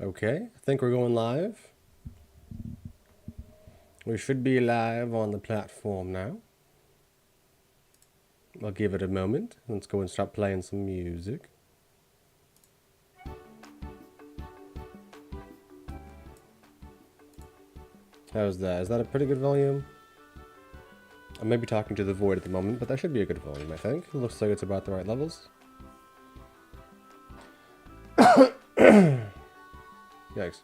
Okay, I think we're going live. We should be live on the platform now. I'll give it a moment. Let's go and start playing some music. How's that? Is that a pretty good volume? I may be talking to the void at the moment, but that should be a good volume, I think. It looks like it's about the right levels. Yikes.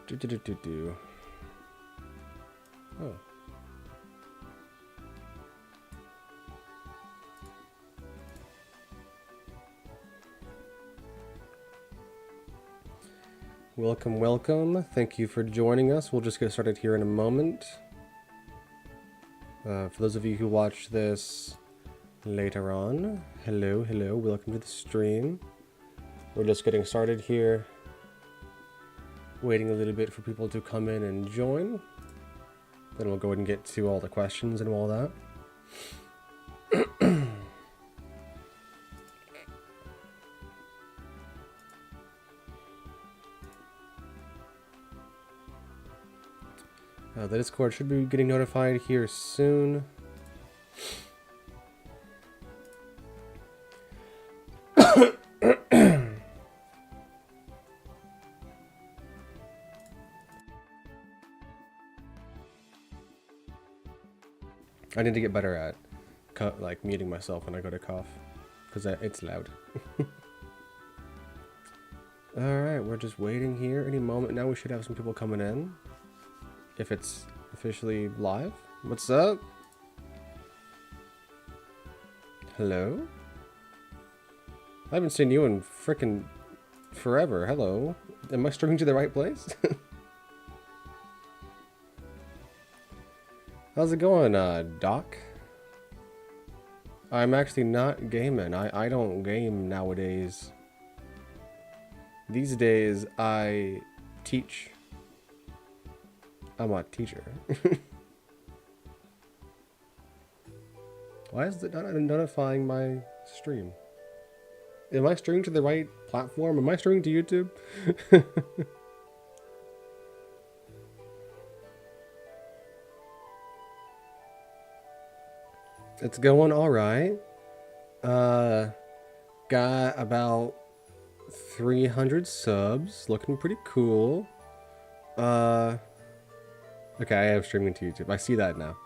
Do. Oh. Welcome, welcome. Thank you for joining us. We'll just get started here in a moment. For those of you who watch this later on, hello, welcome to the stream. We're just getting started here. Waiting a little bit for people to come in and join. Then we'll go ahead and get to all the questions and all that. The Discord should be getting notified here soon. I need to get better at muting myself when I go to cough, because it's loud. Alright, we're just waiting here. Any moment now we should have some people coming in. If it's officially live. What's up? Hello? I haven't seen you in frickin' forever. Hello? Am I streaming to the right place? How's it going, Doc? I'm actually not gaming. I don't game nowadays. These days, I teach. I'm a teacher. Why is it not notifying my stream? Am I streaming to the right platform? Am I streaming to YouTube? It's going alright. Got about 300 subs. Looking pretty cool. Okay, I am streaming to YouTube. I see that now.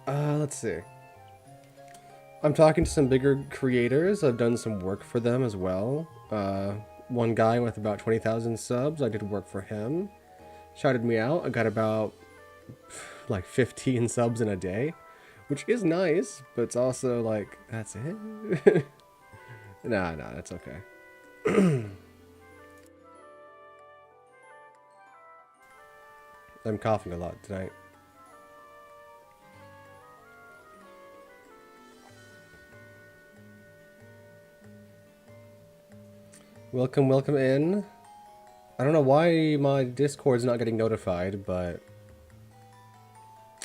Let's see. I'm talking to some bigger creators. I've done some work for them as well. One guy with about 20,000 subs, I did work for him. Shouted me out. I got about like 15 subs in a day, which is nice, but it's also like, that's it? Nah, that's okay. I'm coughing a lot tonight. Welcome in. I don't know why my Discord's not getting notified, but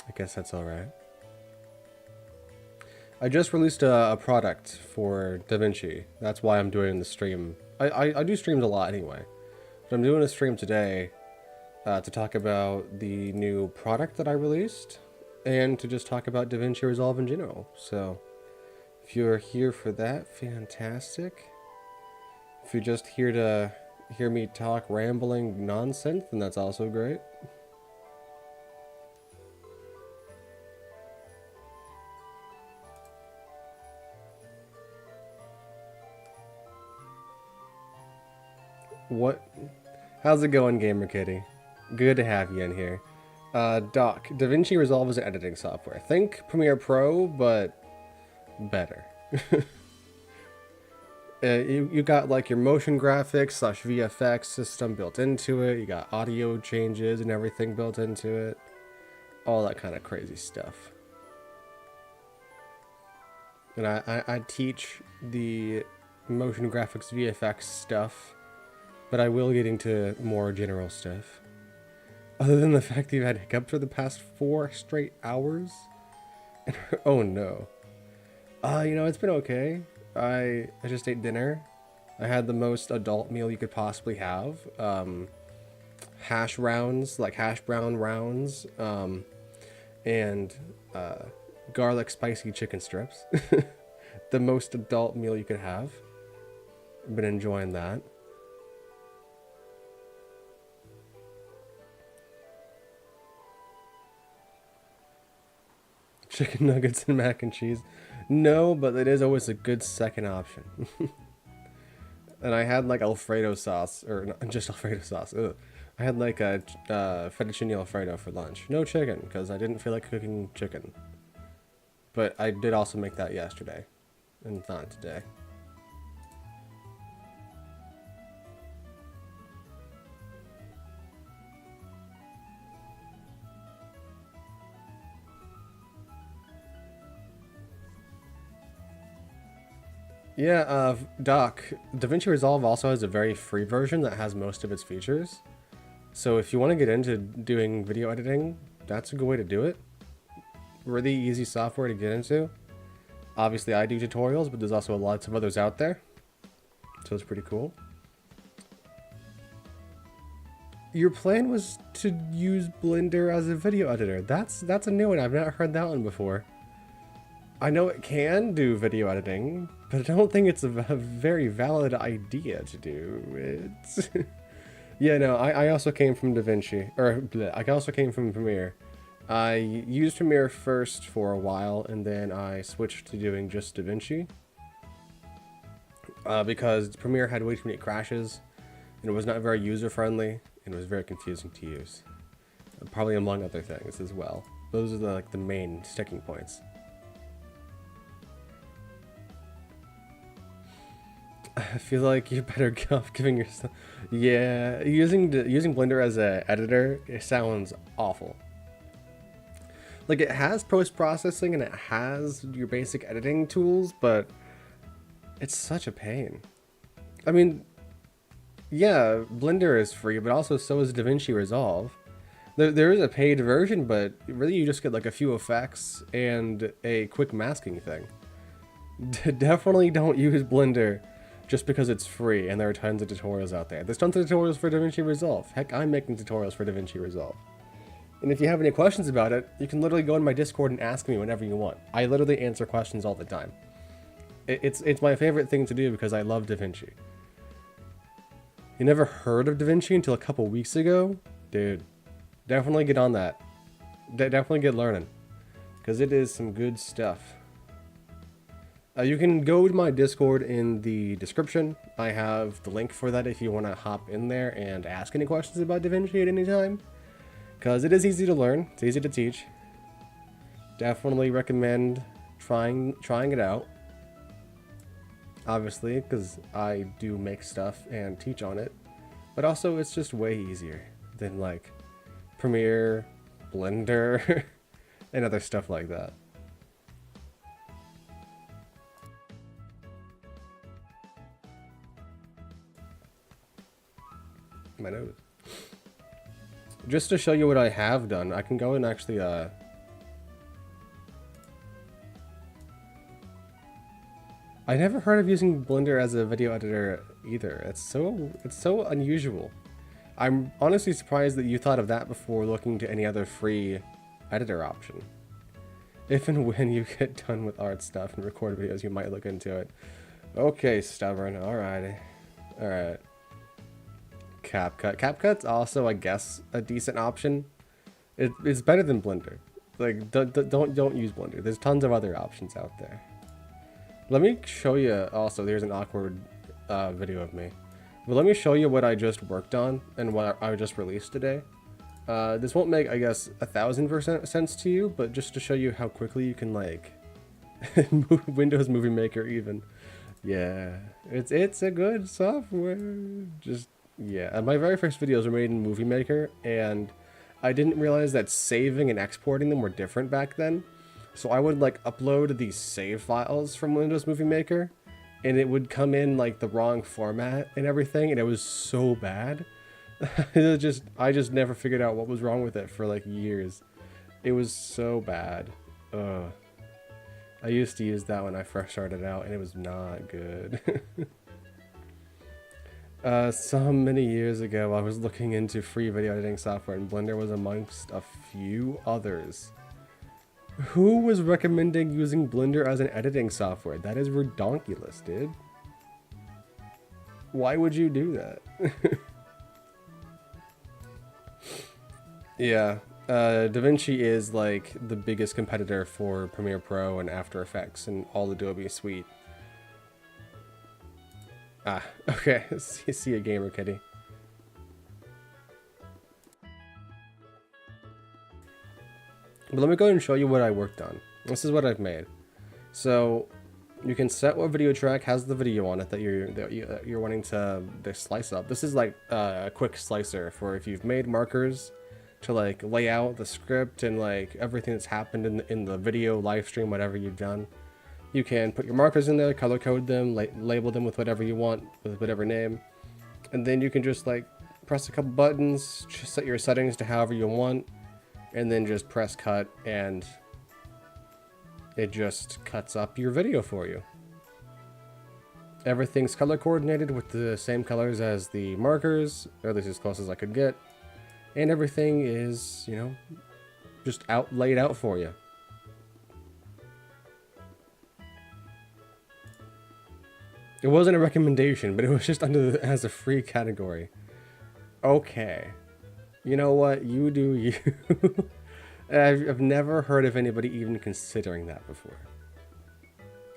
I guess that's alright. I just released a product for Davinci. That's why I'm doing the stream. I do streams a lot anyway. But I'm doing a stream today to talk about the new product that I released and to just talk about Davinci Resolve in general. So if you're here for that, fantastic. If you're just here to hear me talk rambling nonsense, then that's also great. What? How's it going, Gamer Kitty? Good to have you in here. Doc, DaVinci Resolve is an editing software. Think Premiere Pro, but better. You got like your motion graphics / VFX system built into it. You got audio changes and everything built into it. All that kind of crazy stuff. And I teach the motion graphics VFX stuff, but I will get into more general stuff. Other than the fact that you've had hiccups for the past 4 straight hours. Oh no. You know, it's been okay. I just ate dinner. I had the most adult meal you could possibly have. Hash rounds, like hash brown rounds, and garlic spicy chicken strips. The most adult meal you could have. Been enjoying that. Chicken nuggets and mac and cheese. No, but it is always a good second option. And I had like Alfredo sauce, or not just Alfredo sauce. Ugh. I had like a fettuccine Alfredo for lunch. No chicken, because I didn't feel like cooking chicken. But I did also make that yesterday, and not today. Yeah, Doc, Davinci Resolve also has a very free version that has most of its features. So if you want to get into doing video editing, that's a good way to do it. Really easy software to get into. Obviously I do tutorials, but there's also lots of others out there. So it's pretty cool. Your plan was to use Blender as a video editor. That's a new one. I've not heard that one before. I know it can do video editing, but I don't think it's a very valid idea to do. It's yeah, no, I also came from Davinci, or bleh, I also came from Premiere. I used Premiere first for a while, and then I switched to doing just Davinci. Because Premiere had way too many crashes, and it was not very user-friendly, and it was very confusing to use. Probably among other things as well. Those are like the main sticking points. I feel like you better go off giving yourself... Yeah, using Blender as an editor, it sounds awful. Like, it has post-processing and it has your basic editing tools, but it's such a pain. I mean, yeah, Blender is free, but also so is Davinci Resolve. There is a paid version, but really you just get like a few effects and a quick masking thing. Definitely don't use Blender just because it's free and there are tons of tutorials out there. There's tons of tutorials for Davinci Resolve. Heck, I'm making tutorials for Davinci Resolve. And if you have any questions about it, you can literally go in my Discord and ask me whenever you want. I literally answer questions all the time. It's my favorite thing to do because I love Davinci. You never heard of Davinci until a couple weeks ago? Dude, definitely get on that. Definitely get learning. Because it is some good stuff. You can go to my Discord in the description. I have the link for that if you want to hop in there and ask any questions about Davinci at any time. Because it is easy to learn. It's easy to teach. Definitely recommend trying it out. Obviously, because I do make stuff and teach on it. But also, it's just way easier than like Premiere, Blender, and other stuff like that. My nose. Just to show you what I have done, I can go and actually I never heard of using Blender as a video editor either. It's so unusual. I'm honestly surprised that you thought of that before looking to any other free editor option. If and when you get done with art stuff and record videos, you might look into it. Okay, stubborn. Alrighty. Alright. CapCut. CapCut's also, I guess, a decent option. It's better than Blender. Like, don't use Blender. There's tons of other options out there. Let me show you also, there's an awkward video of me. But let me show you what I just worked on and what I just released today. This won't make, I guess, 1000% sense to you, but just to show you how quickly you can, like, Windows Movie Maker even. Yeah, it's a good software. Just, yeah. My very first videos were made in Movie Maker, and I didn't realize that saving and exporting them were different back then. So I would like upload these save files from Windows Movie Maker, and it would come in like the wrong format and everything, and it was so bad. I just never figured out what was wrong with it for like years. It was so bad. I used to use that when I first started out, and it was not good. So many years ago, I was looking into free video editing software, and Blender was amongst a few others. Who was recommending using Blender as an editing software? That is redonkulous, dude. Why would you do that? Yeah, Davinci is like the biggest competitor for Premiere Pro and After Effects and all Adobe suite. Ah, okay. See a gamer, kitty. But let me go ahead and show you what I worked on. This is what I've made. So you can set what video track has the video on it that you're wanting to slice up. This is like a quick slicer for if you've made markers to like lay out the script and like everything that's happened in the video, live stream, whatever you've done. You can put your markers in there, color code them, label them with whatever you want, with whatever name, and then you can just like press a couple buttons, just set your settings to however you want, and then just press cut, and it just cuts up your video for you. Everything's color coordinated with the same colors as the markers, or at least as close as I could get. And everything is, you know, just laid out for you. It wasn't a recommendation, but it was just as a free category. Okay. You know what? You do you. I've never heard of anybody even considering that before.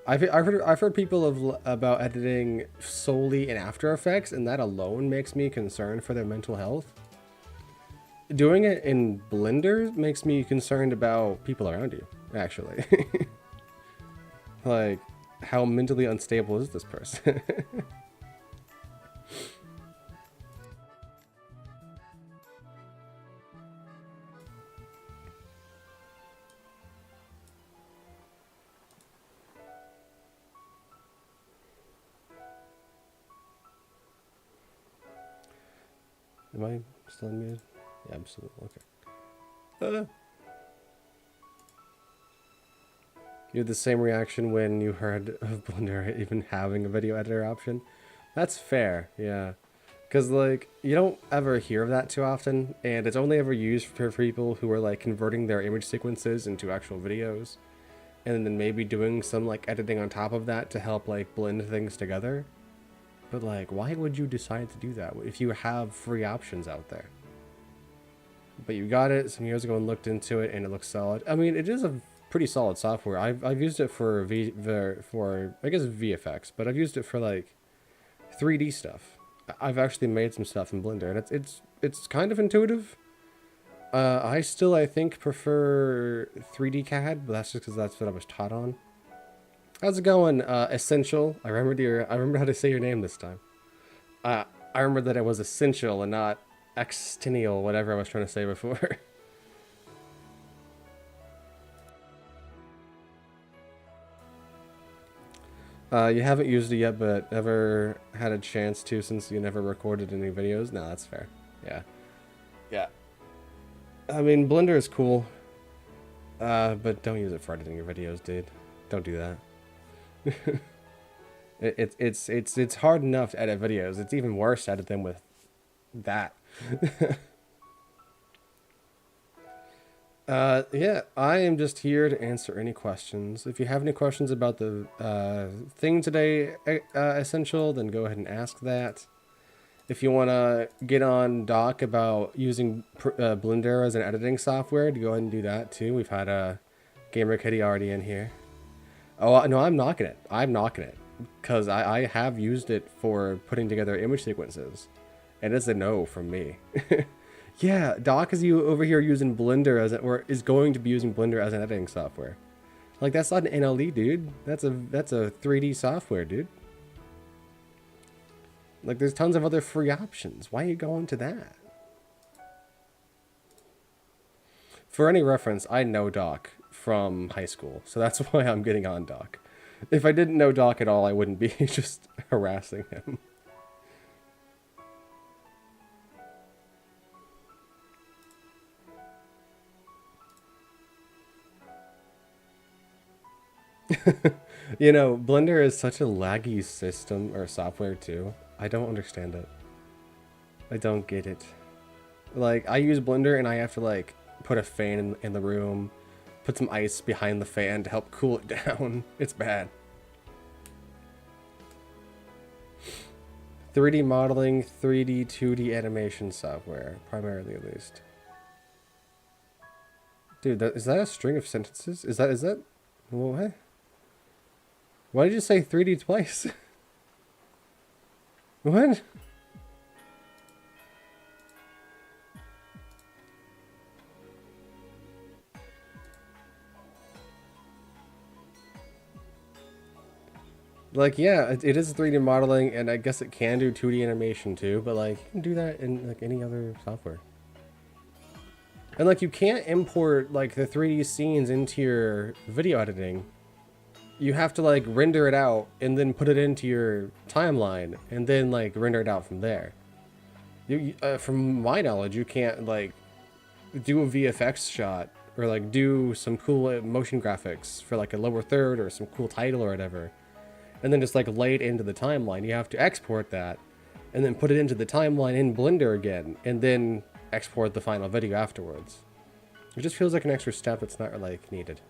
I've heard people about editing solely in After Effects, and that alone makes me concerned for their mental health. Doing it in Blender makes me concerned about people around you, actually. Like, how mentally unstable is this person? Am I still unmuted? Yeah, absolutely. Okay. You had the same reaction when you heard of Blender even having a video editor option? That's fair, yeah. Because, like, you don't ever hear of that too often, and it's only ever used for people who are, like, converting their image sequences into actual videos, and then maybe doing some, like, editing on top of that to help, like, blend things together. But, like, why would you decide to do that if you have free options out there? But you got it some years ago and looked into it, and it looks solid. I mean, it is a pretty solid software. I've used it for I guess VFX, but I've used it for like 3D stuff. I've actually made some stuff in Blender, and it's kind of intuitive. I think prefer 3D CAD, but that's just because that's what I was taught on. How's it going, Essential? I remember how to say your name this time. I remember that it was Essential and not Extennial, whatever I was trying to say before. You haven't used it yet, but ever had a chance to since you never recorded any videos? No, that's fair. Yeah. Yeah. I mean, Blender is cool, but don't use it for editing your videos, dude. Don't do that. It's hard enough to edit videos. It's even worse to edit them with that. Yeah, I am just here to answer any questions. If you have any questions about the thing today, Essential, then go ahead and ask that. If you want to get on Doc about using Blender as an editing software, to go ahead and do that too. We've had a Gamer Kitty already in here. Oh, no, I'm knocking it. I'm knocking it. Because I have used it for putting together image sequences. And it's a no from me. Yeah, Doc is you over here using Blender or is going to be using Blender as an editing software. Like, that's not an NLE, dude. That's a 3D software, dude. Like, there's tons of other free options. Why are you going to that? For any reference, I know Doc from high school, so that's why I'm getting on Doc. If I didn't know Doc at all, I wouldn't be just harassing him. You know, Blender is such a laggy system or software too. I don't understand it. I don't get it. Like, I use Blender and I have to like put a fan in the room, put some ice behind the fan to help cool it down. It's bad. 3D modeling, 3D, 2D animation software, primarily at least. Dude, is that a string of sentences? Is that, what? Why did you say 3D twice? What? Like, yeah, it is 3D modeling, and I guess it can do 2D animation too, but like, you can do that in like any other software. And like, you can't import like the 3D scenes into your video editing. You have to like render it out and then put it into your timeline and then like render it out from there. From my knowledge, you can't like do a VFX shot or like do some cool motion graphics for like a lower third or some cool title or whatever, and then just like lay it into the timeline. You have to export that and then put it into the timeline in Blender again and then export the final video afterwards. It just feels like an extra step that's not like needed.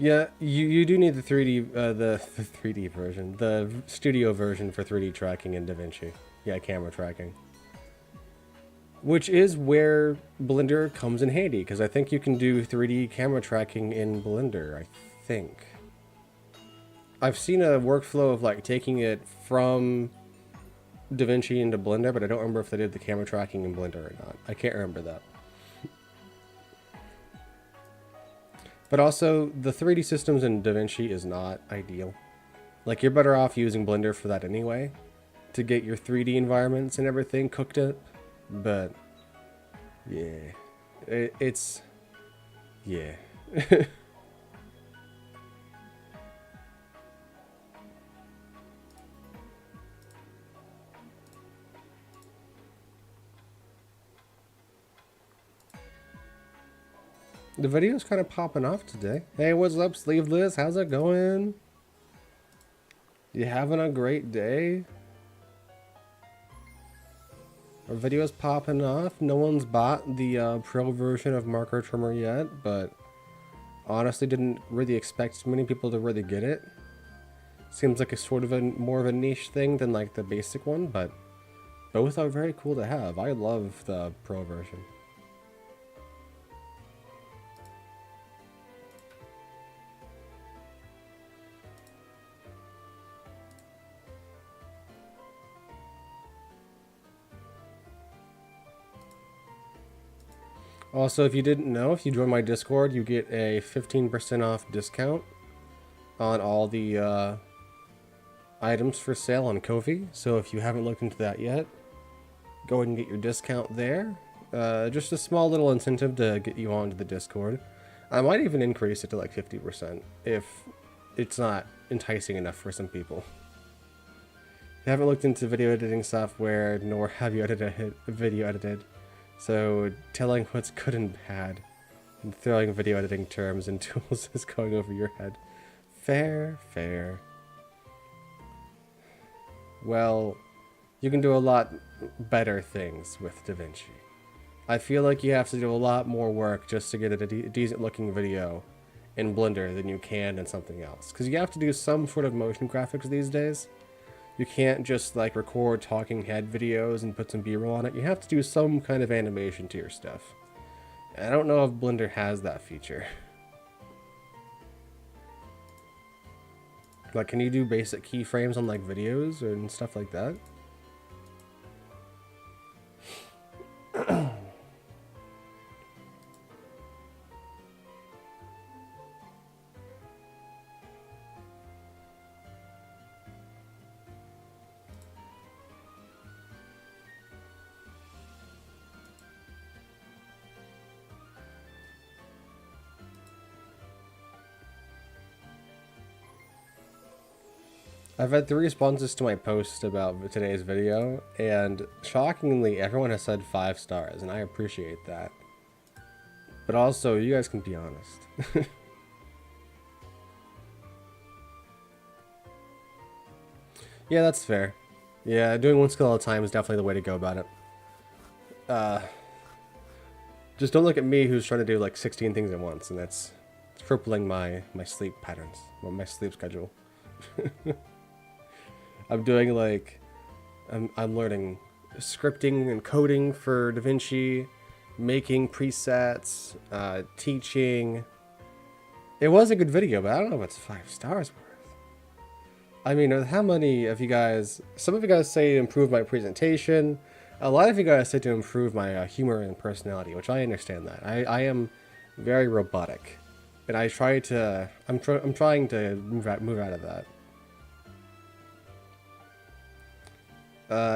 Yeah, you do need the 3D the 3D version, the studio version for 3D tracking in Davinci. Yeah, camera tracking. Which is where Blender comes in handy, because I think you can do 3D camera tracking in Blender, I think. I've seen a workflow of like taking it from Davinci into Blender, but I don't remember if they did the camera tracking in Blender or not. I can't remember that. But also, the 3D systems in DaVinci is not ideal. Like, you're better off using Blender for that anyway, to get your 3D environments and everything cooked up. But, yeah. It's... yeah. The video's kind of popping off today. Hey, what's up, Sleeveless? How's it going? You having a great day? Our video's popping off. No one's bought the pro version of Marker Trimmer yet, but honestly didn't really expect many people to really get it. Seems like a sort of a more of a niche thing than like the basic one, but both are very cool to have. I love the pro version. Also, if you didn't know, if you join my Discord, you get a 15% off discount on all the items for sale on Ko-fi. So if you haven't looked into that yet, go ahead and get your discount there. Just a small little incentive to get you onto the Discord. I might even increase it to like 50% if it's not enticing enough for some people. If you haven't looked into video editing software, nor have you video edited, so telling what's good and bad and throwing video editing terms and tools is going over your head. Fair, fair. Well, you can do a lot better things with Davinci. I feel like you have to do a lot more work just to get a decent looking video in Blender than you can in something else. Because you have to do some sort of motion graphics these days. You can't just like record talking head videos and put some B-roll on it. You have to do some kind of animation to your stuff. And I don't know if Blender has that feature. Like, can you do basic keyframes on like videos and stuff like that? I've had 3 responses to my post about today's video, and shockingly, everyone has said 5 stars, and I appreciate that. But also, you guys can be honest. Yeah, that's fair. Yeah, doing one skill at a time is definitely the way to go about it. Just don't look at me who's trying to do like 16 things at once, and that's crippling my sleep patterns, or my sleep schedule. I'm doing like, I'm learning scripting and coding for Davinci, making presets, teaching. It was a good video, but I don't know if it's 5 stars worth. I mean, how many of you guys, some of you guys say to improve my presentation. A lot of you guys say to improve my humor and personality, which I understand that. I am very robotic, and I try to, I'm trying to move out of that.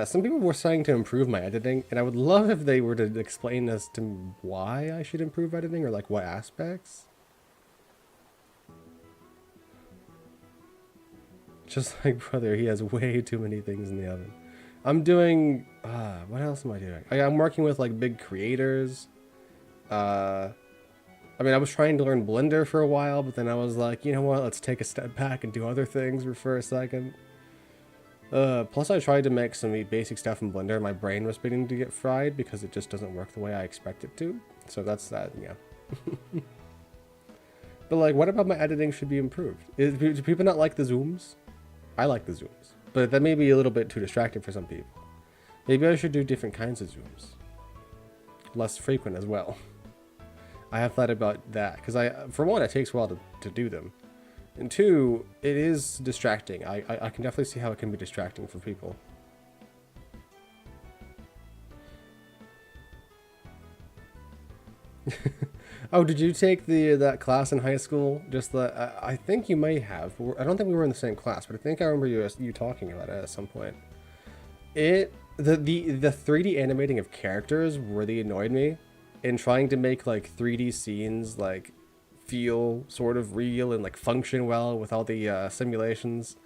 Some people were saying to improve my editing, and I would love if they were to explain as to why I should improve editing, or like what aspects. Just like brother, he has way too many things in the oven. I'm doing, what else am I doing? I'm working with like big creators. I mean, I was trying to learn Blender for a while, but then I was like, you know what, let's take a step back and do other things for a second. Plus I tried to make some basic stuff in Blender. My brain was beginning to get fried because it just doesn't work the way I expect it to. So that's that, yeah. But like, what about my editing should be improved? Do people not like the zooms? I like the zooms, but that may be a little bit too distracting for some people. Maybe I should do different kinds of zooms. Less frequent as well. I have thought about that, because for one, it takes a while to do them. And 2, it is distracting. I can definitely see how it can be distracting for people. Oh, did you take that class in high school? Just the I think you may have. I don't think we were in the same class, but I think I remember you talking about it at some point. The 3D animating of characters really annoyed me, and trying to make like 3D scenes like feel sort of real and like function well with all the simulations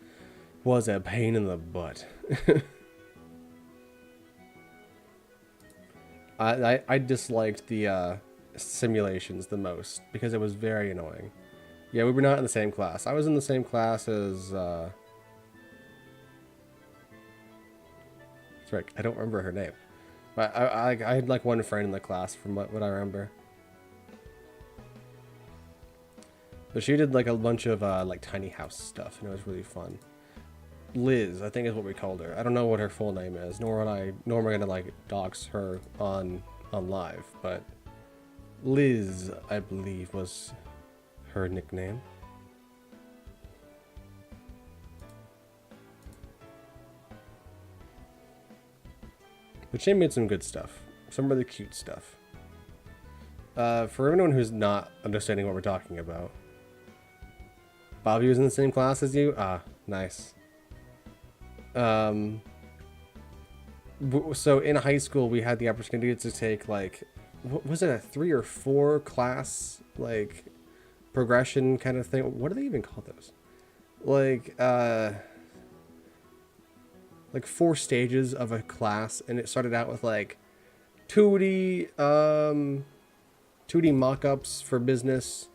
was a pain in the butt. I disliked the simulations the most because it was very annoying. Yeah, we were not in the same class. I was in the same class as frick, I don't remember her name, but I had like one friend in the class from what I remember. But she did like a bunch of like tiny house stuff, and it was really fun. Liz, I think is what we called her. I don't know what her full name is, nor am I gonna like dox her on live, but Liz, I believe, was her nickname. But she made some good stuff. Some really cute stuff. For anyone who's not understanding what we're talking about, Bobby was in the same class as you? Ah, nice. So in high school, we had the opportunity to take like, what was it, a 3 or 4 class like progression kind of thing? What do they even call those? Like 4 stages of a class, and it started out with like 2D 2D mock-ups for business,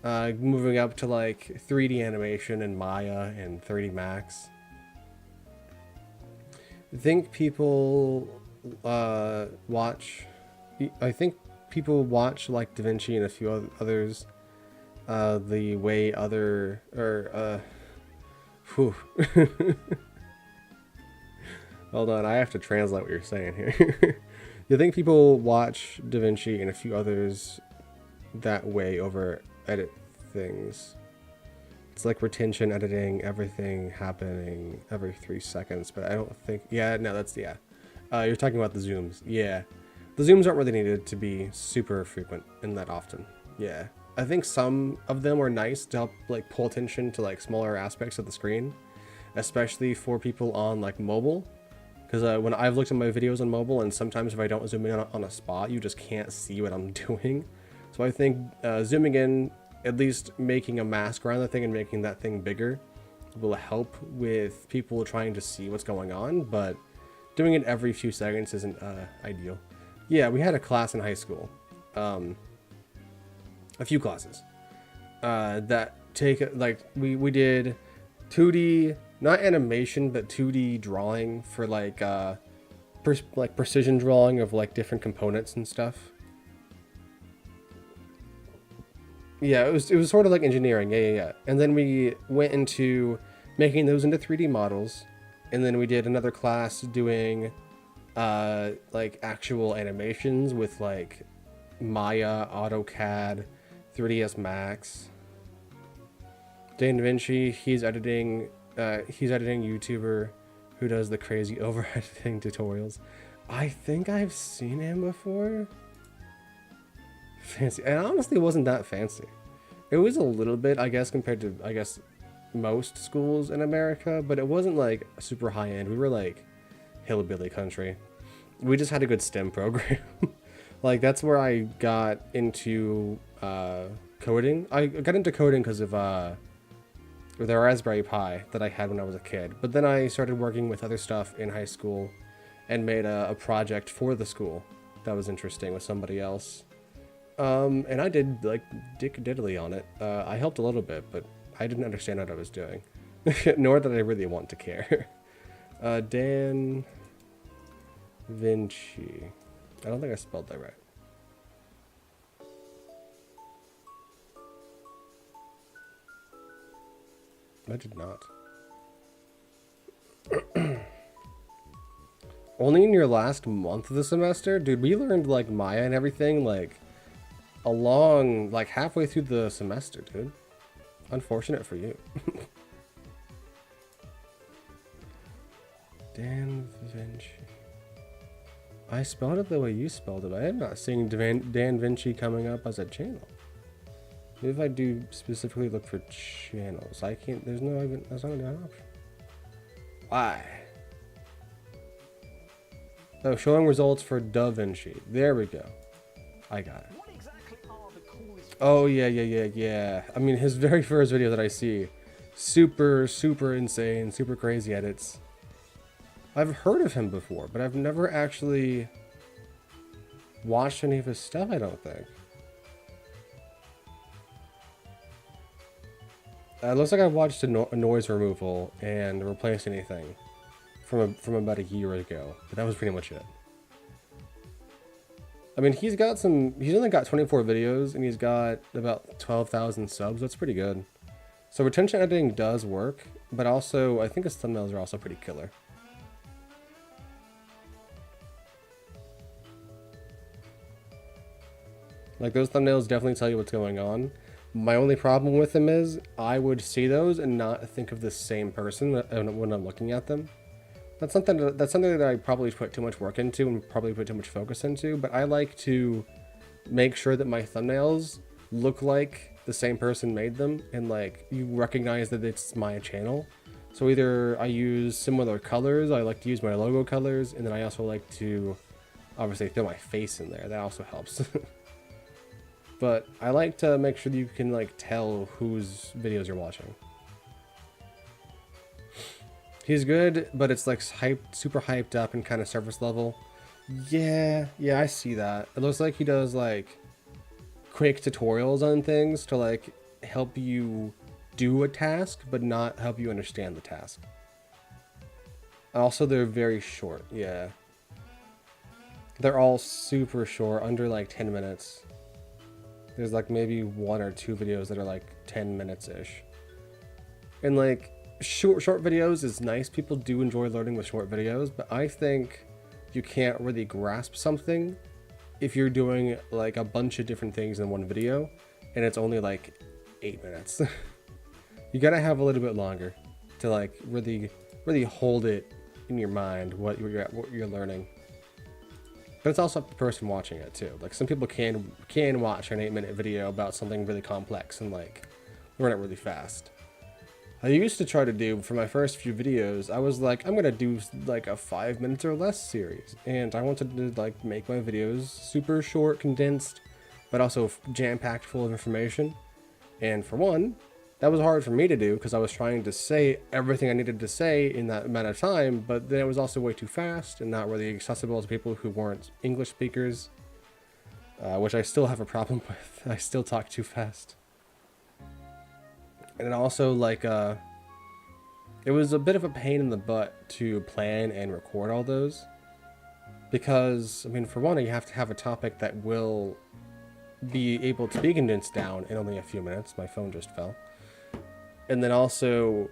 moving up to like 3D animation and Maya and 3D Max. I think people watch like Davinci and a few others the way hold on, I have to translate what you're saying here. You think people watch Davinci and a few others that way over edit things? It's like retention editing, everything happening every 3 seconds, but I don't think, yeah, no, that's, yeah. You're talking about the zooms. Yeah. The zooms aren't really needed to be super frequent and that often. Yeah. I think some of them are nice to help like pull attention to like smaller aspects of the screen, especially for people on like mobile. Because when I've looked at my videos on mobile, and sometimes if I don't zoom in on a spot, you just can't see what I'm doing. So I think zooming in, at least making a mask around the thing and making that thing bigger, will help with people trying to see what's going on, but doing it every few seconds isn't ideal. Yeah, we had a class in high school, a few classes that take like we did 2D, not animation, but 2D drawing for like precision drawing of like different components and stuff. Yeah, it was sort of like engineering. Yeah. And then we went into making those into 3D models, and then we did another class doing like actual animations with like Maya, AutoCAD, 3ds Max. Davinci, he's editing YouTuber who does the crazy over editing tutorials. I think I've seen him before. Fancy. And honestly, it wasn't that fancy. It was a little bit, I guess, compared to, I guess, most schools in America, but it wasn't like super high end. We were like hillbilly country. We just had a good STEM program. Like, that's where I got into coding. I got into coding because of the Raspberry Pi that I had when I was a kid. But then I started working with other stuff in high school and made a project for the school that was interesting with somebody else. And I did like dick diddly on it. I helped a little bit, but I didn't understand what I was doing. Nor did I really want to care. Dan Vinci. I don't think I spelled that right. I did not. Only in your last month of the semester? Dude, we learned like Maya and everything like along like halfway through the semester, dude. Unfortunate for you. Dan Vinci. I spelled it the way you spelled it. I am not seeing Dan Vinci coming up as a channel. Maybe if I do specifically look for channels, I can't. There's no even. That's not an option. Why? Oh, showing results for Davinci. There we go. I got it. Oh yeah. I mean, his very first video that I see, super insane, super crazy edits. I've heard of him before, but I've never actually watched any of his stuff, I don't think. It looks like I watched a noise removal and replace anything from about a year ago, but that was pretty much it. I mean, he's only got 24 videos and he's got about 12,000 subs. That's pretty good. So retention editing does work, but also I think his thumbnails are also pretty killer. Like, those thumbnails definitely tell you what's going on. My only problem with them is I would see those and not think of the same person when I'm looking at them. That's something that I probably put too much work into and probably put too much focus into, but I like to make sure that my thumbnails look like the same person made them and like you recognize that it's my channel. So either I use similar colors, I like to use my logo colors, and then I also like to obviously throw my face in there. That also helps. But I like to make sure that you can like tell whose videos you're watching. He's good, but it's like super hyped up and kind of surface level. Yeah, I see that. It looks like he does like quick tutorials on things to like help you do a task, but not help you understand the task. Also, they're very short. Yeah. They're all super short, under like 10 minutes. There's like maybe 1 or 2 videos that are like 10 minutes-ish. And like short videos is nice. People do enjoy learning with short videos, but I think you can't really grasp something if you're doing like a bunch of different things in one video and it's only like 8 minutes. You gotta have a little bit longer to like really hold it in your mind what you're learning. But it's also up to the person watching it too. Like, some people can watch an 8-minute video about something really complex and like learn it really fast. I used to try to do, for my first few videos, I was like, I'm gonna do like a 5 minutes or less series, and I wanted to like make my videos super short, condensed, but also jam-packed full of information. And for one, That was hard for me to do because I was trying to say everything I needed to say in that amount of time, but then it was also way too fast and not really accessible to people who weren't English speakers, which I still have a problem with. I still talk too fast. And then also, like, it was a bit of a pain in the butt to plan and record all those. Because, I mean, for one, you have to have a topic that will be able to be condensed down in only a few minutes. My phone just fell. And then also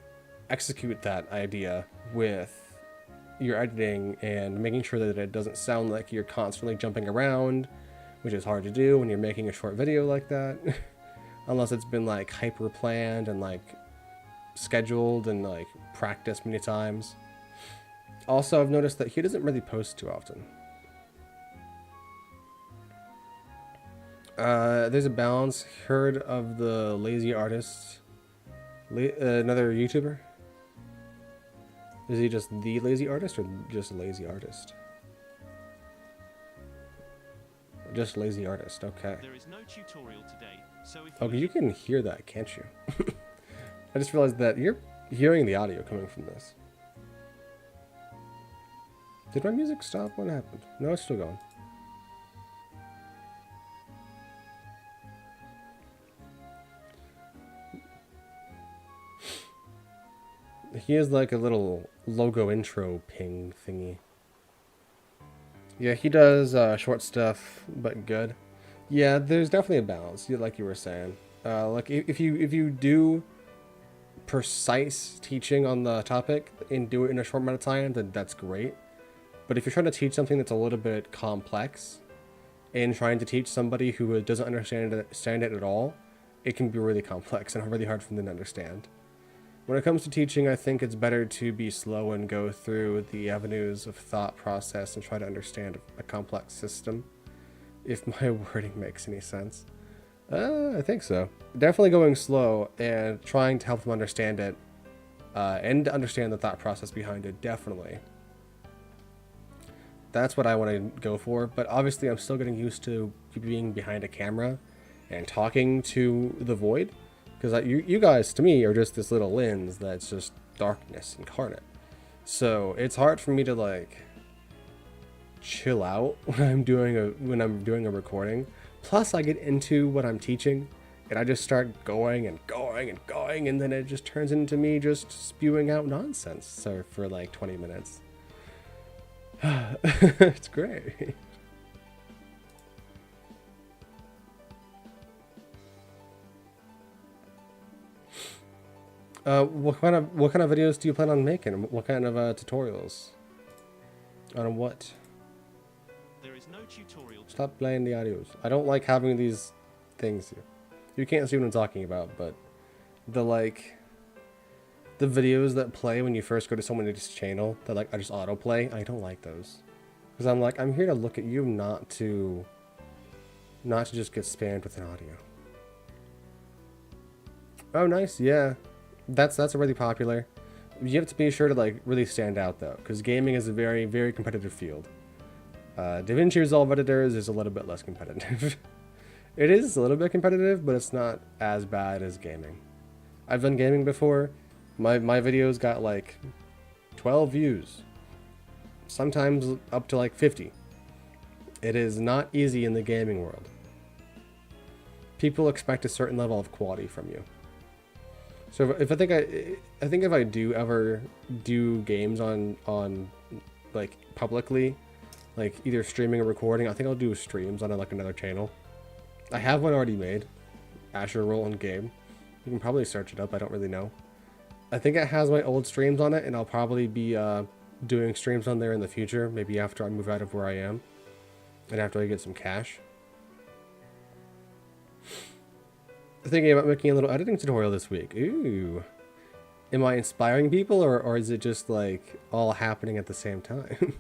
execute that idea with your editing and making sure that it doesn't sound like you're constantly jumping around, which is hard to do when you're making a short video like that. Unless it's been like hyper planned and like scheduled and like practiced many times. Also, I've noticed that he doesn't really post too often. There's a balance. Heard of the lazy artist? Another YouTuber? Is he just the lazy artist or just a lazy artist? Just lazy artist, okay. There is no tutorial today, so if okay, you can hear that, can't you? I just realized that you're hearing the audio coming from this. Did my music stop? What happened? No, it's still going. He has like a little logo intro ping thingy. Yeah, he does short stuff, but good. Yeah, there's definitely a balance, like you were saying. Like if you do precise teaching on the topic and do it in a short amount of time, then that's great. But if you're trying to teach something that's a little bit complex and trying to teach somebody who doesn't understand it at all, it can be really complex and really hard for them to understand. When it comes to teaching, I think it's better to be slow and go through the avenues of thought process and try to understand a complex system, if my wording makes any sense. I think so. Definitely going slow and trying to help them understand it, and understand the thought process behind it, definitely. That's what I want to go for, but obviously I'm still getting used to being behind a camera and talking to the void. Because you guys, to me, are just this little lens that's just darkness incarnate. So it's hard for me to like chill out when I'm doing a recording. Plus, I get into what I'm teaching, and I just start going and going and going, and then it just turns into me just spewing out nonsense. So for like 20 minutes, it's great. What kind of videos do you plan on making? What kind of tutorials? On what? there is no tutorial. Stop playing the audios. I don't like having these things here. You can't see what I'm talking about, but the videos that play when you first go to someone's channel that like I just autoplay, I don't like those. Because I'm like, I'm here to look at you, not to just get spammed with an audio. Oh, nice, yeah. That's really popular. You have to be sure to like really stand out though, because gaming is a very, very competitive field. Davinci Resolve editors is a little bit less competitive. It is a little bit competitive, but it's not as bad as gaming. I've done gaming before. My videos got like 12 views, sometimes up to like 50. It is not easy in the gaming world. People expect a certain level of quality from you. So if I think if I do ever do games on like publicly, like either streaming or recording, I think I'll do streams on like another channel. I have one already made, Asher Roll and Game. You can probably search it up. I don't really know. I think it has my old streams on it, and I'll probably be doing streams on there in the future. Maybe after I move out of where I am, and after I get some cash. Thinking about making a little editing tutorial this week. Ooh. Am I inspiring people, or is it just like all happening at the same time?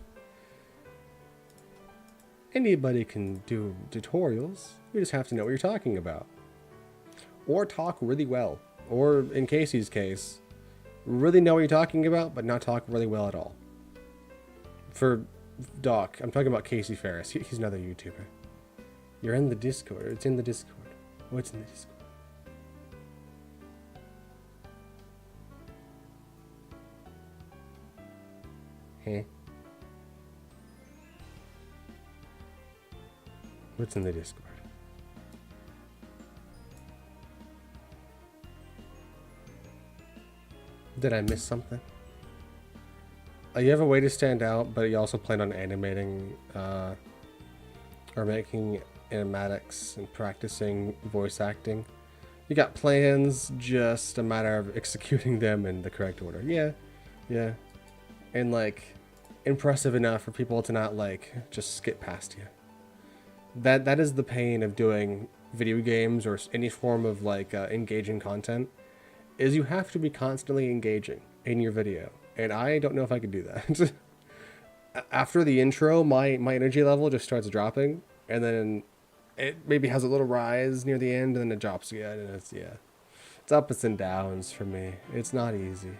Anybody can do tutorials. You just have to know what you're talking about. Or talk really well. Or in Casey's case, really know what you're talking about, but not talk really well at all. For Doc, I'm talking about Casey Ferris. He's another YouTuber. You're in the Discord. It's in the Discord. What's in the Discord? Heh. What's in the Discord? Did I miss something? You have a way to stand out, but you also plan on animating or making animatics and practicing voice acting. You got plans, just a matter of executing them in the correct order. Yeah, yeah. And like, impressive enough for people to not like just skip past you. That is the pain of doing video games or any form of like engaging content, is you have to be constantly engaging in your video. And I don't know if I could do that. After the intro, my energy level just starts dropping, and then it maybe has a little rise near the end, and then it drops again, and it's, yeah. It's ups and downs for me. It's not easy.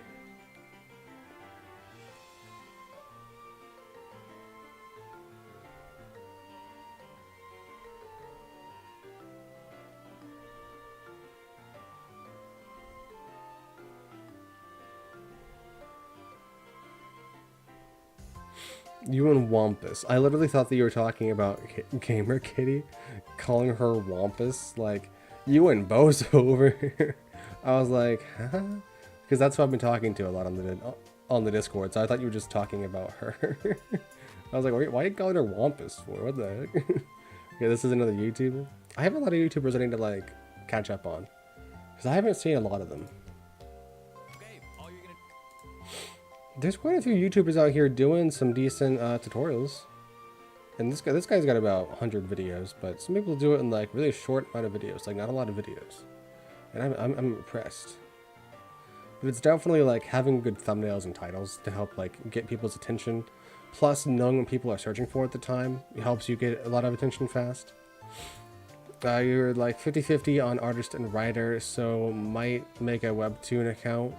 You and Wampus. I literally thought that you were talking about Gamer Kitty, calling her Wampus. Like, you and Bozo over here. I was like, huh? Because that's what I've been talking to a lot on the Discord. So I thought you were just talking about her. I was like, wait, why are you calling her Wampus for? What the heck? Okay, this is another YouTuber. I have a lot of YouTubers I need to like catch up on, because I haven't seen a lot of them. There's quite a few YouTubers out here doing some decent tutorials, and this guy's got about 100 videos, but some people do it in like really short amount of videos, like not a lot of videos, and I'm impressed. But it's definitely like having good thumbnails and titles to help like get people's attention, plus knowing what people are searching for at the time helps you get a lot of attention fast. You're like 50-50 on artist and writer, so might make a webtoon account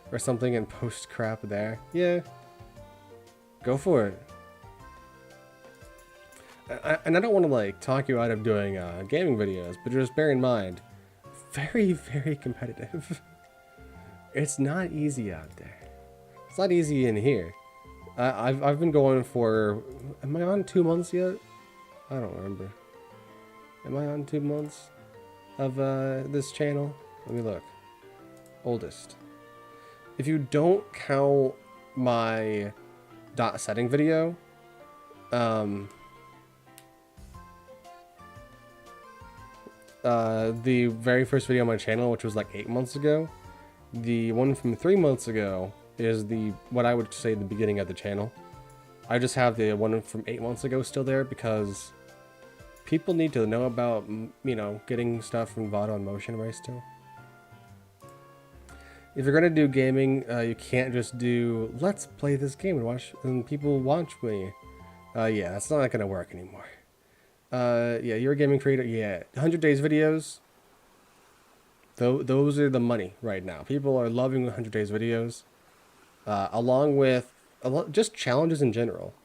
or something and post crap there. Yeah, go for it. And I don't want to like talk you out of doing gaming videos, but just bear in mind, very, very competitive. It's not easy out there. It's not easy in here. I've been going for, am I on 2 months yet? I don't remember. Am I on 2 months of this channel? Let me look. Oldest. If you don't count my dot setting video, the very first video on my channel, which was like 8 months ago, the one from 3 months ago is what I would say the beginning of the channel. I just have the one from 8 months ago still there because people need to know about, you know, getting stuff from Vado and Motion Ray still. If you're gonna do gaming, you can't just do let's play this game and people watch me. Yeah, that's not gonna work anymore. Yeah, you're a gaming creator. Yeah, 100 days videos. Those are the money right now. People are loving 100 days videos, along with just challenges in general.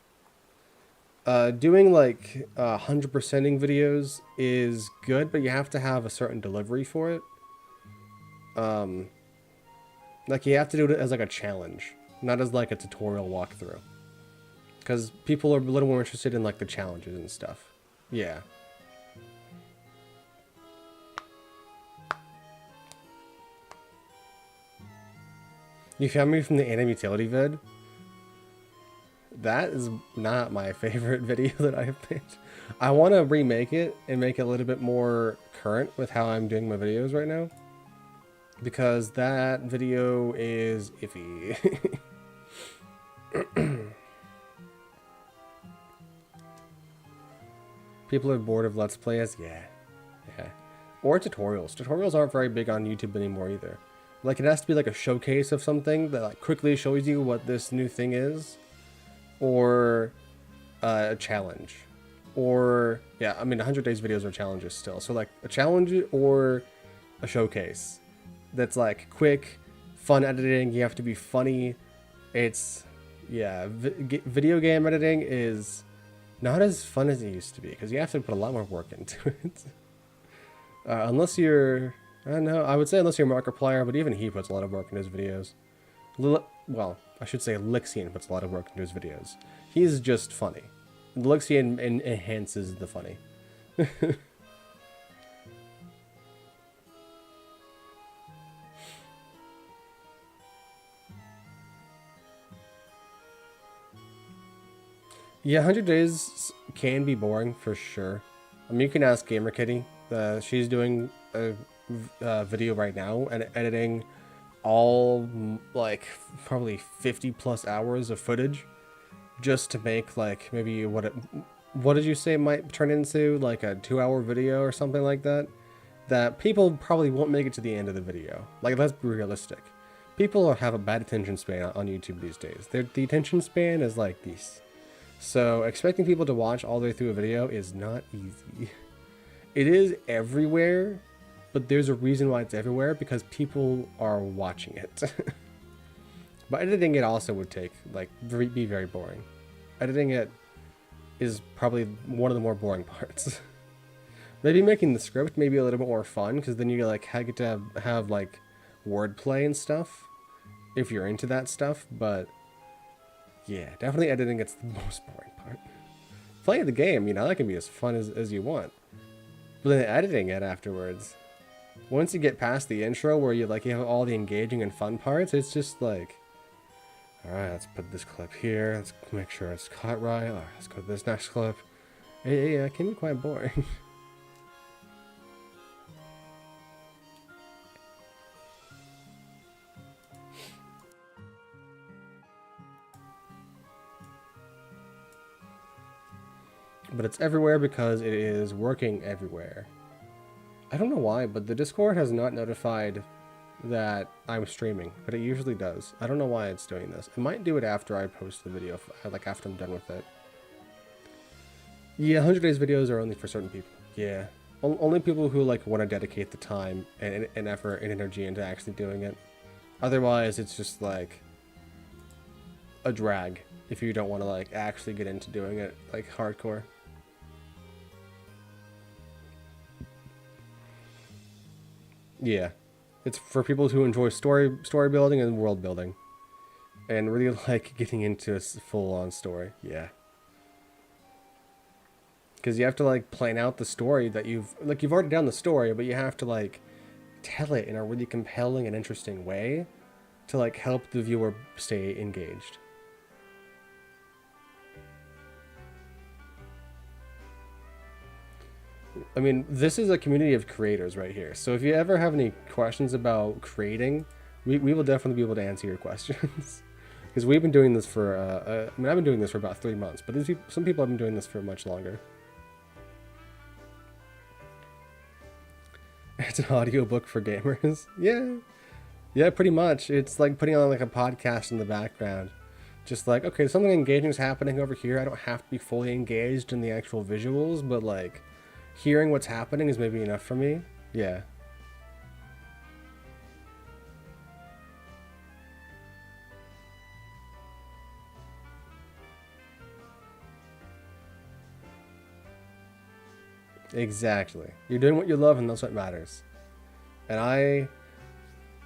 Doing like 100%ing videos is good, but you have to have a certain delivery for it. Like you have to do it as like a challenge, not as like a tutorial walkthrough. Because people are a little more interested in like the challenges and stuff. Yeah. You found me from the anime utility vid? That is not my favorite video that I've made. I want to remake it and make it a little bit more current with how I'm doing my videos right now, because that video is iffy. People are bored of Let's Plays? Yeah. Or tutorials. Tutorials aren't very big on YouTube anymore either. Like, it has to be like a showcase of something that like quickly shows you what this new thing is. Or a challenge. Or, yeah, I mean, 100 days videos are challenges still. So like a challenge or a showcase that's like quick, fun editing. You have to be funny. It's, yeah, video game editing is not as fun as it used to be because you have to put a lot more work into it. Unless you're, I don't know, I would say unless you're Markiplier, but even he puts a lot of work in his videos. Well, I should say Lixian puts a lot of work into his videos. He's just funny. Lixian enhances the funny. Yeah, 100 days can be boring for sure. I mean, you can ask Gamer Kitty. She's doing a video right now and editing all like probably 50 plus hours of footage just to make like maybe what did you say it might turn into, like a 2-hour video or something like that, that people probably won't make it to the end of the video. Like, let's be realistic. People have a bad attention span on YouTube these days. The attention span is like this. So expecting people to watch all the way through a video is not easy. It is everywhere, but there's a reason why it's everywhere, because people are watching it. But editing it also would take, like, be very boring. Editing it is probably one of the more boring parts. Maybe making the script maybe a little bit more fun, because then you like get to have like wordplay and stuff, if you're into that stuff. But yeah, definitely editing it's the most boring part. Playing the game, you know, that can be as fun as you want. But then editing it afterwards, once you get past the intro where you have all the engaging and fun parts, it's just like, alright, let's put this clip here, let's make sure it's cut right, alright, let's go to this next clip. Yeah, it can be quite boring. But it's everywhere because it is working everywhere. I don't know why, but the Discord has not notified that I'm streaming, but it usually does. I don't know why it's doing this. It might do it after I post the video, like after I'm done with it. Yeah, 100 days videos are only for certain people. Yeah. Only people who like want to dedicate the time and effort and energy into actually doing it. Otherwise, it's just like a drag if you don't want to like actually get into doing it like hardcore. Yeah, it's for people who enjoy story building and world building, and really like getting into a full-on story. Yeah, because you have to like plan out the story that you've already done the story, but you have to like tell it in a really compelling and interesting way to like help the viewer stay engaged. I mean, this is a community of creators right here. So if you ever have any questions about creating, we will definitely be able to answer your questions. Because we've been doing this for, I mean, I've been doing this for about 3 months, but some people have been doing this for much longer. It's an audiobook for gamers. Yeah. Yeah, pretty much. It's like putting on like a podcast in the background. Just like, okay, something engaging is happening over here. I don't have to be fully engaged in the actual visuals, but like hearing what's happening is maybe enough for me. Yeah. Exactly. You're doing what you love, and that's what matters. And I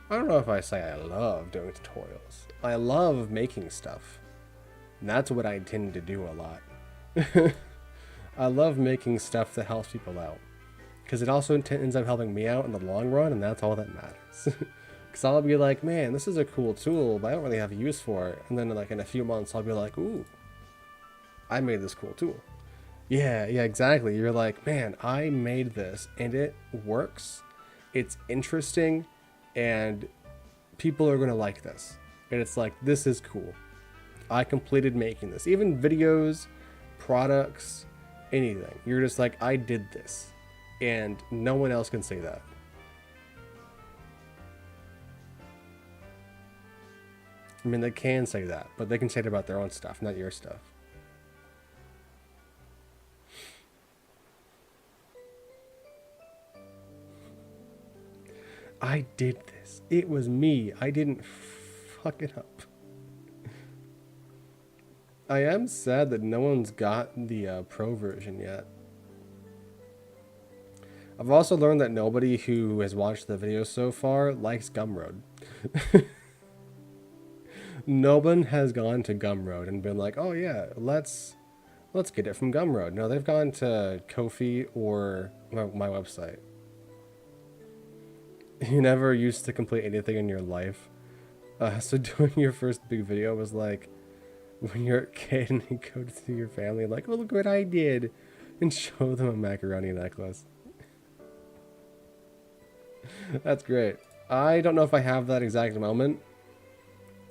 don't know if I say I love doing tutorials. I love making stuff. And that's what I tend to do a lot. I love making stuff that helps people out. Because it also ends up helping me out in the long run, and that's all that matters. Because I'll be like, man, this is a cool tool, but I don't really have a use for it. And then like in a few months, I'll be like, ooh, I made this cool tool. Yeah, exactly. You're like, man, I made this, and it works. It's interesting, and people are going to like this. And it's like, this is cool. I completed making this. Even videos, products, anything. You're just like, I did this. And no one else can say that. I mean, they can say that, but they can say it about their own stuff, not your stuff. I did this. It was me. I didn't fuck it up. I am sad that no one's got the pro version yet. I've also learned that nobody who has watched the video so far likes Gumroad. No one has gone to Gumroad and been like, oh yeah, let's get it from Gumroad. No, they've gone to Ko-fi or my website. You never used to complete anything in your life. So doing your first big video was like when you're a kid and you go to your family like, oh, look what I did, and show them a macaroni necklace. That's great. I don't know if I have that exact moment,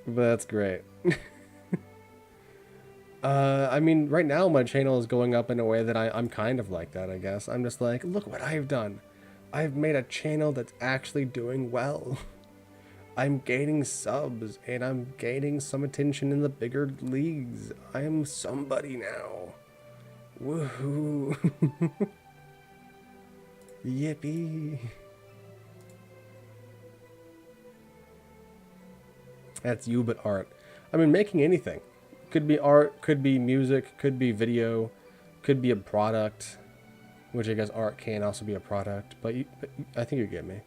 but that's great. I mean, right now my channel is going up in a way that I'm kind of like that, I guess. I'm just like, look what I've done. I've made a channel that's actually doing well. I'm gaining subs, and I'm gaining some attention in the bigger leagues. I'm somebody now. Woohoo. Yippee. That's you, but art. I mean, making anything. Could be art, could be music, could be video, could be a product, which I guess art can also be a product, but I think you get me.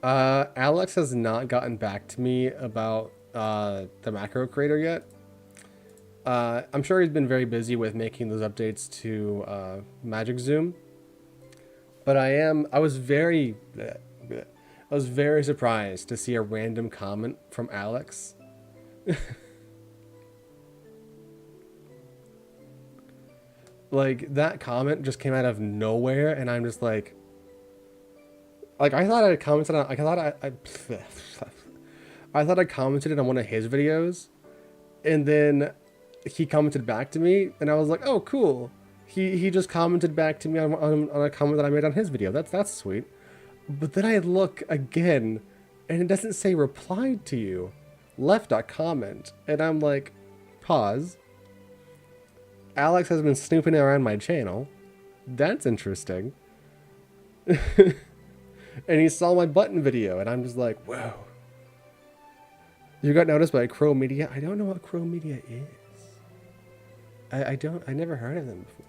Alex has not gotten back to me about the macro creator yet. I'm sure he's been very busy with making those updates to Magic Zoom. But I was very surprised to see a random comment from Alex. Like, that comment just came out of nowhere, and I'm just like I thought I commented on, I thought I commented on one of his videos, and then he commented back to me, and I was like, oh, cool. He just commented back to me on a comment that I made on his video. That's sweet. But then I look again, and it doesn't say replied to you, left a comment, and I'm like, pause. Alex has been snooping around my channel. That's interesting. And he saw my button video, and I'm just like, whoa. You got noticed by Crow Media? I don't know what Crow Media is. I never heard of them before.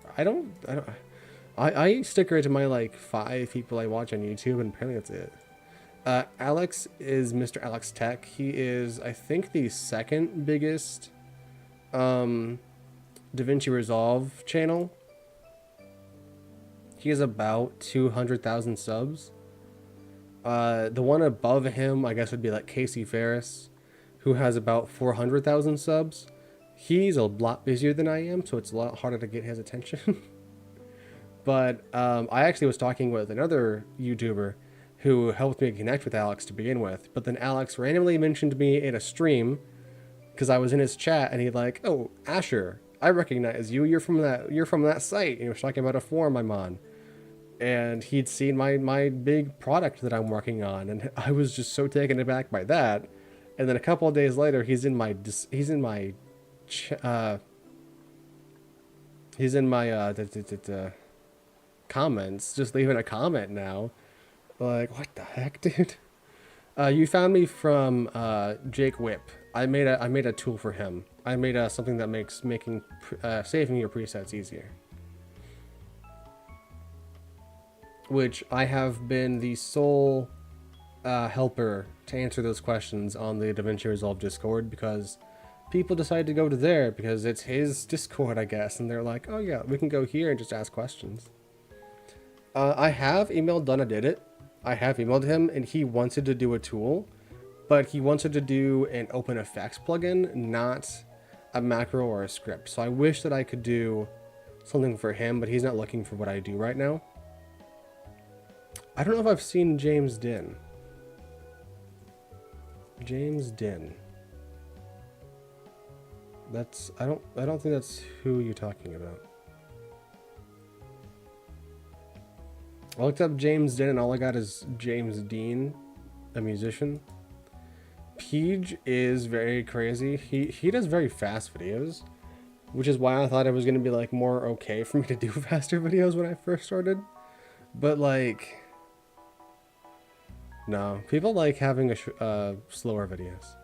I stick right to my like 5 people I watch on YouTube, and apparently that's it. Alex is Mr. Alex Tech. He is, I think, the second biggest Davinci Resolve channel. He has about 200,000 subs. The one above him, I guess, would be like Casey Ferris, who has about 400,000 subs. He's a lot busier than I am, so it's a lot harder to get his attention. But I actually was talking with another YouTuber who helped me connect with Alex to begin with. But then Alex randomly mentioned me in a stream because I was in his chat, and he's like, "Oh, Asher, I recognize you. You're from that site." And he was talking about a forum I'm on, and he'd seen my big product that I'm working on, and I was just so taken aback by that. And then a couple of days later, he's in my comments, just leaving a comment now. Like, what the heck, dude? You found me from Jake Whip. I made a tool for him. I made something that makes saving your presets easier. Which I have been the sole helper to answer those questions on the Davinci Resolve Discord, because people decide to go to there because it's his Discord, I guess, and they're like, oh yeah, we can go here and just ask questions. I have emailed Donna Did It. I have emailed him, and he wanted to do a tool, but he wanted to do an OpenFX plugin, not a macro or a script. So I wish that I could do something for him, but he's not looking for what I do right now. I don't know if I've seen James Din. James Din. I don't think that's who you're talking about. I looked up James Din, and all I got is James Dean, a musician. Peach is very crazy. He does very fast videos, which is why I thought it was going to be like more okay for me to do faster videos when I first started. But like, no, people like having slower videos.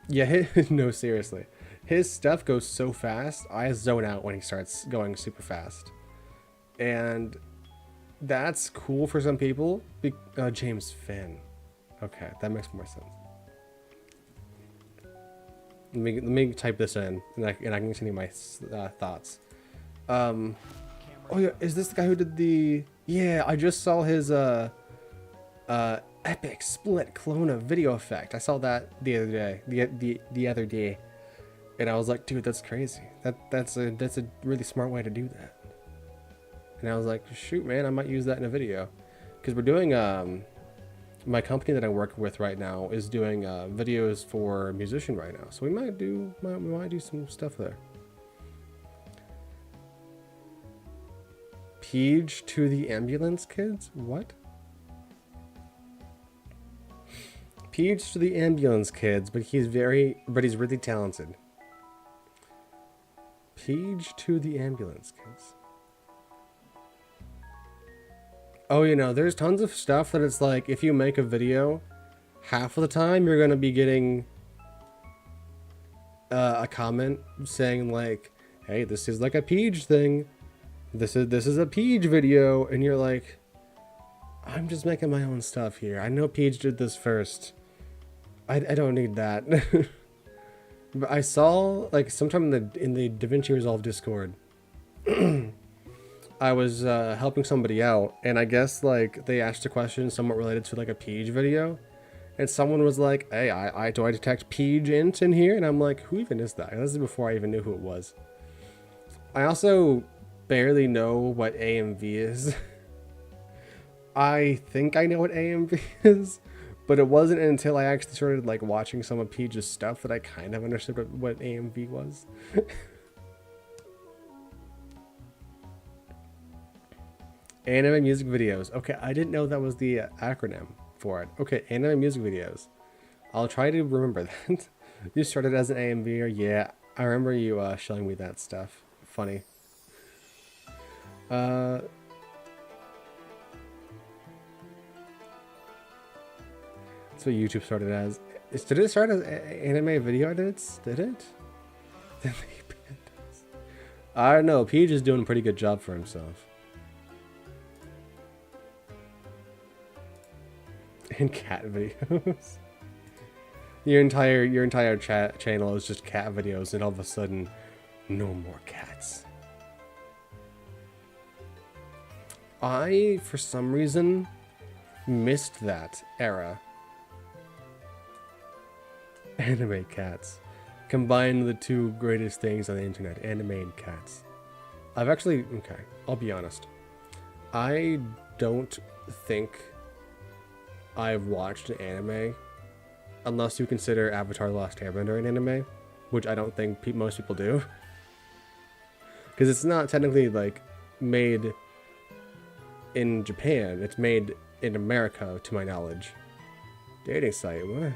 Yeah, no, seriously. his stuff goes so fast. I zone out when he starts going super fast. And that's cool for some people. James Finn. Okay, that makes more sense. Let me type this in, and I can continue my thoughts. Oh yeah, is this the guy who did the? Yeah, I just saw his epic split clone of video effect. I saw that the other day. The other day, and I was like, dude, that's crazy. That's a really smart way to do that. And I was like, shoot, man, I might use that in a video, because we're doing my company that I work with right now is doing videos for a musician right now, so we might do some stuff there. Peach to the ambulance kids? What? Peach to the ambulance kids, but he's really talented. Peach to the ambulance kids. Oh, you know, there's tons of stuff that it's like, if you make a video, half of the time you're gonna be getting a comment saying like, hey, this is like a Peach thing. This is a Peach video, and you're like, I'm just making my own stuff here. I know Peach did this first. I don't need that. But I saw like sometime in the Davinci Resolve Discord, I was helping somebody out, and I guess like they asked a question somewhat related to like a Peach video, and someone was like, hey, do I detect Peach int in here? And I'm like, who even is that? This is before I even knew who it was. I also barely know what AMV is. I think I know what AMV is, but it wasn't until I actually started like watching some of Peach's stuff that I kind of understood what AMV was. Anime music videos. Okay, I didn't know that was the acronym for it. Okay, anime music videos. I'll try to remember that. You started as an AMVer? Yeah, I remember you showing me that stuff. Funny. That's what YouTube started as. Did it start as anime video edits? Did it? I don't know. Peach is doing a pretty good job for himself. And cat videos. Your entire channel is just cat videos, and all of a sudden, no more cats. I, for some reason, missed that era. Anime cats. Combine the two greatest things on the internet, anime and cats. Okay, I'll be honest. I don't think I've watched an anime, unless you consider Avatar The Last Airbender an anime, which I don't think most people do. Because it's not technically like made in Japan, it's made in America, to my knowledge. Dating site, what?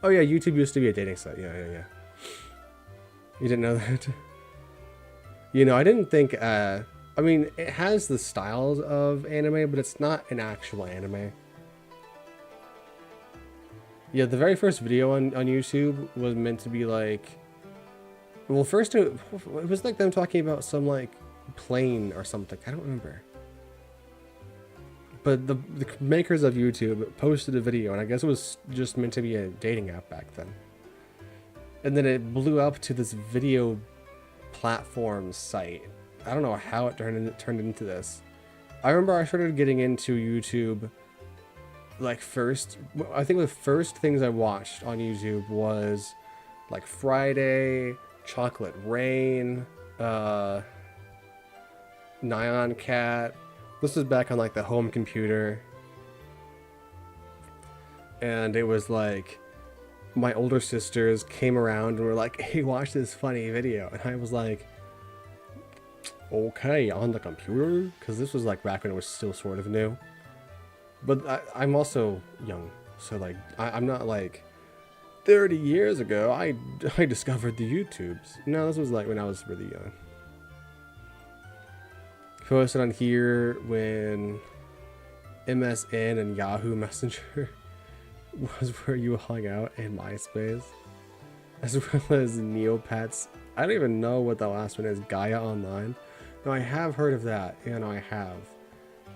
Oh yeah, YouTube used to be a dating site. Yeah. You didn't know that? You know, I didn't think, I mean, it has the styles of anime, but it's not an actual anime. Yeah, the very first video on YouTube was meant to be like, well, first it was like them talking about some like plane or something. I don't remember. But the makers of YouTube posted a video, and I guess it was just meant to be a dating app back then. And then it blew up to this video platform site. I don't know how it turned into this. I remember I started getting into YouTube like I think the first things I watched on YouTube was like Friday, Chocolate Rain, Nyan Cat. This was back on like the home computer. And it was like my older sisters came around and were like, hey, watch this funny video. And I was like, okay, on the computer? Because this was like back when it was still sort of new. But I'm also young. So like, I'm not like 30 years ago, I discovered the YouTubes. No, this was like when I was really young. Posted on here when MSN and Yahoo Messenger was where you hung out, in MySpace. as well as Neopets. I don't even know what the last one is. Gaia Online. No, I have heard of that. Yeah, no, I have.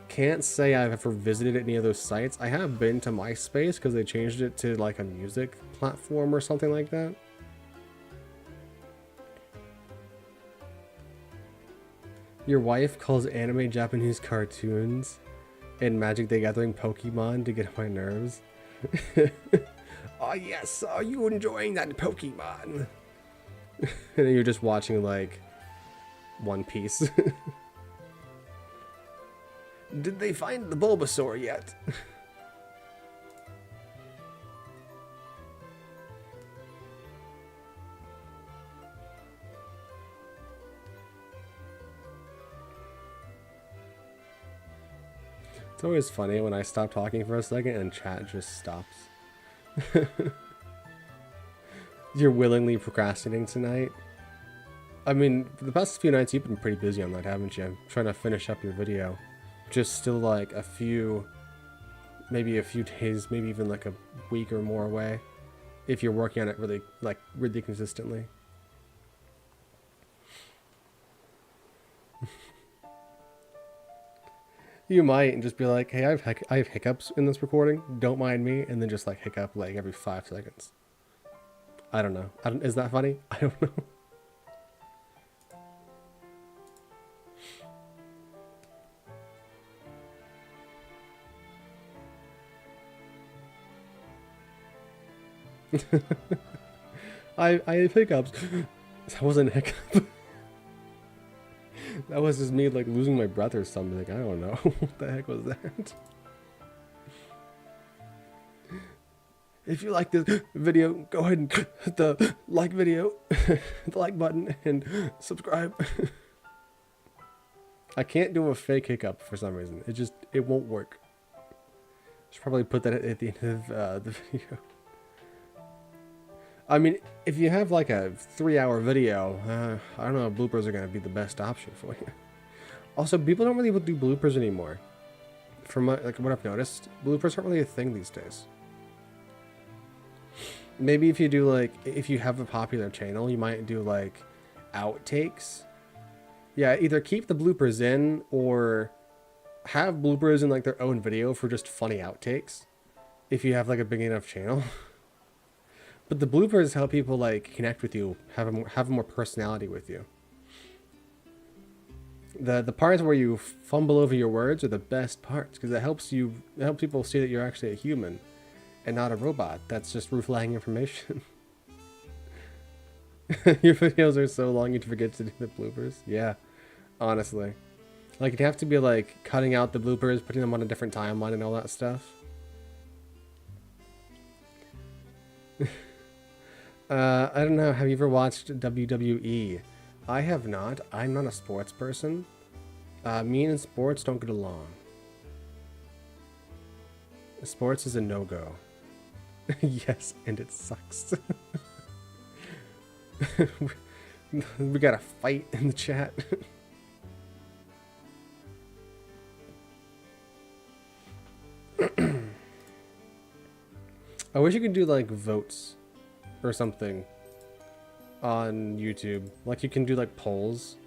Can't say I've ever visited any of those sites. I have been to MySpace because they changed it to like a music platform or something like that. Your wife calls anime Japanese cartoons and Magic the Gathering Pokemon to get on my nerves. Oh yes, are you enjoying that Pokemon? And then you're just watching like One Piece. Did they find the Bulbasaur yet? It's always funny when I stop talking for a second and chat just stops. You're willingly procrastinating tonight? I mean, for the past few nights you've been pretty busy on that, haven't you? I'm trying to finish up your video. Just still like a few, maybe a few days, maybe even like a week or more away. If you're working on it really consistently. You might and just be like, hey, I have hiccups in this recording. Don't mind me. And then just like hiccup like every 5 seconds. I don't know. Is that funny? I don't know. I have hiccups. That wasn't a hiccup. That was just me like losing my breath or something. I don't know. What the heck was that? If you like this video, go ahead and hit the like video, hit the like button, and subscribe. I can't do a fake hiccup for some reason. It won't work. Should probably put that at the end of the video. I mean, if you have like a 3-hour video, I don't know if bloopers are going to be the best option for you. Also, people don't really do bloopers anymore. From like what I've noticed, bloopers aren't really a thing these days. Maybe if you do like, if you have a popular channel, you might do like outtakes. Yeah, either keep the bloopers in or have bloopers in like their own video for just funny outtakes. If you have like a big enough channel. But the bloopers help people like connect with you, have more personality with you. The parts where you fumble over your words are the best parts because it helps people see that you're actually a human and not a robot that's just relaying information. Your videos are so long you'd forget to do the bloopers. Yeah, honestly. Like you'd have to be like cutting out the bloopers, putting them on a different timeline and all that stuff. I don't know. Have you ever watched WWE? I have not. I'm not a sports person. Me and sports don't get along. Sports is a no-go. Yes, and it sucks. We got a fight in the chat. I wish you could do like votes or something on YouTube. Like you can do like polls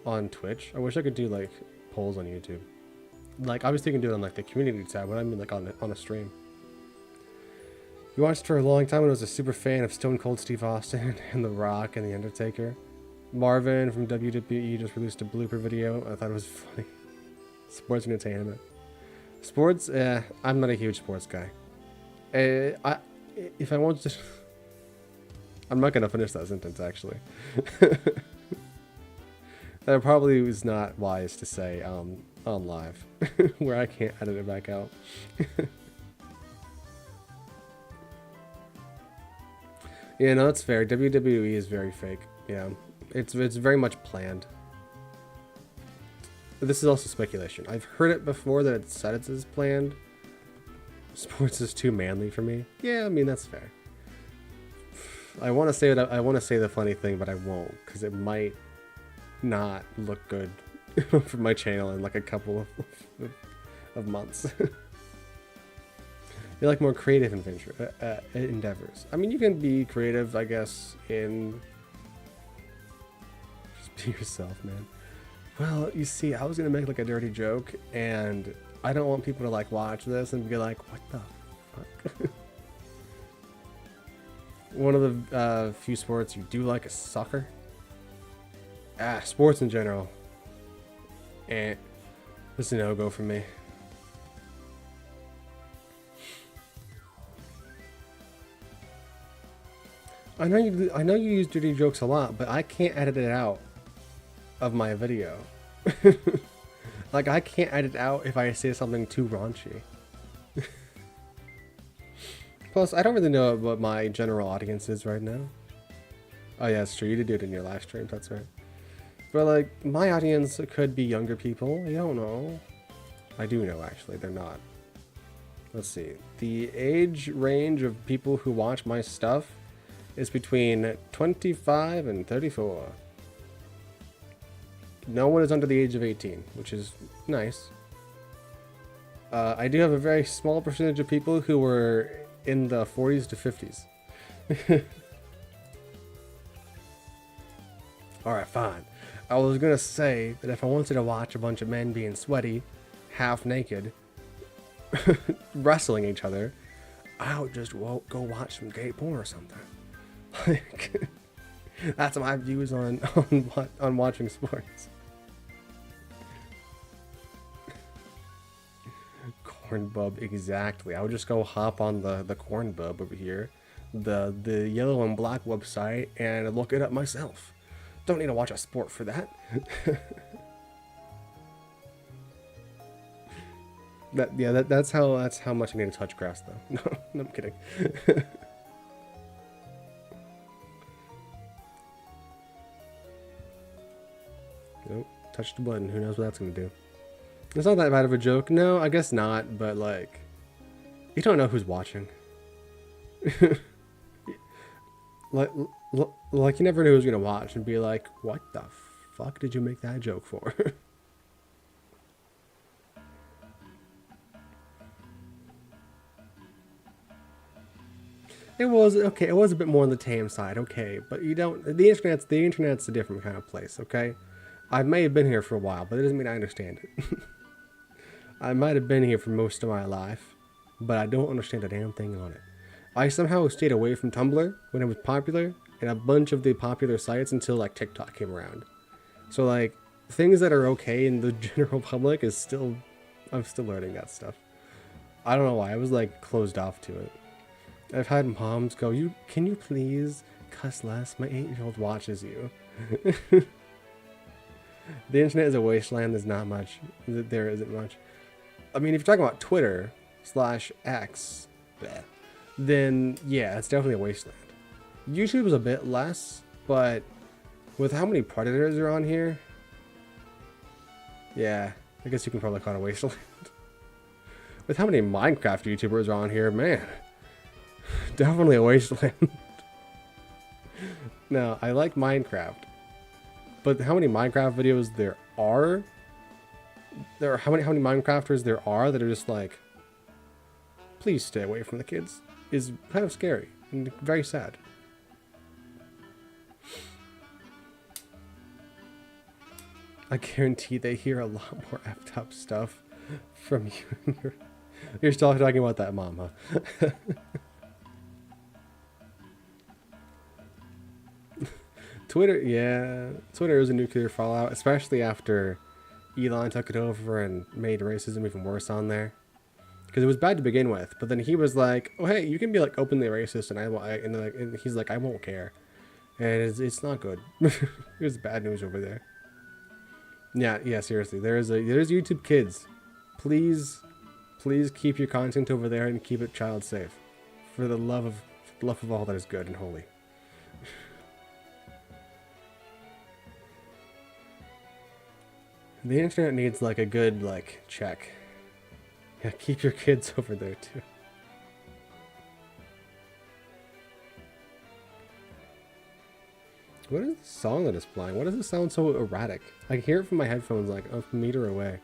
on Twitch. I wish I could do like polls on YouTube. Like obviously you can do it on like the community tab, but I mean like on a stream. You watched for a long time and was a super fan of Stone Cold Steve Austin and The Rock and The Undertaker. Marvin from WWE just released a blooper video. I thought it was funny. Sports entertainment. Sports, I'm not a huge sports guy. If I want to... I'm not going to finish that sentence, actually. That probably was not wise to say on live, where I can't edit it back out. Yeah, no, that's fair. WWE is very fake. Yeah, it's very much planned. But this is also speculation. I've heard it before that it's said it's planned. Sports is too manly for me. Yeah, I mean that's fair. I want to say that I want to say the funny thing, but I won't because it might not look good for my channel in like a couple of months. You like more creative endeavors. I mean, you can be creative, I guess, in just be yourself, man. Well, you see, I was gonna make like a dirty joke, and I don't want people to like watch this and be like, "What the fuck?" One of the few sports you do like is soccer. Sports in general. And this is a no-go for me. I know you use dirty jokes a lot, but I can't edit it out of my video. Like, I can't edit out if I say something too raunchy. Plus, I don't really know what my general audience is right now. Oh yeah, it's true. You did do it in your live stream. That's right. But like, my audience could be younger people. I don't know. I do know, actually. They're not. Let's see. The age range of people who watch my stuff is between 25 and 34. No one is under the age of 18, which is nice. I do have a very small percentage of people who were in the 40s to 50s. Alright, fine. I was gonna say that if I wanted to watch a bunch of men being sweaty, half naked, wrestling each other, I would just go watch some gay porn or something. Like, that's my views on watching sports. Corn bub, exactly. I would just go hop on the corn bub over here, the yellow and black website, and look it up myself. Don't need to watch a sport for that. That's how much I need to touch grass, though. No, I'm kidding. Nope, touch the button. Who knows what that's gonna do? It's not that bad of a joke. No, I guess not. But like, you don't know who's watching. Like you never know who's gonna watch and be like, "What the fuck did you make that joke for?" It was okay. It was a bit more on the tame side, okay. But you don't. The internet's a different kind of place, okay. I may have been here for a while, but it doesn't mean I understand it. I might have been here for most of my life, but I don't understand a damn thing on it. I somehow stayed away from Tumblr when it was popular, and a bunch of the popular sites until like TikTok came around. So like, things that are okay in the general public is still, I'm still learning that stuff. I don't know why, I was like closed off to it. I've had moms go, can you please cuss less? My 8-year-old watches you. The internet is a wasteland. There's not much. There isn't much. I mean, if you're talking about Twitter/X, then yeah, it's definitely a wasteland. YouTube is a bit less, but with how many predators are on here, yeah, I guess you can probably call it a wasteland. With how many Minecraft YouTubers are on here, man, definitely a wasteland. No, I like Minecraft, but how many Minecraft videos there are? How many Minecrafters there are that are just like, please stay away from the kids, is kind of scary and very sad. I guarantee they hear a lot more effed up stuff from you. You're still talking about that mom, huh? Twitter, yeah. Twitter is a nuclear fallout, especially after Elon took it over and made racism even worse on there. Because it was bad to begin with, but then he was like, "Oh hey, you can be like openly racist," and he's like, "I won't care," and it's not good. It was bad news over there. Yeah, seriously. There's YouTube Kids. Please keep your content over there and keep it child safe, for the love of all that is good and holy. The internet needs like a good check. Yeah, keep your kids over there too. What is the song that is playing? Why does it sound so erratic? I can hear it from my headphones like a meter away.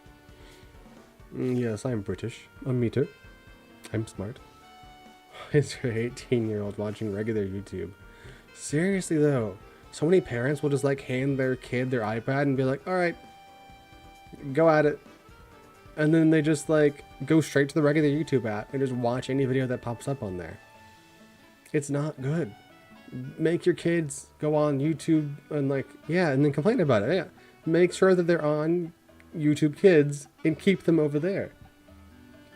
Yes, I'm British. A meter. I'm smart. is your 18-year-old watching regular YouTube? Seriously though, so many parents will just like hand their kid their iPad and be like, all right, go at it. And then they just like go straight to the regular YouTube app and just watch any video that pops up on there. It's not good. Make your kids go on YouTube and like, yeah, and then complain about it. Yeah. Make sure that they're on YouTube Kids and keep them over there.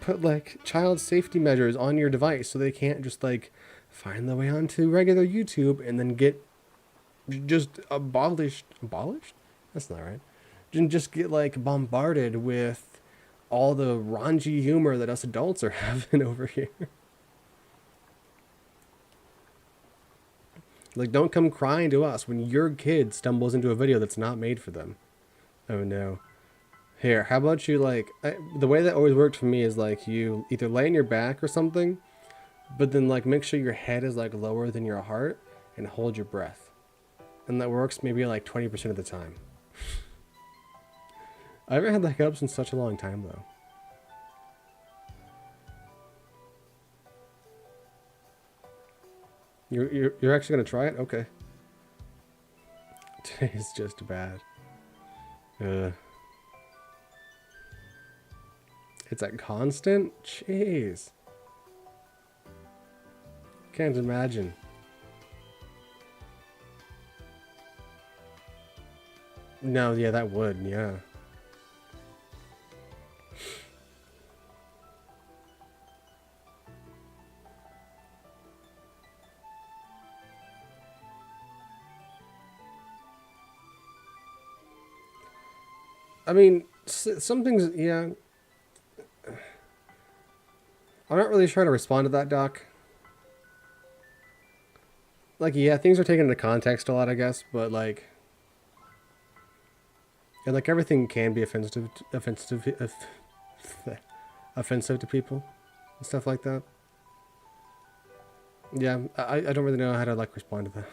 Put like child safety measures on your device so they can't just like find their way onto regular YouTube and then get just abolished? That's not right. And just get like bombarded with all the raunchy humor that us adults are having over here. Like, don't come crying to us when your kid stumbles into a video that's not made for them. Oh no. Here, how about you like, the way that always worked for me is like you either lay on your back or something, but then like make sure your head is like lower than your heart and hold your breath. And that works maybe like 20% of the time. I haven't had the hiccups in such a long time though. You're actually gonna try it? Okay. Today's just bad. It's at constant? Jeez. Can't imagine. No, yeah, that would, yeah. I mean, some things, yeah. I'm not really sure how to respond to that, Doc. Like, yeah, things are taken into context a lot, I guess, but like, and like everything can be offensive to people and stuff like that. Yeah, I don't really know how to like respond to that.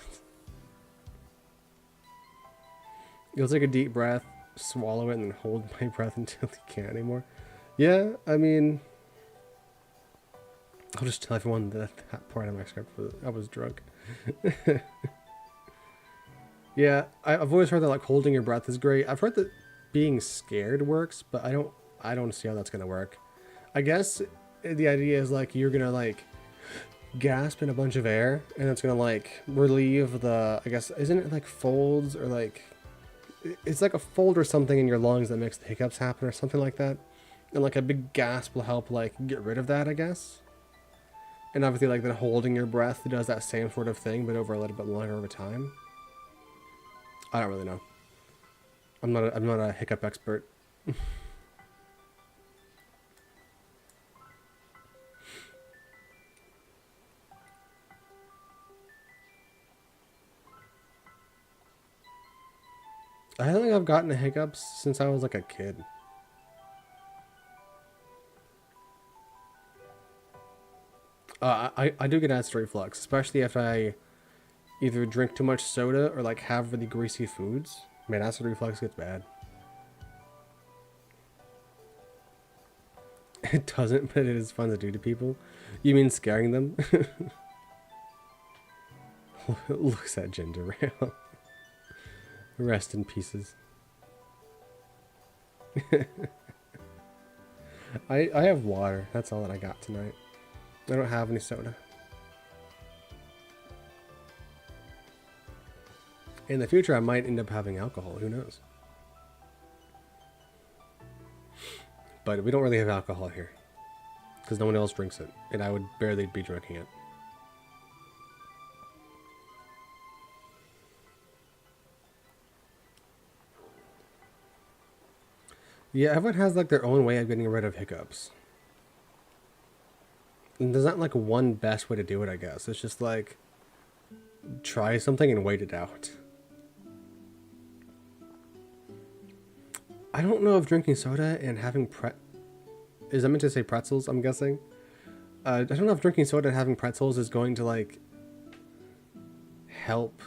You'll take a deep breath, swallow it, and then hold my breath until you can't anymore. Yeah, I mean, I'll just tell everyone that part of my script I was drunk. Yeah, I've always heard that like holding your breath is great. I've heard that being scared works, but I don't see how that's gonna work. I guess the idea is like you're gonna like gasp in a bunch of air, and it's gonna like relieve the, I guess, isn't it like folds or like, it's like a fold or something in your lungs that makes the hiccups happen or something like that. And like a big gasp will help like get rid of that, I guess. And obviously like then holding your breath does that same sort of thing, but over a little bit longer of a time. I don't really know. I'm not a hiccup expert. I don't think I've gotten the hiccups since I was like a kid. I do get acid reflux, especially if I either drink too much soda or like have really greasy foods. Man, acid reflux gets bad. It doesn't, but it is fun to do to people. You mean scaring them? Looks at gender rail. Rest in pieces. I have water. That's all that I got tonight. I don't have any soda. In the future, I might end up having alcohol. Who knows? But we don't really have alcohol here. Because no one else drinks it. And I would barely be drinking it. Yeah, everyone has like their own way of getting rid of hiccups. And there's not like one best way to do it, I guess. It's just like, try something and wait it out. I don't know if drinking soda and having is I meant to say pretzels, I'm guessing. I don't know if drinking soda and having pretzels is going to like help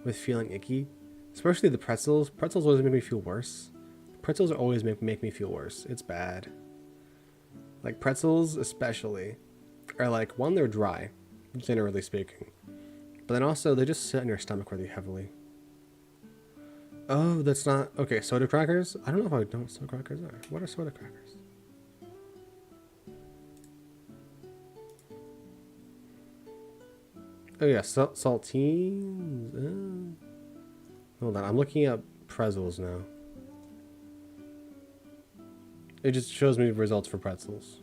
with feeling icky. Especially the pretzels. Pretzels always make me feel worse. Pretzels always make me feel worse. It's bad. Like pretzels especially are like, one, they're dry, generally speaking. But then also, they just sit in your stomach really heavily. Oh, that's not... Okay, soda crackers? I don't know if I know what soda crackers are. What are soda crackers? Oh yeah, saltines. Hold on, I'm looking up pretzels now. It just shows me results for pretzels.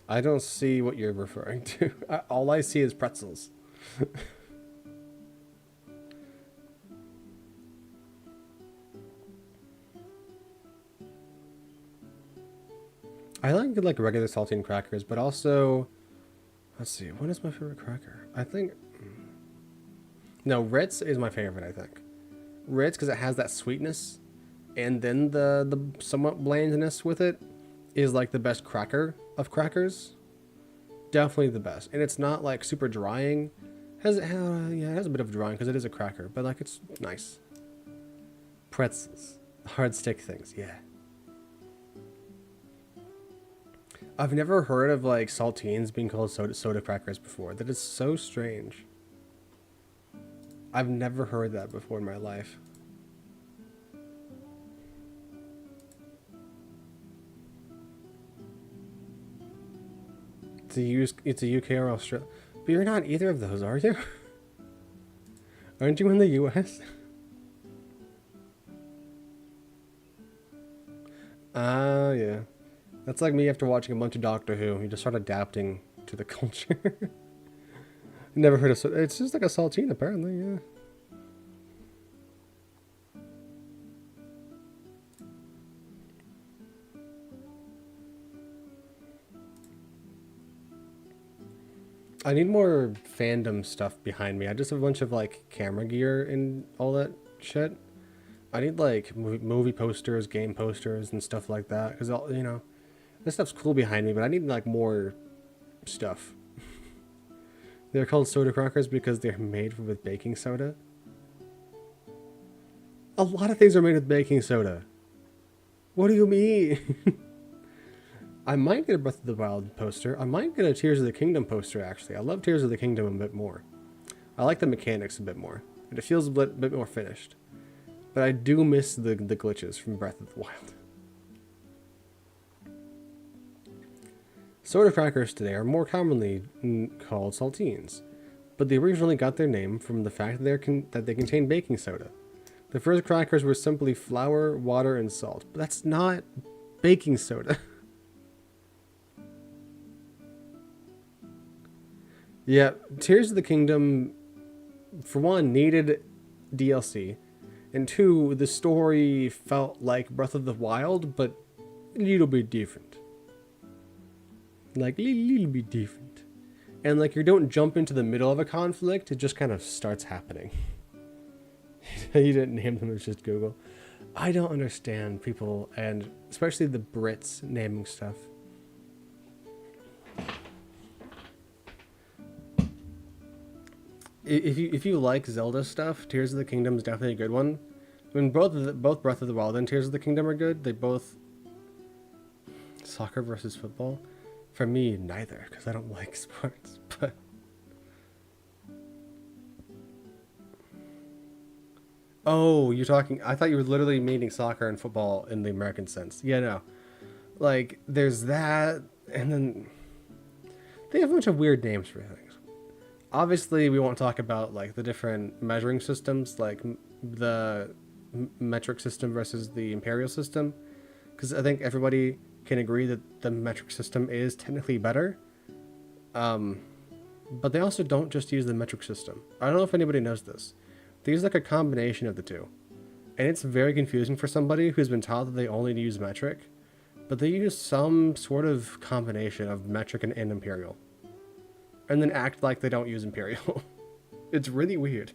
I don't see what you're referring to. All I see is pretzels. I like regular saltine crackers, but also, let's see, what is my favorite cracker? I think, no, Ritz is my favorite. I think Ritz because it has that sweetness, and then the somewhat blandness with it is like the best cracker of crackers. Definitely the best, and it's not like super drying. Yeah, it has a bit of drying because it is a cracker, but like it's nice. Pretzels, hard stick things, yeah. I've never heard of like saltines being called soda crackers before. That is so strange. I've never heard that before in my life. It's a UK or Australia. But you're not either of those, are you? Aren't you in the US? Ah, yeah. That's like me after watching a bunch of Doctor Who. You just start adapting to the culture. Never heard of... It's just like a saltine, apparently, yeah. I need more fandom stuff behind me. I just have a bunch of like camera gear and all that shit. I need like movie posters, game posters, and stuff like that. Because, you know, this stuff's cool behind me, but I need like more stuff. They're called soda crackers because they're made with baking soda. A lot of things are made with baking soda. What do you mean? I might get a Breath of the Wild poster. I might get a Tears of the Kingdom poster, actually. I love Tears of the Kingdom a bit more. I like the mechanics a bit more. And it feels a bit more finished. But I do miss the glitches from Breath of the Wild. Soda crackers today are more commonly called saltines. But they originally got their name from the fact that they contain baking soda. The first crackers were simply flour, water, and salt. But that's not baking soda. Yeah, Tears of the Kingdom, for one, needed DLC, and two, the story felt like Breath of the Wild, but a little bit different. Like, a little bit different. And, like, you don't jump into the middle of a conflict, it just kind of starts happening. You didn't name them, it's just Google. I don't understand people, and especially the Brits, naming stuff. If you like Zelda stuff, Tears of the Kingdom is definitely a good one. I mean, both Breath of the Wild and Tears of the Kingdom are good. They both... Soccer versus football? For me, neither, because I don't like sports, but... Oh, you're talking... I thought you were literally meaning soccer and football in the American sense. Yeah, no. Like, there's that, and then... They have a bunch of weird names for things. Obviously, we won't talk about like the different measuring systems, like the metric system versus the imperial system, because I think everybody can agree that the metric system is technically better. But they also don't just use the metric system. I don't know if anybody knows this. They use like a combination of the two, and it's very confusing for somebody who's been taught that they only use metric, but they use some sort of combination of metric and imperial. And then act like they don't use Imperial. It's really weird.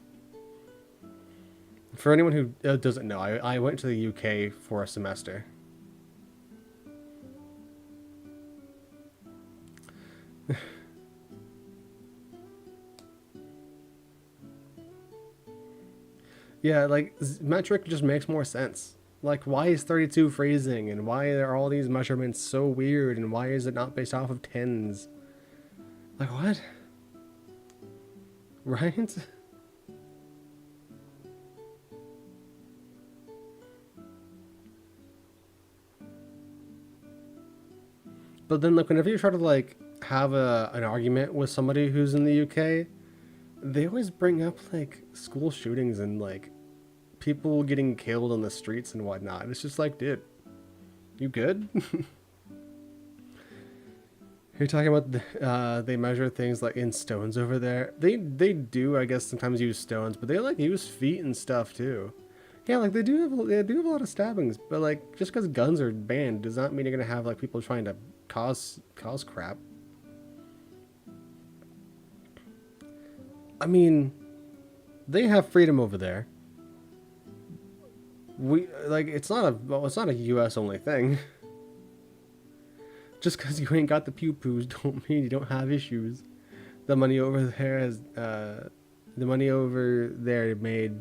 For anyone who doesn't know, I went to the UK for a semester. Yeah, like, metric just makes more sense. Like, why is 32 phrasing, and why are all these measurements so weird, and why is it not based off of tens? Like, what? Right? But then, like, whenever you try to, like, have an argument with somebody who's in the UK, they always bring up, like, school shootings and, like, people getting killed on the streets and whatnot. It's just like, dude, you good? You're talking about they measure things like in stones over there. They do, I guess, sometimes use stones, but they like use feet and stuff too. Yeah, like they do have a lot of stabbings, but like just because guns are banned does not mean you're gonna have like people trying to cause crap. I mean, they have freedom over there. We like it's not a U.S. only thing. Just because you ain't got the pew pews don't mean you don't have issues. The money over there has the money over there made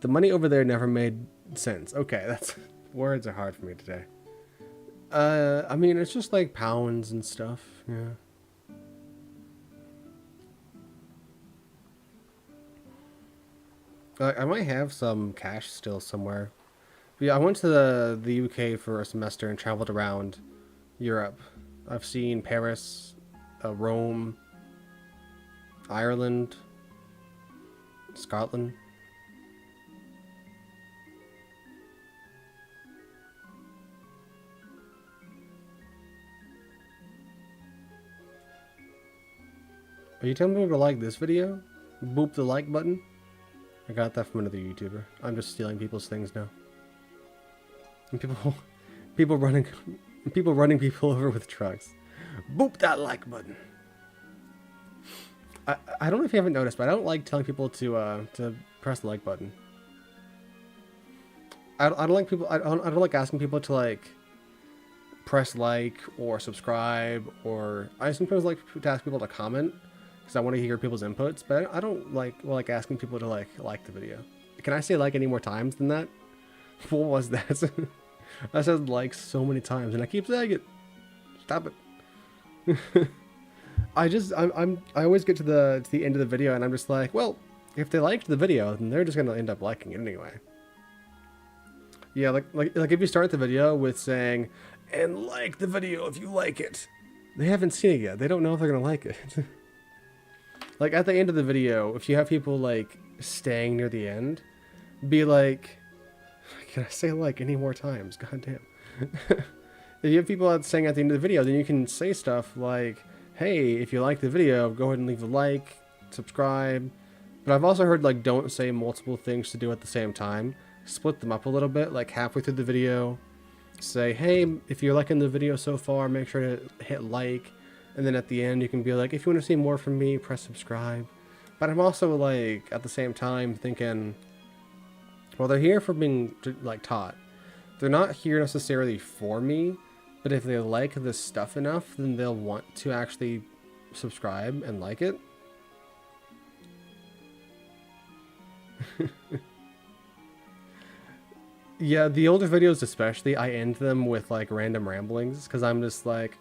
the money over there never made sense. Okay, that's words are hard for me today. I mean it's just like pounds and stuff. Yeah. I might have some cash still somewhere. But yeah, I went to the UK for a semester and traveled around Europe. I've seen Paris, Rome, Ireland, Scotland. Are you telling me to like this video? Boop the like button? I got that from another YouTuber. I'm just stealing people's things now. And people running people over with trucks. Boop that like button. I don't know if you haven't noticed, but I don't like telling people to press the like button. I don't like people. I don't like asking people to like press like or subscribe, or I sometimes like to ask people to comment because I want to hear people's inputs. But I don't like asking people to like the video. Can I say like any more times than that? What was that? I said like so many times, and I keep saying it. Stop it. I always get to the end of the video, and I'm just like, well, if they liked the video, then they're just gonna end up liking it anyway. Yeah, like if you start the video with saying, and like the video if you like it, they haven't seen it yet. They don't know if they're gonna like it. Like at the end of the video, if you have people like staying near the end, be like, can I say like any more times? God damn. If you have people saying at the end of the video, then you can say stuff like, hey, if you like the video, go ahead and leave a like, subscribe. But I've also heard like don't say multiple things to do at the same time. Split them up a little bit, like halfway through the video, say, hey, if you're liking the video so far, make sure to hit like. And then at the end, you can be like, if you want to see more from me, press subscribe. But I'm also like, at the same time, thinking, well, they're here for being like taught. They're not here necessarily for me, but if they like this stuff enough, then they'll want to actually subscribe and like it. Yeah, the older videos especially, I end them with like random ramblings because I'm just like,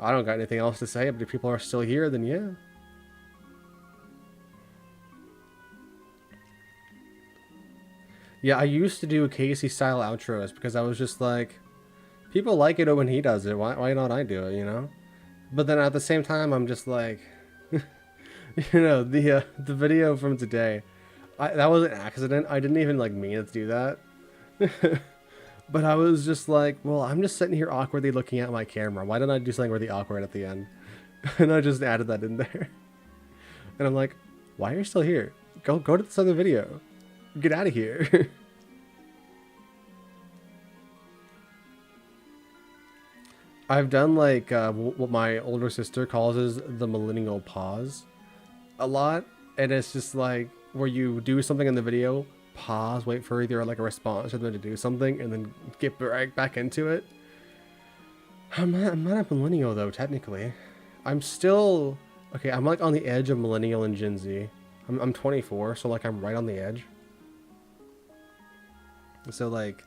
I don't got anything else to say, but if people are still here, then yeah. Yeah, I used to do Casey style outros because I was just like, people like it when he does it, why not I do it, you know? But then at the same time, I'm just like, you know, the video from today, that was an accident. I didn't even like mean to do that. But I was just like, well, I'm just sitting here awkwardly looking at my camera. Why didn't I do something really awkward at the end? And I just added that in there. And I'm like, why are you still here? Go to this other video. Get out of here. I've done like what my older sister calls is the millennial pause a lot. And it's just like where you do something in the video, pause, wait for either like a response or them to do something, and then get right back into it. I'm not a millennial though, technically. I'm still, okay, I'm like on the edge of millennial and Gen Z. I'm 24, so like I'm right on the edge. So like,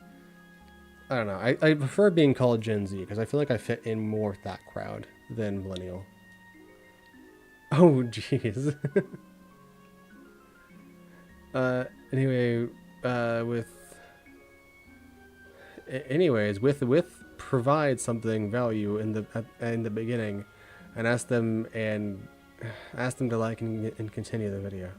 I don't know. I prefer being called Gen Z because I feel like I fit in more with that crowd than millennial. Oh, jeez. Anyway, with anyways, with provide something value in the beginning, and ask them to like and continue the video.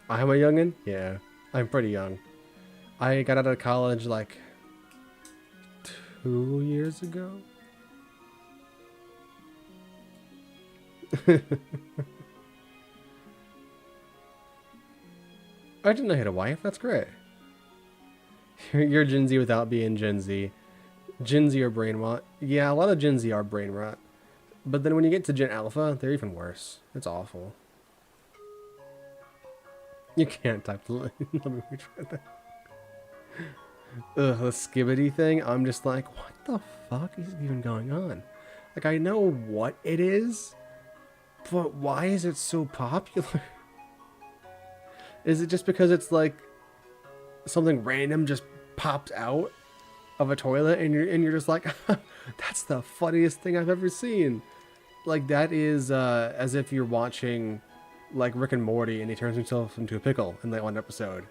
I'm a youngin'? Yeah, I'm pretty young. I got out of college like 2 years ago. I didn't know you had a wife. That's great. You're Gen Z without being Gen Z. Gen Z are brain rot. Yeah, a lot of Gen Z are brain rot. But then when you get to Gen Alpha, they're even worse. It's awful. You can't type the line. Let me retry that. Ugh, the skibbity thing. I'm just like, what the fuck is even going on? Like, I know what it is, but why is it so popular? Is it just because it's like something random just pops out of a toilet and you're just like, that's the funniest thing I've ever seen. Like that is as if you're watching like Rick and Morty and he turns himself into a pickle in that one episode.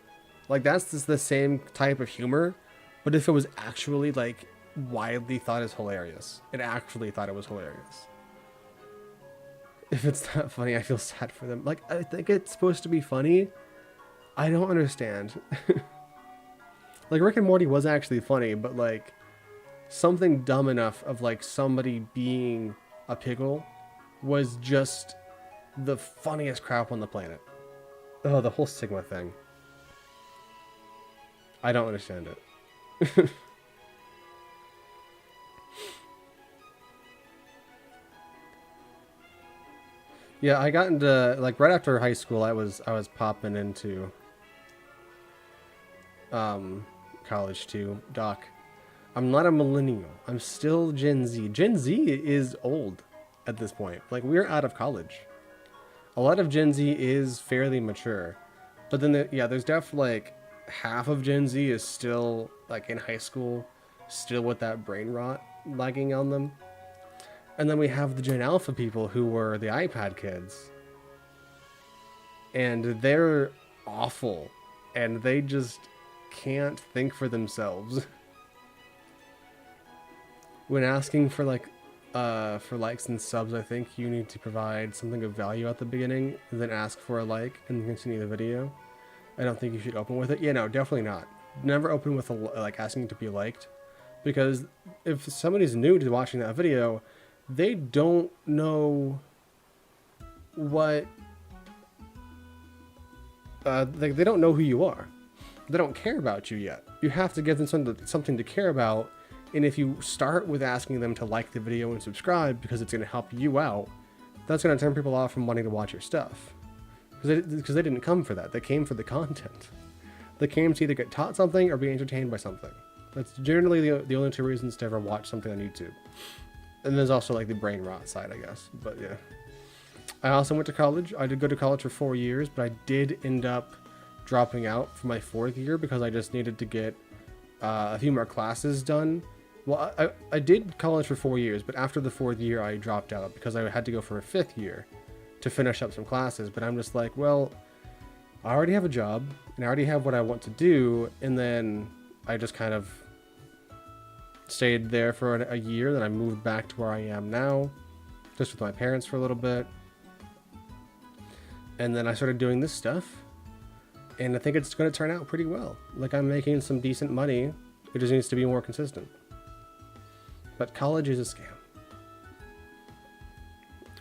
Like that's just the same type of humor, but if it was actually like widely thought as hilarious, it actually thought it was hilarious. If it's not funny, I feel sad for them. Like I think it's supposed to be funny. I don't understand. Like Rick and Morty was actually funny, but like something dumb enough of like somebody being a pickle was just the funniest crap on the planet. Oh, the whole Sigma thing. I don't understand it. Yeah, I got into like right after high school. I was popping into college too. Doc, I'm not a millennial. I'm still Gen Z. Gen Z is old at this point. Like we're out of college. A lot of Gen Z is fairly mature, but then yeah, there's definitely like half of Gen Z is still like in high school, still with that brain rot lagging on them. And then we have the Gen Alpha people who were the iPad kids. And they're awful. And they just can't think for themselves. When asking for like for likes and subs, I think you need to provide something of value at the beginning, then ask for a like and continue the video. I don't think you should open with it. Yeah, no, definitely not. Never open with like asking to be liked, because if somebody's new to watching that video, they don't know what they don't know who you are. They don't care about you yet. You have to give them something to care about. And if you start with asking them to like the video and subscribe because it's going to help you out, that's going to turn people off from wanting to watch your stuff. Because they didn't come for that. They came for the content. They came to either get taught something or be entertained by something. That's generally the only two reasons to ever watch something on YouTube. And there's also like the brain rot side, I guess. But yeah. I also went to college. I did go to college for 4 years, but I did end up dropping out for my 4th year because I just needed to get a few more classes done. Well, I did college for 4 years, but after the 4th year, I dropped out because I had to go for a 5th year to finish up some classes. But I'm just like, well, I already have a job and I already have what I want to do. And then I just kind of stayed there for a year. Then I moved back to where I am now, just with my parents for a little bit. And then I started doing this stuff. And I think it's going to turn out pretty well. Like I'm making some decent money. It just needs to be more consistent. But college is a scam.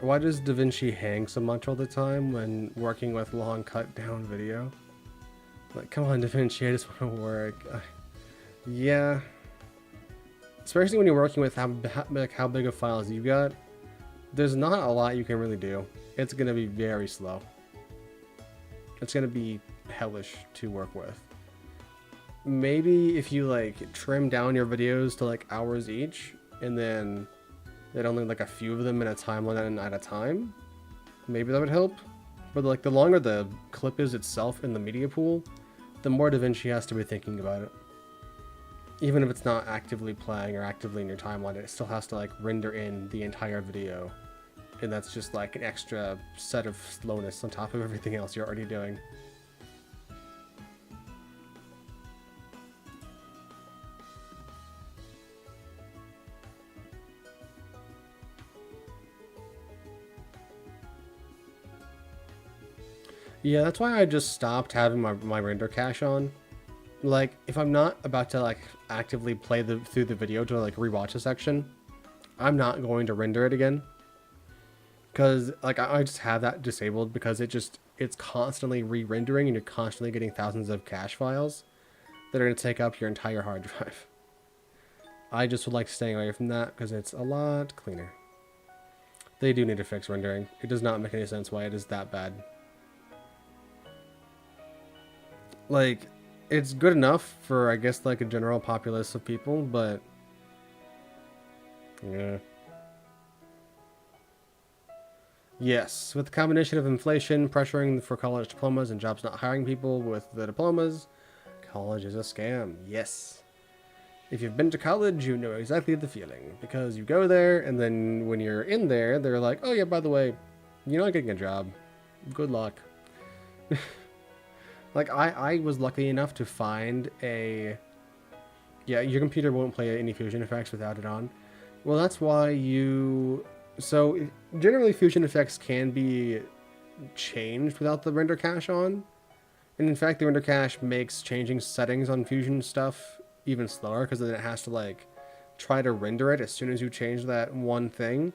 Why does Davinci hang so much all the time when working with long cut down video? Like, come on, Davinci, I just want to work. Yeah. Especially when you're working with how big of files you've got, there's not a lot you can really do. It's going to be very slow. It's going to be hellish to work with. maybe if you like trim down your videos to like hours each, and then it only like a few of them in a timeline at a time, maybe that would help. But like the longer the clip is itself in the media pool, the more Davinci has to be thinking about it. Even if it's not actively playing or actively in your timeline, it still has to like render in the entire video. And that's just like an extra set of slowness on top of everything else you're already doing. Yeah, that's why I just stopped having my render cache on. Like, if I'm not about to like actively play through the video to like rewatch a section, I'm not going to render it again. Because like I just have that disabled because it's constantly re-rendering and you're constantly getting thousands of cache files that are going to take up your entire hard drive. I just would like staying away from that because it's a lot cleaner. They do need to fix rendering. It does not make any sense why it is that bad. Like, it's good enough for, I guess, like a general populace of people, but yeah. Yes, with the combination of inflation pressuring for college diplomas and jobs not hiring people with the diplomas, college is a scam. Yes. If you've been to college, you know exactly the feeling, because you go there, and then when you're in there, they're like, oh yeah, by the way, you're not getting a job. Good luck. Like, I was lucky enough to find a... Yeah, your computer won't play any Fusion effects without it on. Well, that's why you... So, generally Fusion effects can be changed without the render cache on. And in fact, the render cache makes changing settings on Fusion stuff even slower, because then it has to, like, try to render it as soon as you change that one thing.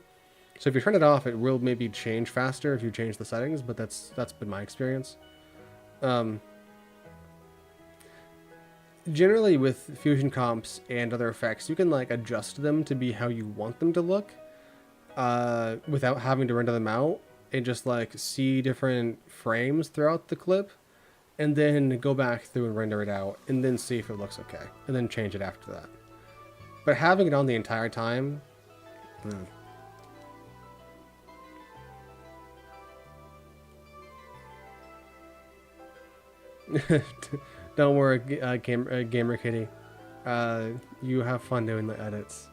So if you turn it off, it will maybe change faster if you change the settings, but that's been my experience. Generally with Fusion comps and other effects, you can like adjust them to be how you want them to look without having to render them out, and just like see different frames throughout the clip and then go back through and render it out and then see if it looks okay and then change it after that. But having it on the entire time, don't worry, Gamer Kitty. You have fun doing the edits.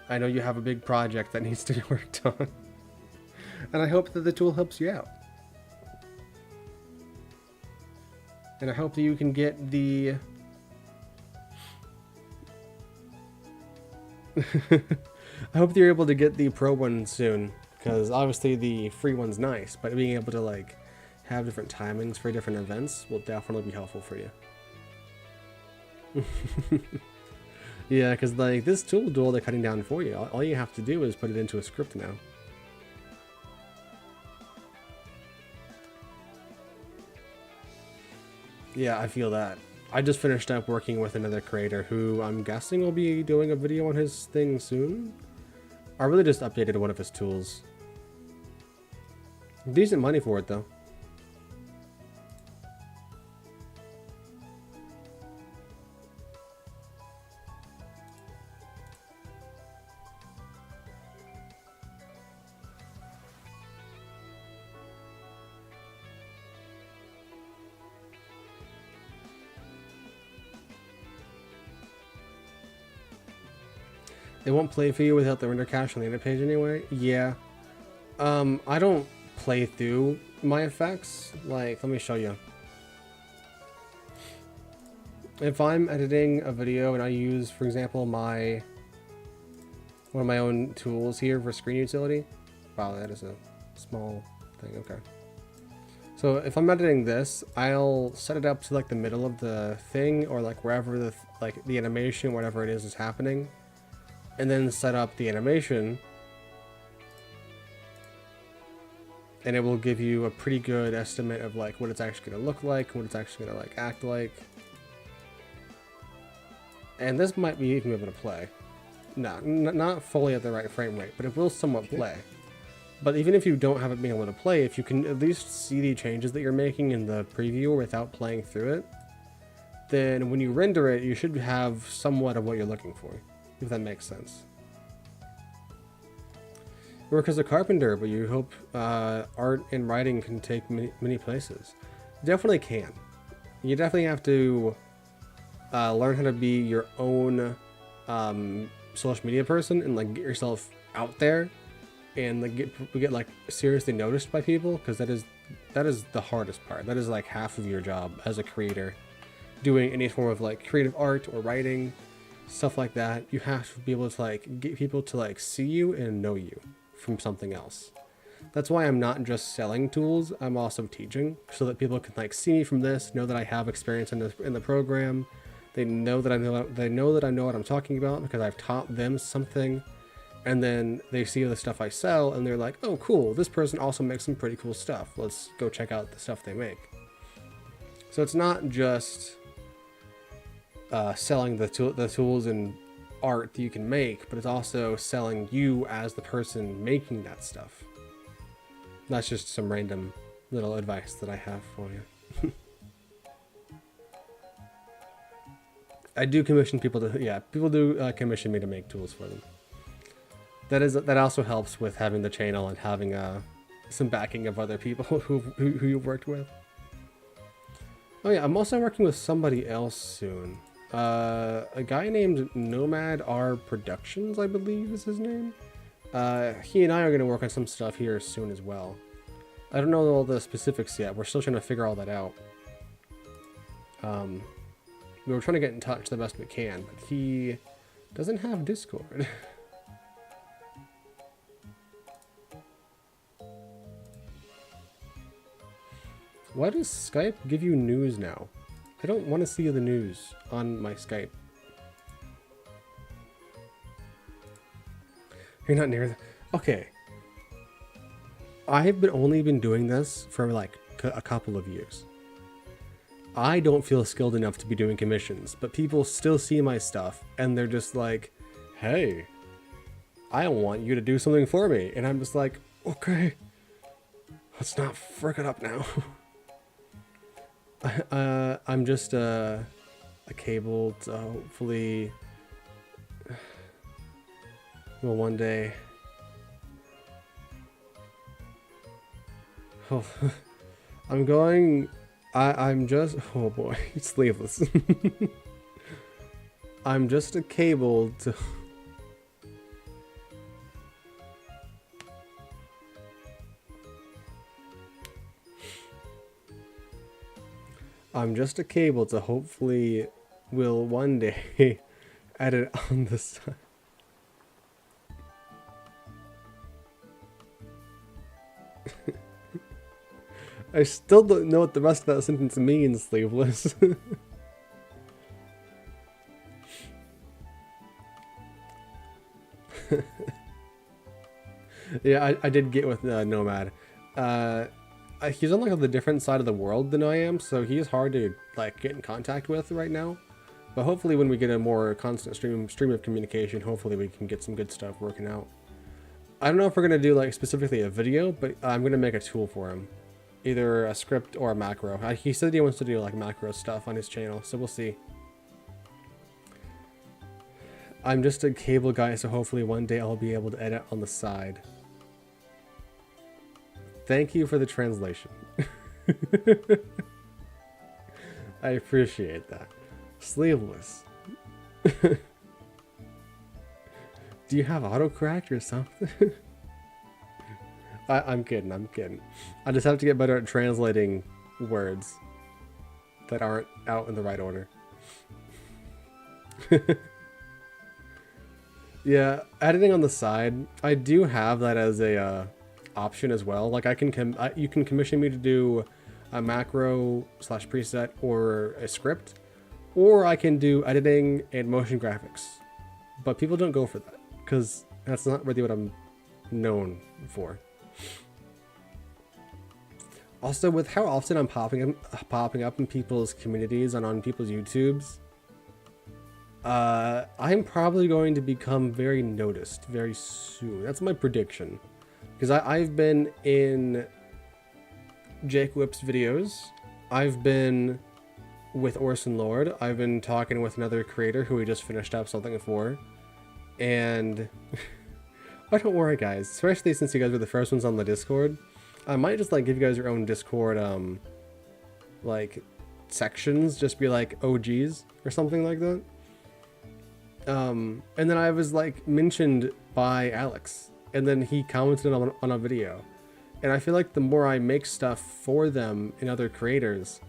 I know you have a big project that needs to be worked on. And I hope that the tool helps you out. And I hope that you can get the... I hope that you're able to get the pro one soon. Because obviously the free one's nice, but being able to like have different timings for different events will definitely be helpful for you. Yeah, because like this tool will do all the cutting down for you. All you have to do is put it into a script now. Yeah, I feel that. I just finished up working with another creator who I'm guessing will be doing a video on his thing soon. I really just updated one of his tools. Decent money for it though. It won't play for you without the render cache on the edit page anyway? Yeah. I don't play through my effects. Like, let me show you. If I'm editing a video and I use, for example, one of my own tools here for screen utility. Wow, that is a small thing, okay. So if I'm editing this, I'll set it up to like the middle of the thing, or like wherever the animation, whatever it is happening. And then set up the animation, and it will give you a pretty good estimate of like what it's actually going to look like, what it's actually going to like act like. And this might be even able to play. No, not fully at the right frame rate, but it will somewhat play. But even if you don't have it being able to play, if you can at least see the changes that you're making in the preview without playing through it, then when you render it, you should have somewhat of what you're looking for, if that makes sense. You work as a carpenter, but you hope art and writing can take many places. Definitely can. You definitely have to learn how to be your own social media person and like get yourself out there and like get like seriously noticed by people, because that is the hardest part. That is like half of your job as a creator, doing any form of like creative art or writing, stuff like that. You have to be able to like get people to like see you and know you from something else. That's why I'm not just selling tools, I'm also teaching, so that people can like see me from this, know that I have experience in the program. They know that I know what I'm talking about because I've taught them something, and then they see the stuff I sell and they're like, oh cool, this person also makes some pretty cool stuff. Let's go check out the stuff they make. So it's not just selling the tools and art that you can make, but it's also selling you as the person making that stuff. That's just some random little advice that I have for you. I do commission people to, yeah, people do commission me to make tools for them. That also helps with having the channel and having some backing of other people who you've worked with. Oh yeah, I'm also working with somebody else soon. A guy named Nomad R Productions, I believe is his name. He and I are going to work on some stuff here soon as well. I don't know all the specifics yet. We're still trying to figure all that out. We were trying to get in touch the best we can, but he doesn't have Discord. Why does Skype give you news now? I don't want to see the news on my Skype. You're not near the... Okay. I've only been doing this for like a couple of years. I don't feel skilled enough to be doing commissions, but people still see my stuff and they're just like, hey, I want you to do something for me. And I'm just like, okay, let's not frick it up now. I'm just a cable to hopefully, well, one day. Oh, I'm just, oh boy, it's sleeveless. I'm just a cable to... I'm just a cable to hopefully will one day edit on the side. I still don't know what the rest of that sentence means, sleeveless. Yeah, I did get with Nomad. He's on like the different side of the world than I am, so he's hard to like get in contact with right now. But hopefully when we get a more constant stream of communication, hopefully we can get some good stuff working out. I don't know if we're going to do like specifically a video, but I'm going to make a tool for him. Either a script or a macro. He said he wants to do like macro stuff on his channel, so we'll see. I'm just a cable guy, so hopefully one day I'll be able to edit on the side. Thank you for the translation. I appreciate that. Sleeveless. Do you have autocorrect or something? I'm kidding, I'm kidding. I just have to get better at translating words that aren't out in the right order. Yeah, editing on the side, I do have that as a option as well. Like you can commission me to do a macro / preset or a script, or I can do editing and motion graphics. But people don't go for that because that's not really what I'm known for. Also, with how often I'm popping up in people's communities and on people's YouTubes, I'm probably going to become very noticed very soon. That's my prediction. Because I've been in Jake Whip's videos. I've been with Orson Lord. I've been talking with another creator who we just finished up something for, and oh, don't worry, guys. Especially since you guys were the first ones on the Discord, I might just like give you guys your own Discord like sections. Just be like OGs or something like that. And then I was like mentioned by Alex, and then he commented on a video, and I feel like the more I make stuff for them and other creators,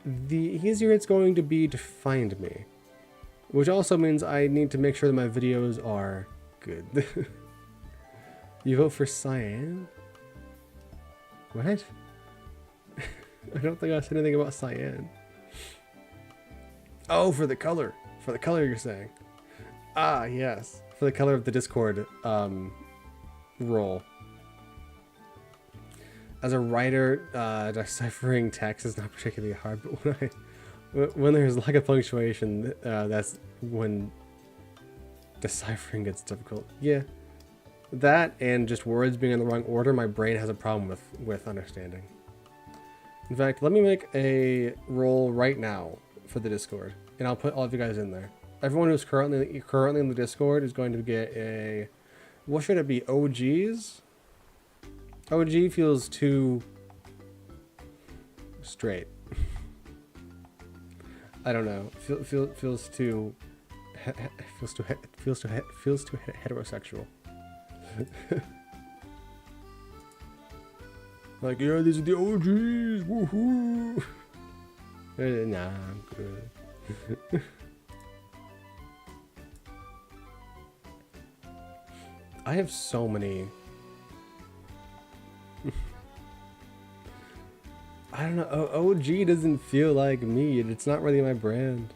the easier it's going to be to find me, which also means I need to make sure that my videos are good. You vote for Cyan? What? I don't think I said anything about Cyan. Oh, for the color. For the color, you're saying. Ah, yes. For the color of the Discord role. As a writer, deciphering text is not particularly hard, but when there's lack of punctuation, that's when deciphering gets difficult. Yeah. That and just words being in the wrong order, my brain has a problem with understanding. In fact, let me make a role right now for the Discord, and I'll put all of you guys in there. Everyone who's currently in the Discord is going to get a, what should it be? OGs? OG feels too straight. I don't know. Feels too heterosexual. Like, yeah, these are the OGs. Woohoo! Nah, I'm good. I have so many. I don't know. OG doesn't feel like me. It's not really my brand.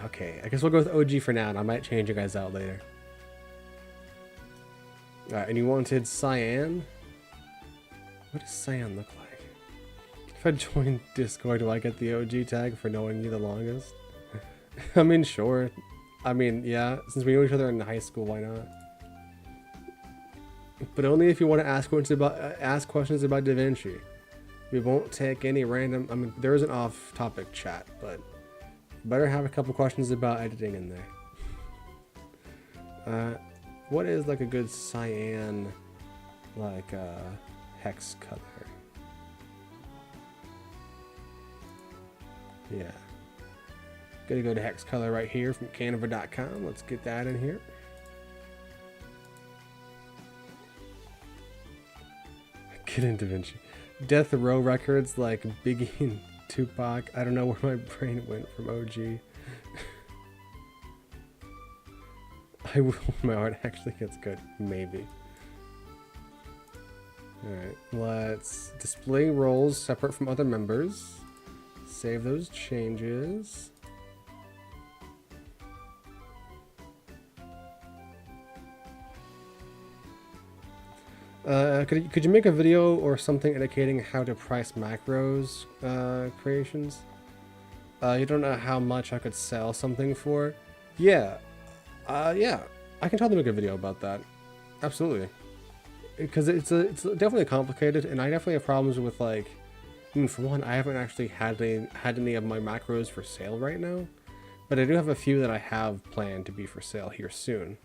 Okay, I guess we'll go with OG for now, and I might change you guys out later. Alright, and you wanted Cyan? What does Cyan look like? If I join Discord, do I get the OG tag for knowing you the longest? I mean, sure. I mean, yeah, since we knew each other in high school, why not? But only if you want to ask questions about Davinci. We won't take any random. I mean, there is an off-topic chat, but better have a couple questions about editing in there. What is like a good cyan, like hex color? Yeah, gonna go to hex color right here from Canva.com. Let's get that in here. Get in Davinci. Death Row Records, like Biggie and Tupac. I don't know where my brain went from OG. I will when my art actually gets good. Maybe. Alright, let's display roles separate from other members. Save those changes. Could you make a video or something indicating how to price macros creations? You don't know how much I could sell something for? Yeah. Yeah. I can totally make a video about that. Absolutely. Because it's definitely complicated, and I definitely have problems with, like, I mean, for one, I haven't actually had any of my macros for sale right now, but I do have a few that I have planned to be for sale here soon.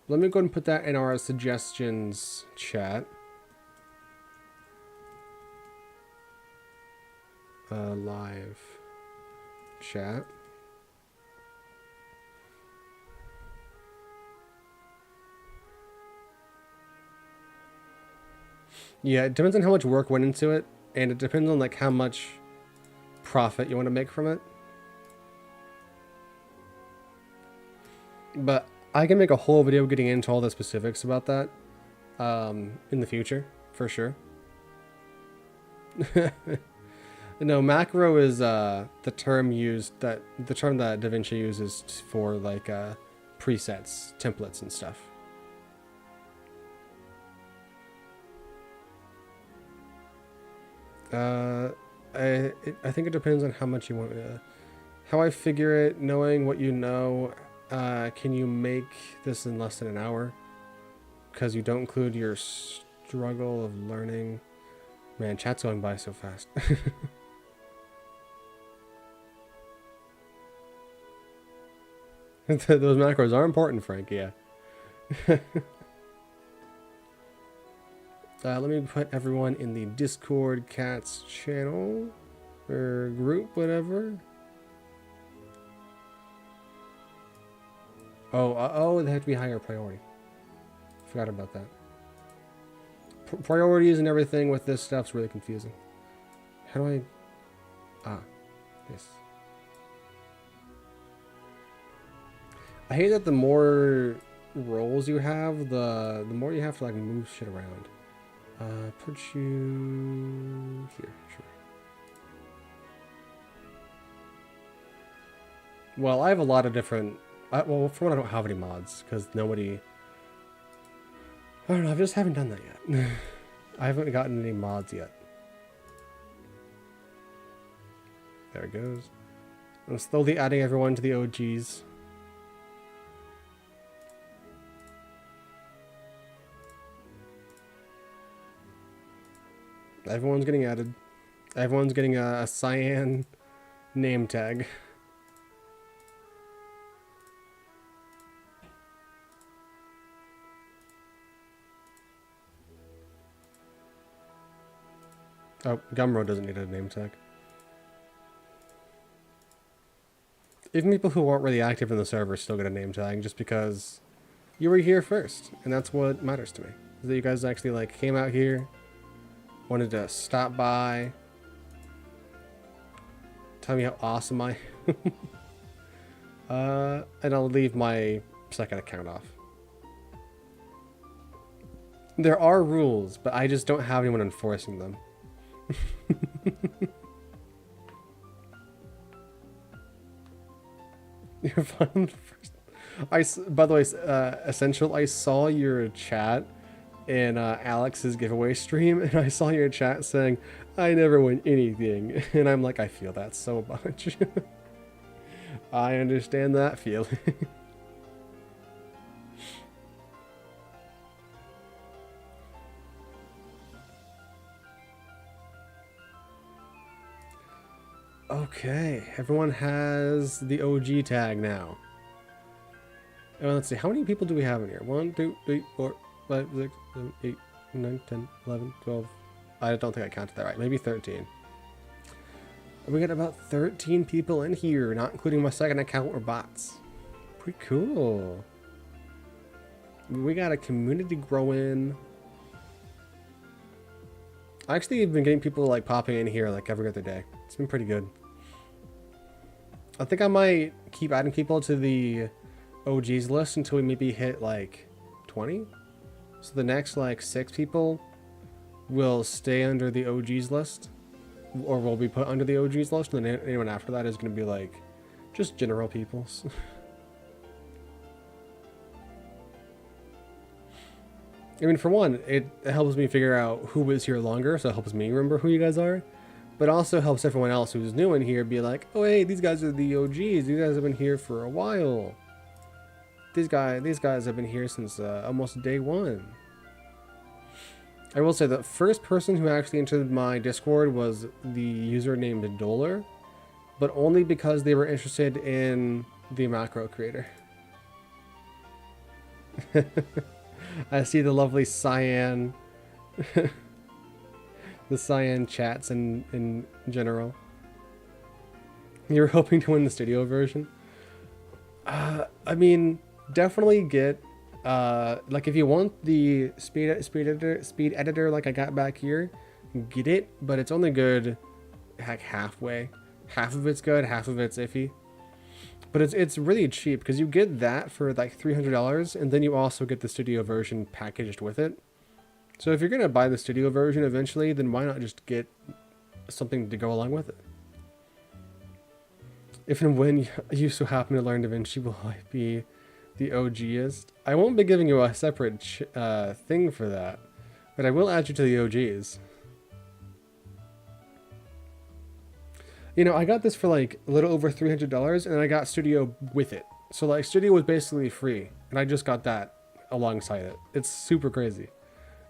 Let me go ahead and put that in our suggestions chat. Live chat. Yeah, it depends on how much work went into it, and it depends on like how much profit you want to make from it. But I can make a whole video getting into all the specifics about that in the future, for sure. No, macro is the term that Davinci uses for like presets, templates, and stuff. I think it depends on how much you want. How I figure it, knowing what you know. Can you make this in less than an hour? Because you don't include your struggle of learning. Man, chat's going by so fast. Those macros are important, Frank, yeah. Let me put everyone in the Discord Cats channel. Or group, whatever. Oh, they have to be higher priority. Forgot about that. Priorities and everything with this stuff's really confusing. How do I... Ah, yes. I hate that the more roles you have, the more you have to like move shit around. Put you here, sure. Well, I have a lot of different... well, for one, I don't have any mods, because nobody... I don't know, I just haven't done that yet. I haven't gotten any mods yet. There it goes. I'm slowly adding everyone to the OGs. Everyone's getting added. Everyone's getting a cyan name tag. Oh, Gumroad doesn't need a name tag. Even people who aren't really active in the server still get a name tag just because you were here first, and that's what matters to me. Is that you guys actually like came out here, wanted to stop by, tell me how awesome I and I'll leave my second account off. There are rules, but I just don't have anyone enforcing them. You're fine first. By the way, Essential, I saw your chat in Alex's giveaway stream, and I saw your chat saying, I never win anything. And I'm like, I feel that so much. I understand that feeling. Okay, everyone has the OG tag now. And let's see, how many people do we have in here? 1, 2, 3, 4, 5, 6, 7, 8, 9, 10, 11, 12. I don't think I counted that right. Maybe 13. We got about 13 people in here, not including my second account or bots. Pretty cool. We got a community growing. I actually have been getting people like popping in here like every other day. It's been pretty good. I think I might keep adding people to the OGs list until we maybe hit like 20. So the next like 6 people will stay under the OGs list, or will be put under the OGs list, and then anyone after that is going to be like just general peoples. I mean, for one, it helps me figure out who was here longer, so it helps me remember who you guys are. But also helps everyone else who's new in here be like, oh hey, these guys are the OGs. These guys have been here for a while. These guys have been here since almost day 1. I will say the first person who actually entered my Discord was the user named Doler, but only because they were interested in the macro creator. I see the lovely cyan. The cyan chats in general. You're hoping to win the studio version? I mean, definitely get like if you want the speed editor like I got back here, get it, but it's only good like halfway. Half of it's good, half of it's iffy. But it's really cheap because you get that for like $300, and then you also get the studio version packaged with it. So if you're going to buy the studio version eventually, then why not just get something to go along with it? If and when you so happen to learn Davinci, will I be the OGist? I won't be giving you a separate thing for that, but I will add you to the OGs. You know, I got this for like a little over $300, and I got Studio with it. So like Studio was basically free, and I just got that alongside it. It's super crazy.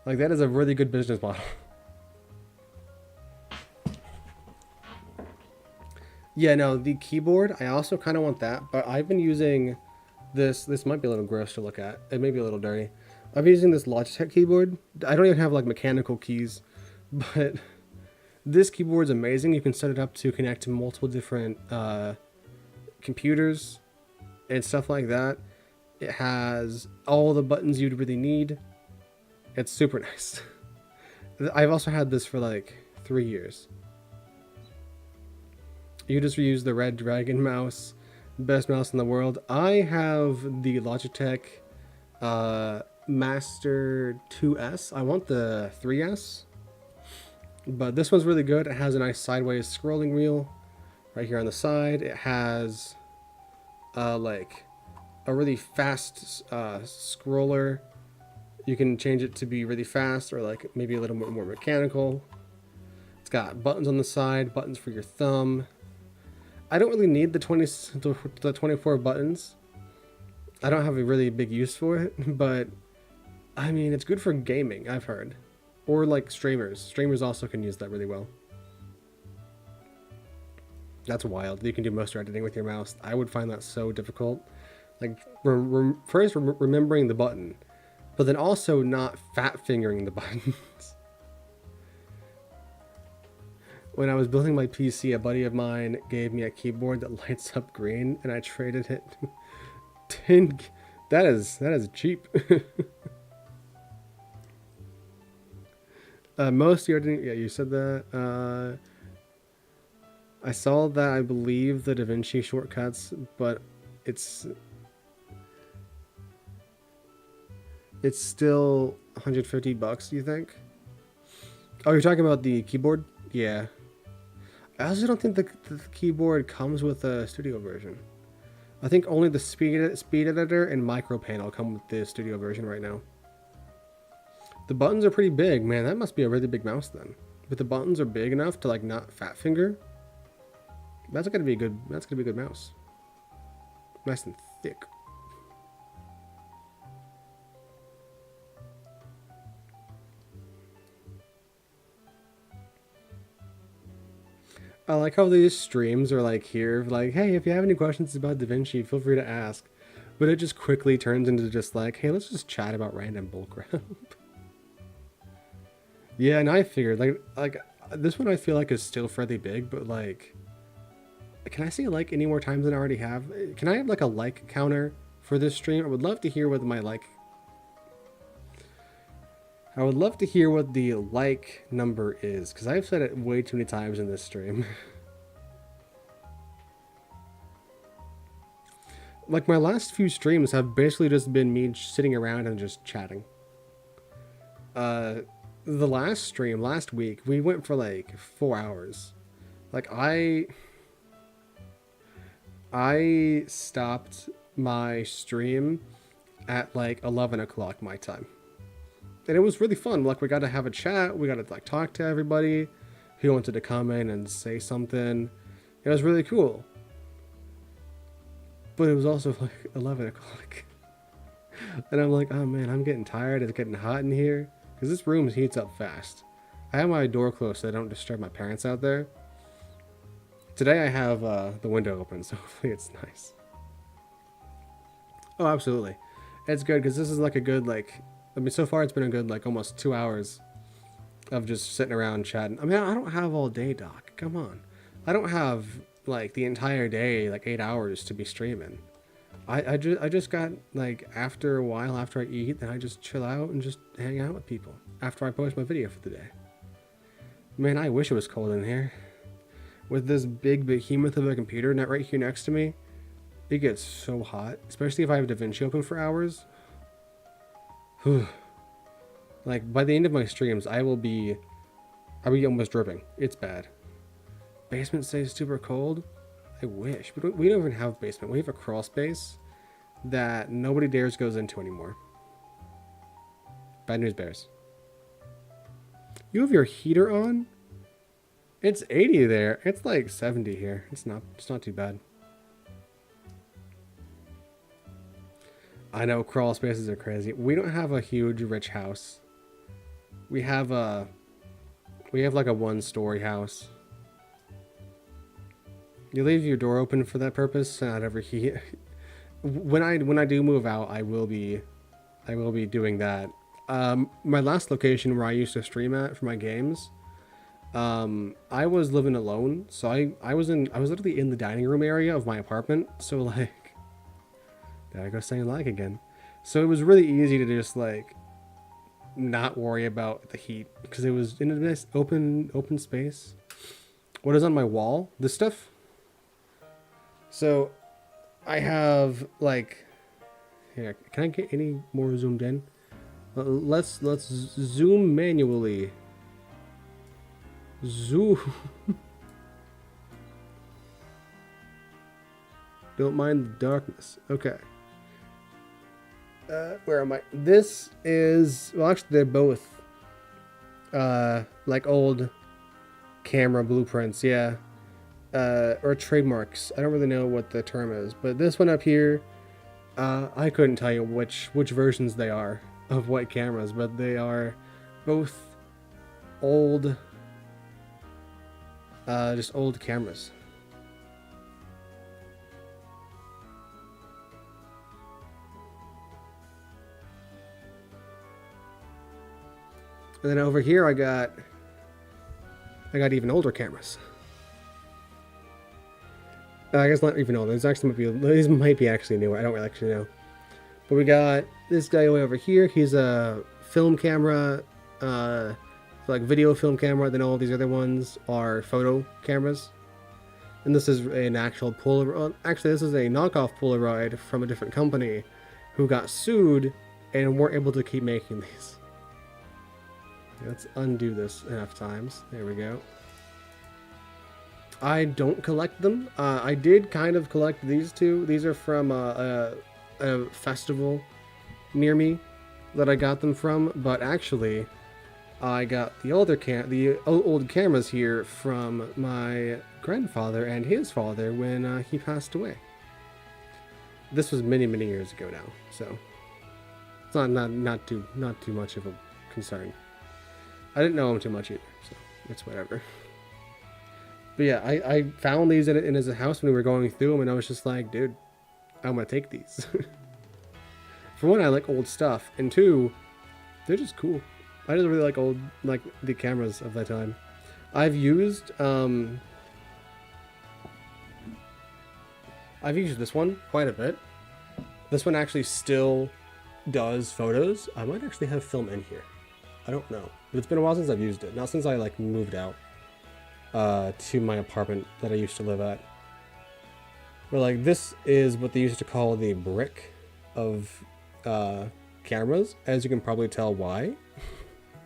Like, that is a really good business model. Yeah, no, the keyboard, I also kind of want that, but I've been using This might be a little gross to look at. It may be a little dirty. I'm using this Logitech keyboard. I don't even have like mechanical keys, but this keyboard's amazing. You can set it up to connect to multiple different computers and stuff like that. It has all the buttons you'd really need. It's super nice. I've also had this for like 3 years. You just reuse the Red Dragon mouse, best mouse in the world. I have the Logitech Master 2S. I want the 3S, but this one's really good. It has a nice sideways scrolling wheel right here on the side. It has like a really fast scroller. You can change it to be really fast or like maybe a little bit more mechanical. It's got buttons on the side, buttons for your thumb. I don't really need the 24 buttons. I don't have a really big use for it, but I mean, it's good for gaming, I've heard. Or like streamers. Streamers also can use that really well. That's wild. You can do most editing with your mouse. I would find that so difficult. Like, first remembering the button, but then also not fat fingering the buttons. When I was building my PC, a buddy of mine gave me a keyboard that lights up green, and I traded it. 10. That is cheap. Most editing, yeah, you said that. I saw that. I believe the Davinci shortcuts, but it's still $150. Do you think? Oh, you're talking about the keyboard? Yeah. I also don't think the keyboard comes with a studio version. I think only the speed editor and micro panel come with the studio version right now. The buttons are pretty big, man. That must be a really big mouse then. But the buttons are big enough to like not fat finger. That's gonna be a good. That's gonna be a good mouse. Nice and thick. I like how these streams are like here, like, hey, if you have any questions about Davinci, feel free to ask. But it just quickly turns into just like, hey, let's just chat about random bullcrap. Yeah, and I figured like this one I feel like is still fairly big, but like, can I say like any more times than I already have? Can I have like a like counter for this stream? I would love to hear what my like. I would love to hear what the like number is, because I've said it way too many times in this stream. Like, my last few streams have basically just been me sitting around and just chatting. The last stream, last week, we went for like 4 hours. Like, I stopped my stream at like 11 o'clock my time. And it was really fun. Like, we got to have a chat. We got to like talk to everybody who wanted to come in and say something. It was really cool. But it was also like 11 o'clock. And I'm like, oh man, I'm getting tired. It's getting hot in here. Because this room heats up fast. I have my door closed so I don't disturb my parents out there. Today I have the window open, so hopefully it's nice. Oh, absolutely. It's good because this is like a good like... I mean, so far it's been a good, like, almost 2 hours of just sitting around chatting. I mean, I don't have all day, Doc. Come on. I don't have, like, the entire day, like, 8 hours to be streaming. I just got, like, after a while, after I eat, then I just chill out and just hang out with people after I post my video for the day. Man, I wish it was cold in here. With this big behemoth of a computer right here next to me, it gets so hot. Especially if I have Davinci open for hours. Like, by the end of my streams, I'll be almost dripping. It's bad. Basement stays super cold? I wish. But we don't even have a basement. We have a crawl space that nobody dares goes into anymore. Bad news bears. You have your heater on? It's 80 there. It's like 70 here. It's not too bad. I know crawl spaces are crazy. We don't have a huge rich house. We have like a 1-story house. You leave your door open for that purpose to not overheat. when I do move out, I will be doing that. My last location where I used to stream at for my games, I was living alone, so I was literally in the dining room area of my apartment. So like, there I go saying like again. So it was really easy to just like not worry about the heat because it was in a nice open space. What is on my wall? This stuff. So I have like, here, can I get any more zoomed in? Let's zoom manually. Zoom. Don't mind the darkness. Okay. Where am I? This is, well, actually they're both like old camera blueprints, yeah. Or trademarks. I don't really know what the term is, but this one up here, I couldn't tell you which versions they are of what cameras, but they are both old, just old cameras. And then over here I got even older cameras. I guess not even older. These might be actually newer. I don't really actually know. But we got this guy way over here. He's a film camera, like video film camera. Then all these other ones are photo cameras. And this is an actual Polaroid. Actually, this is a knockoff Polaroid from a different company who got sued and weren't able to keep making these. Let's undo this enough times. There we go. I don't collect them. I did kind of collect these two. These are from a festival near me that I got them from. But actually, I got the old cameras here from my grandfather and his father when he passed away. This was many years ago now, so it's not too much of a concern. I didn't know him too much either, so it's whatever. But yeah, I found these in his house when we were going through them, and I was just like, dude, I'm gonna take these. For one, I like old stuff, and two, they're just cool. I just really like the cameras of that time. I've used this one quite a bit. This one actually still does photos. I might actually have film in here. I don't know, but it's been a while since I've used it. Not since I like moved out to my apartment that I used to live at. But like, this is what they used to call the brick of cameras, as you can probably tell why.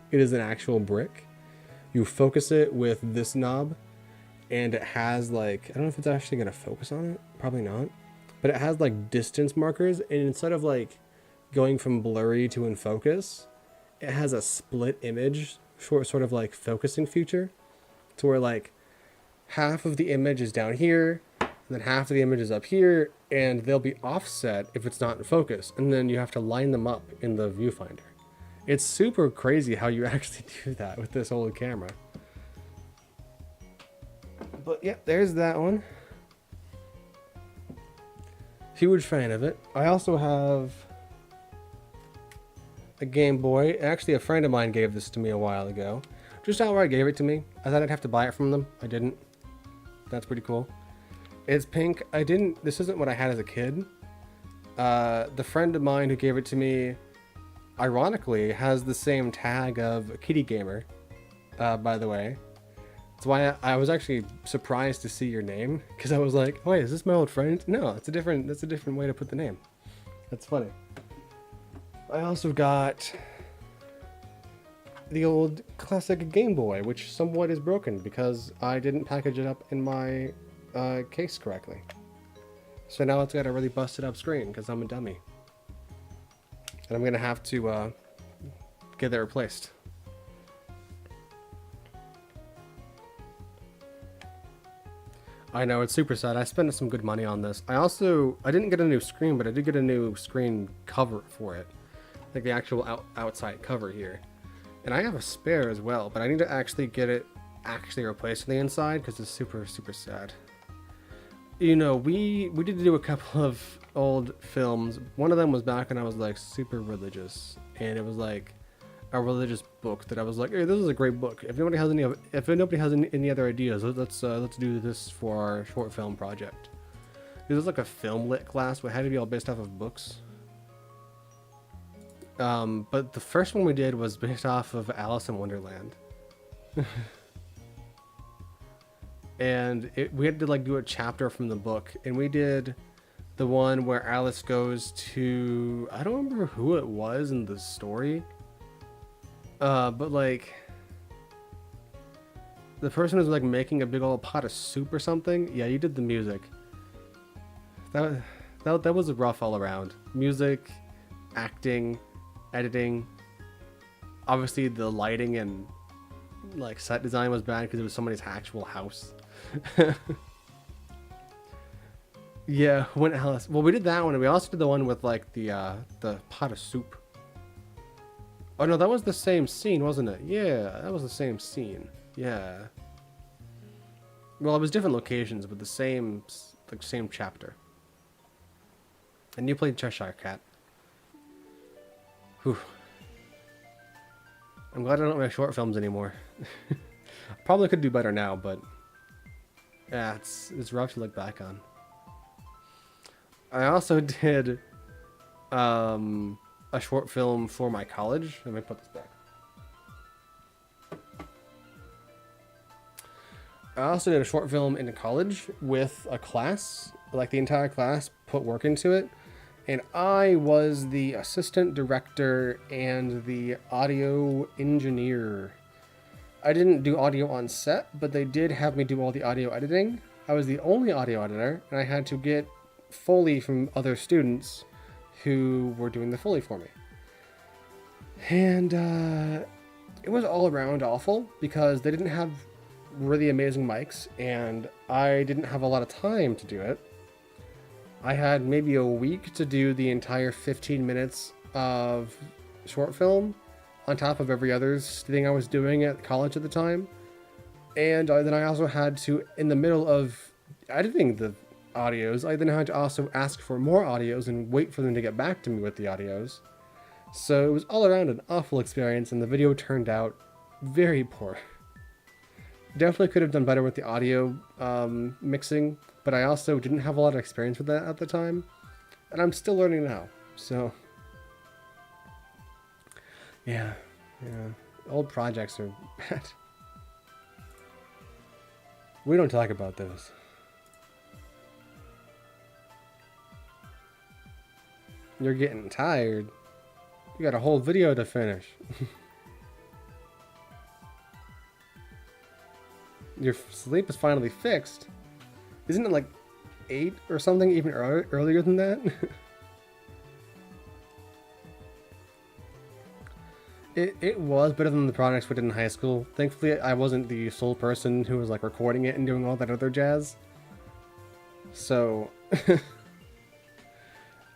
It is an actual brick. You focus it with this knob, and it has like, I don't know if it's actually gonna focus on it, probably not, but it has like distance markers, and instead of like going from blurry to in focus, it has a split image sort of like focusing feature, to where like half of the image is down here and then half of the image is up here, and they'll be offset if it's not in focus, and then you have to line them up in the viewfinder. It's super crazy how you actually do that with this old camera. But yeah, there's that one. Huge fan of it. I also have a Game Boy. Actually, a friend of mine gave this to me a while ago. Just outright gave it to me. I thought I'd have to buy it from them. I didn't. That's pretty cool. It's pink. This isn't what I had as a kid. The friend of mine who gave it to me, ironically, has the same tag of Kitty Gamer, by the way. That's why I was actually surprised to see your name, because I was like, wait, is this my old friend? No, that's a different way to put the name. That's funny. I also got the old classic Game Boy, which somewhat is broken because I didn't package it up in my case correctly. So now it's got a really busted up screen because I'm a dummy. And I'm going to have to get that replaced. I know, it's super sad. I spent some good money on this. I didn't get a new screen, but I did get a new screen cover for it. Like the actual outside cover here. And I have a spare as well, but I need to actually get it replaced on the inside because it's super sad. You know, we did do a couple of old films. One of them was back when I was like super religious, and it was like a religious book that I was like, hey, this is a great book. If nobody has any other ideas, let's do this for our short film project. It was like a film lit class, but it had to be all based off of books. But the first one we did was based off of Alice in Wonderland. And we had to like do a chapter from the book, and we did the one where Alice goes to, I don't remember who it was in the story, but like the person was like making a big old pot of soup or something. Yeah, you did the music. That was rough all around. Music, acting, editing. Obviously the lighting and like set design was bad because it was somebody's actual house. Yeah, when Alice. Well, we did that one, and we also did the one with like the pot of soup. Oh no, that was the same scene, wasn't it? Yeah, that was the same scene. Yeah. Well, it was different locations, but the same chapter. And you played Cheshire Cat. Whew. I'm glad I don't make short films anymore. Probably could do better now, but yeah, it's rough to look back on. I also did a short film for my college. Let me put this back. I also did a short film in college with a class, like the entire class put work into it. And I was the assistant director and the audio engineer. I didn't do audio on set, but they did have me do all the audio editing. I was the only audio editor, and I had to get Foley from other students who were doing the Foley for me. And it was all around awful because they didn't have really amazing mics, and I didn't have a lot of time to do it. I had maybe a week to do the entire 15 minutes of short film on top of every other thing I was doing at college at the time. And then I also had to, in the middle of editing the audios, I then had to also ask for more audios and wait for them to get back to me with the audios. So it was all around an awful experience, and the video turned out very poor. Definitely could have done better with the audio mixing, but I also didn't have a lot of experience with that at the time, and I'm still learning now. So yeah, old projects are bad. We don't talk about those. You're getting tired. You got a whole video to finish. Your sleep is finally fixed. Isn't it like 8 or something, even earlier than that? It was better than the projects we did in high school. Thankfully, I wasn't the sole person who was like recording it and doing all that other jazz. So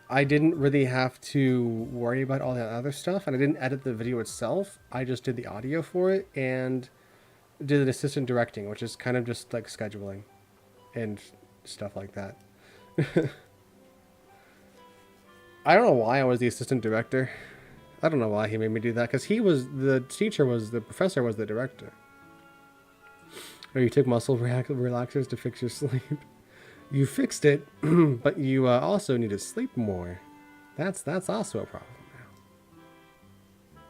I didn't really have to worry about all that other stuff, and I didn't edit the video itself. I just did the audio for it and did an assistant directing, which is kind of just like scheduling and stuff like that. I don't know why I was the assistant director. I don't know why he made me do that, because the professor was the director. Or you took muscle relaxers to fix your sleep. You fixed it, but you also need to sleep more. That's also a problem now.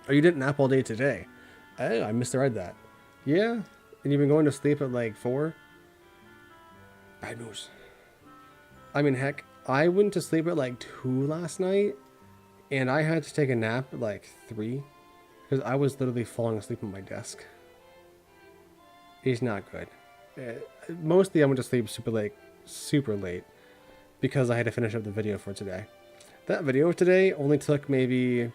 Oh, you didn't nap all day today. Oh, I misread that. Yeah? And you've been going to sleep at like 4? Bad news. I mean, heck, I went to sleep at like 2 last night, and I had to take a nap at like 3, because I was literally falling asleep on my desk. It's not good. Mostly I went to sleep super late, because I had to finish up the video for today. That video today only took maybe,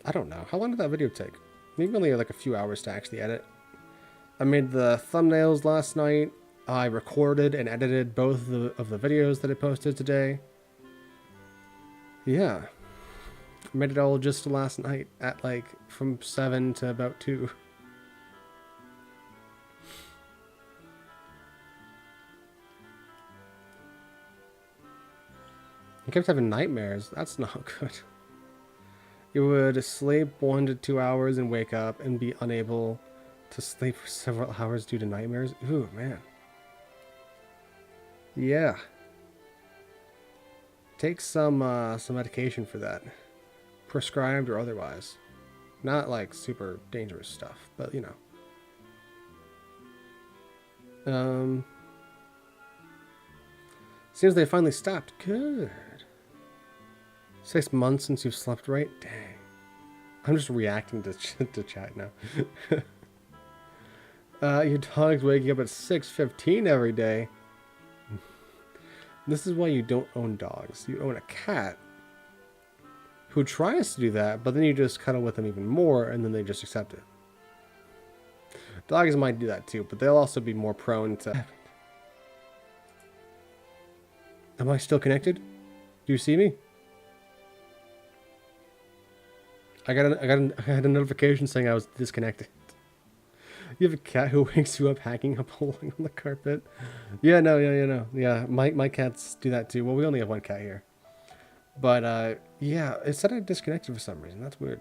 I don't know, how long did that video take? Maybe only like a few hours to actually edit. I made the thumbnails last night. I recorded and edited both of the videos that I posted today. Yeah. I made it all just last night at like from 7 to about 2. He kept having nightmares. That's not good. You would sleep 1 to 2 hours and wake up and be unable to sleep for several hours due to nightmares. Ooh, man. Yeah. Take some medication for that. Prescribed or otherwise. Not like super dangerous stuff, but you know. Seems they finally stopped. Good. 6 months since you've slept right? Dang. I'm just reacting to chat now. Your dog's waking up at 6:15 every day. This is why you don't own dogs. You own a cat who tries to do that, but then you just cuddle with them even more, and then they just accept it. Dogs might do that too, but they'll also be more prone to... Am I still connected? Do you see me? I had a notification saying I was disconnected. You have a cat who wakes you up hanging up along on the carpet. Yeah, no, yeah. My cats do that too. Well, we only have one cat here, but yeah, it said I disconnected for some reason. That's weird.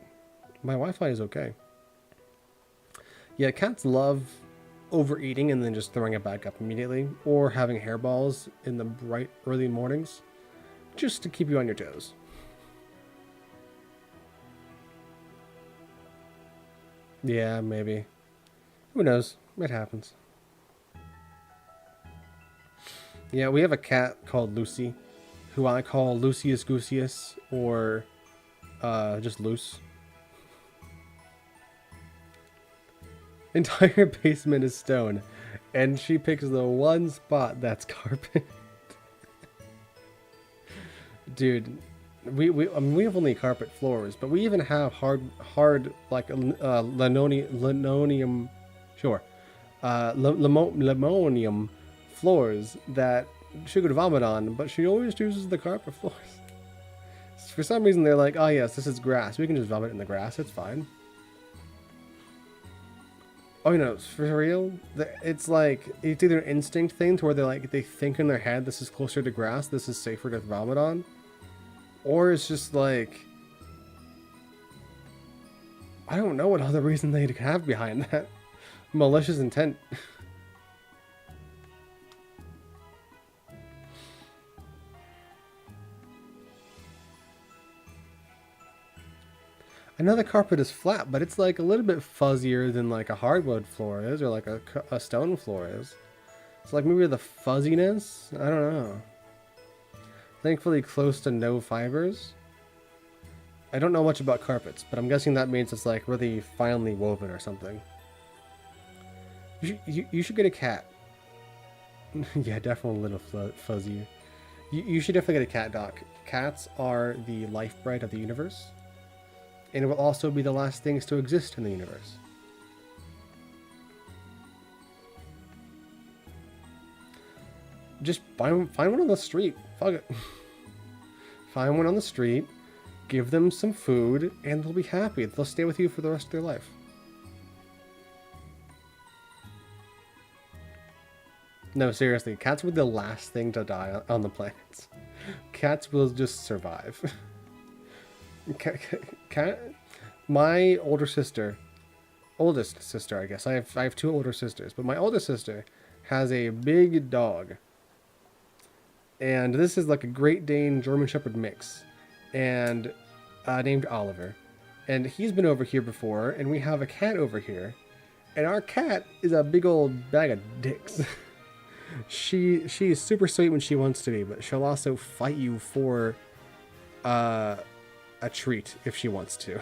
My Wi-Fi is okay. Yeah, cats love overeating and then just throwing it back up immediately, or having hairballs in the bright early mornings, just to keep you on your toes. Yeah, maybe. Who knows? It happens. Yeah, we have a cat called Lucy, who I call Lucius Gooseus, or just Loose. Entire basement is stone, and she picks the one spot that's carpet. Dude, I mean, we have only carpet floors, but we even have hard like linoleum, sure, limonium floors that she could vomit on, but she always chooses the carpet floors. For some reason, they're like, oh yes, this is grass. We can just vomit in the grass. It's fine. Oh, you know, for real, it's like, it's either an instinct thing to where they think in their head, this is closer to grass, this is safer to vomit on. Or it's just like, I don't know what other reason they'd have behind that. Malicious intent. I know the carpet is flat, but it's like a little bit fuzzier than like a hardwood floor is, or like a stone floor is. It's like maybe the fuzziness? I don't know. Thankfully close to no fibers. I don't know much about carpets, but I'm guessing that means it's like really finely woven or something. You should get a cat. Yeah, definitely a little fuzzy. You should definitely get a cat, Doc. Cats are the lifeblood of the universe. And it will also be the last things to exist in the universe. Just find one on the street. Fuck it. Find one on the street, give them some food, and they'll be happy. They'll stay with you for the rest of their life. No, seriously, cats were the last thing to die on the planet. Cats will just survive. My oldest sister, I guess. I have two older sisters, but my oldest sister has a big dog. And this is like a Great Dane German Shepherd mix, and named Oliver. And he's been over here before, and we have a cat over here. And our cat is a big old bag of dicks. She is super sweet when she wants to be, but she'll also fight you for a treat if she wants to.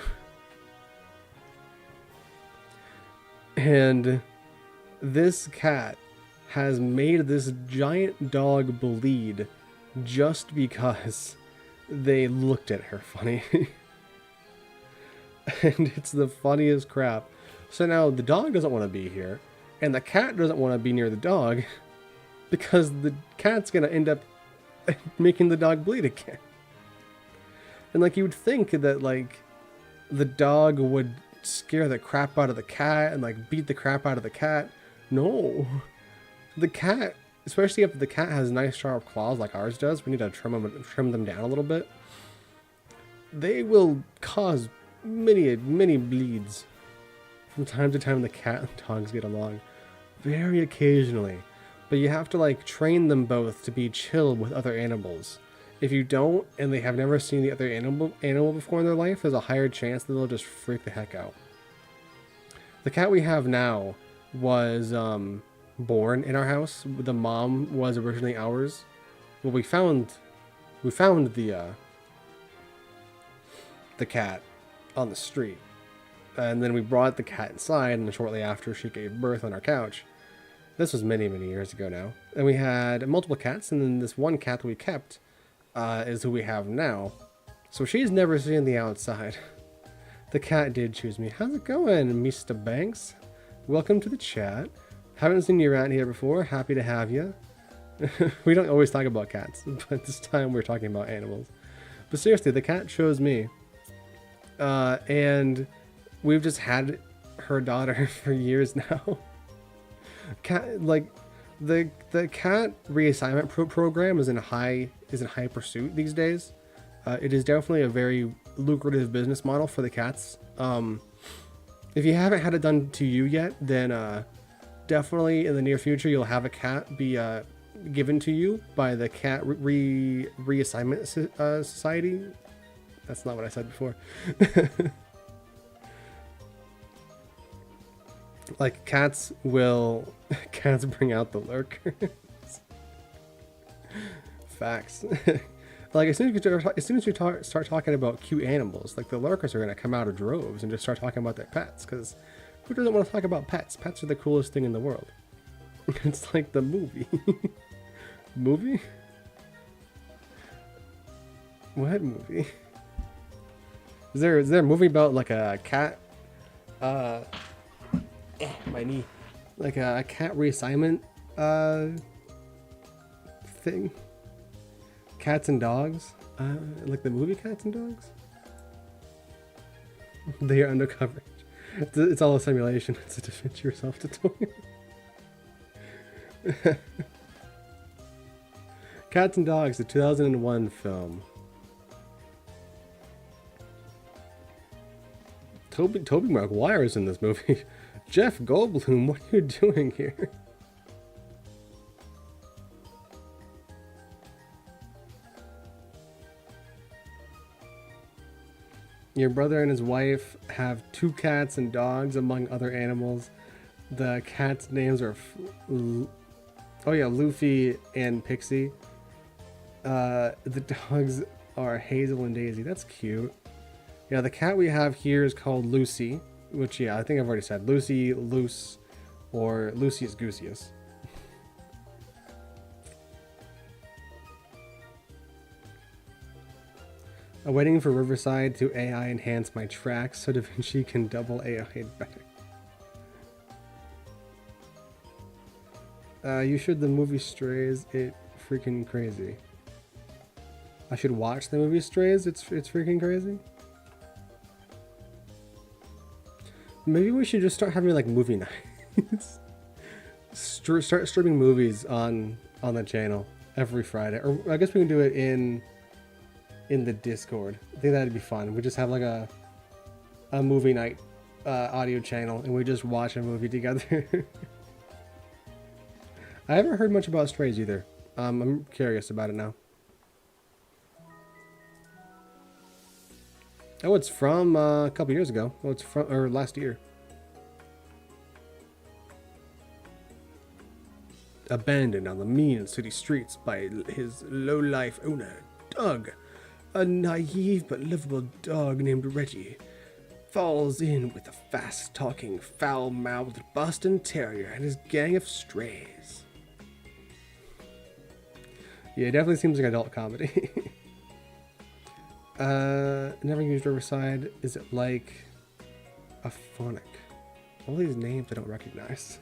And this cat has made this giant dog bleed just because they looked at her funny. And it's the funniest crap. So now the dog doesn't want to be here, and the cat doesn't want to be near the dog, because the cat's going to end up making the dog bleed again. And like, you would think that like the dog would scare the crap out of the cat and like beat the crap out of the cat. No. The cat especially if the cat has nice sharp claws like ours does, we need to trim them down a little bit. They will cause many bleeds. From time to time, the cat and dogs get along, very occasionally, but you have to like train them both to be chill with other animals. If you don't, and they have never seen the other animal before in their life, there's a higher chance that they'll just freak the heck out. The cat we have now was born in our house. The mom was originally ours. Well, we found the cat on the street, and then we brought the cat inside, and shortly after she gave birth on our couch. This was many years ago now, and we had multiple cats, and then this one cat that we kept is who we have now. So she's never seen the outside. The cat did choose me. How's it going, Mr. Banks? Welcome to the chat. Haven't seen you around here before. Happy to have you. We don't always talk about cats, but this time we're talking about animals. But seriously, the cat chose me. And we've just had her daughter for years now. Cat, like, the cat reassignment program is in high pursuit these days. It is definitely a very lucrative business model for the cats. If you haven't had it done to you yet, then definitely in the near future you'll have a cat be given to you by the cat reassignment society. That's not what I said before. Like cats bring out the lurkers. Facts. Like as soon as you start talking about cute animals, like the lurkers are gonna come out of droves and just start talking about their pets. Because who doesn't want to talk about pets? Pets are the coolest thing in the world. It's like the movie. Movie? What movie? Is there a movie about like a cat? My knee. Like a cat reassignment thing. Cats and dogs. Like the movie Cats and Dogs. They are undercover. It's all a simulation. It's a Davinci yourself tutorial. Cats and Dogs, the 2001 film. Toby Maguire is in this movie. Jeff Goldblum, what are you doing here? Your brother and his wife have 2 cats and dogs, among other animals. The cats' names are Luffy and Pixie. The dogs are Hazel and Daisy. That's cute. Yeah, the cat we have here is called Lucy, which, yeah, I think I've already said. Lucy, Luce, or Lucius Gooseus. I'm waiting for Riverside to AI enhance my tracks so Davinci can double AI it back. You should the movie Strays. It freaking crazy. I should watch the movie Strays. It's freaking crazy. Maybe we should just start having like movie nights. Start streaming movies on the channel every Friday, or I guess we can do it in the Discord. I think that'd be fun. We just have like a movie night audio channel, and we just watch a movie together. I haven't heard much about Strays either. I'm curious about it now. Oh, it's from a couple years ago. Oh, it's from last year. Abandoned on the mean city streets by his low-life owner, Doug. A naive but livable dog named Reggie falls in with a fast-talking, foul-mouthed Boston Terrier and his gang of strays. Yeah, it definitely seems like adult comedy. Never used Riverside. Is it like a phonic? All these names I don't recognize.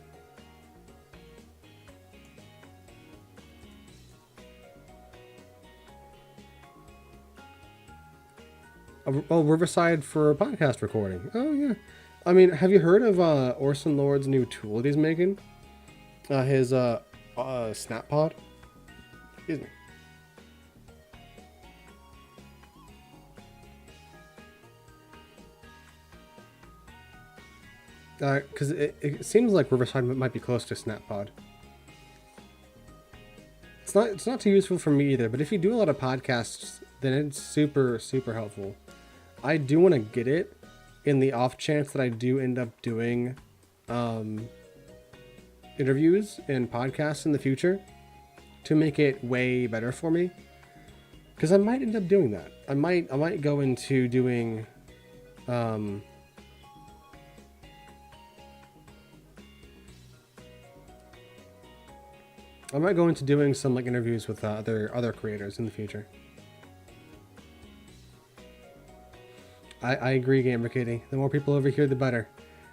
Oh, Riverside for a podcast recording. Oh, yeah. I mean, have you heard of Orson Lord's new tool that he's making? His Snap Pod. Excuse me. Because it seems like Riverside might be close to SnapPod. It's not too useful for me either, but if you do a lot of podcasts, then it's super, super helpful. I do want to get it in the off chance that I do end up doing interviews and podcasts in the future to make it way better for me. Because I might end up doing that. I might go into doing I might go into doing some like interviews with other creators in the future. I agree, Gamer Kitty. The more people over here, the better,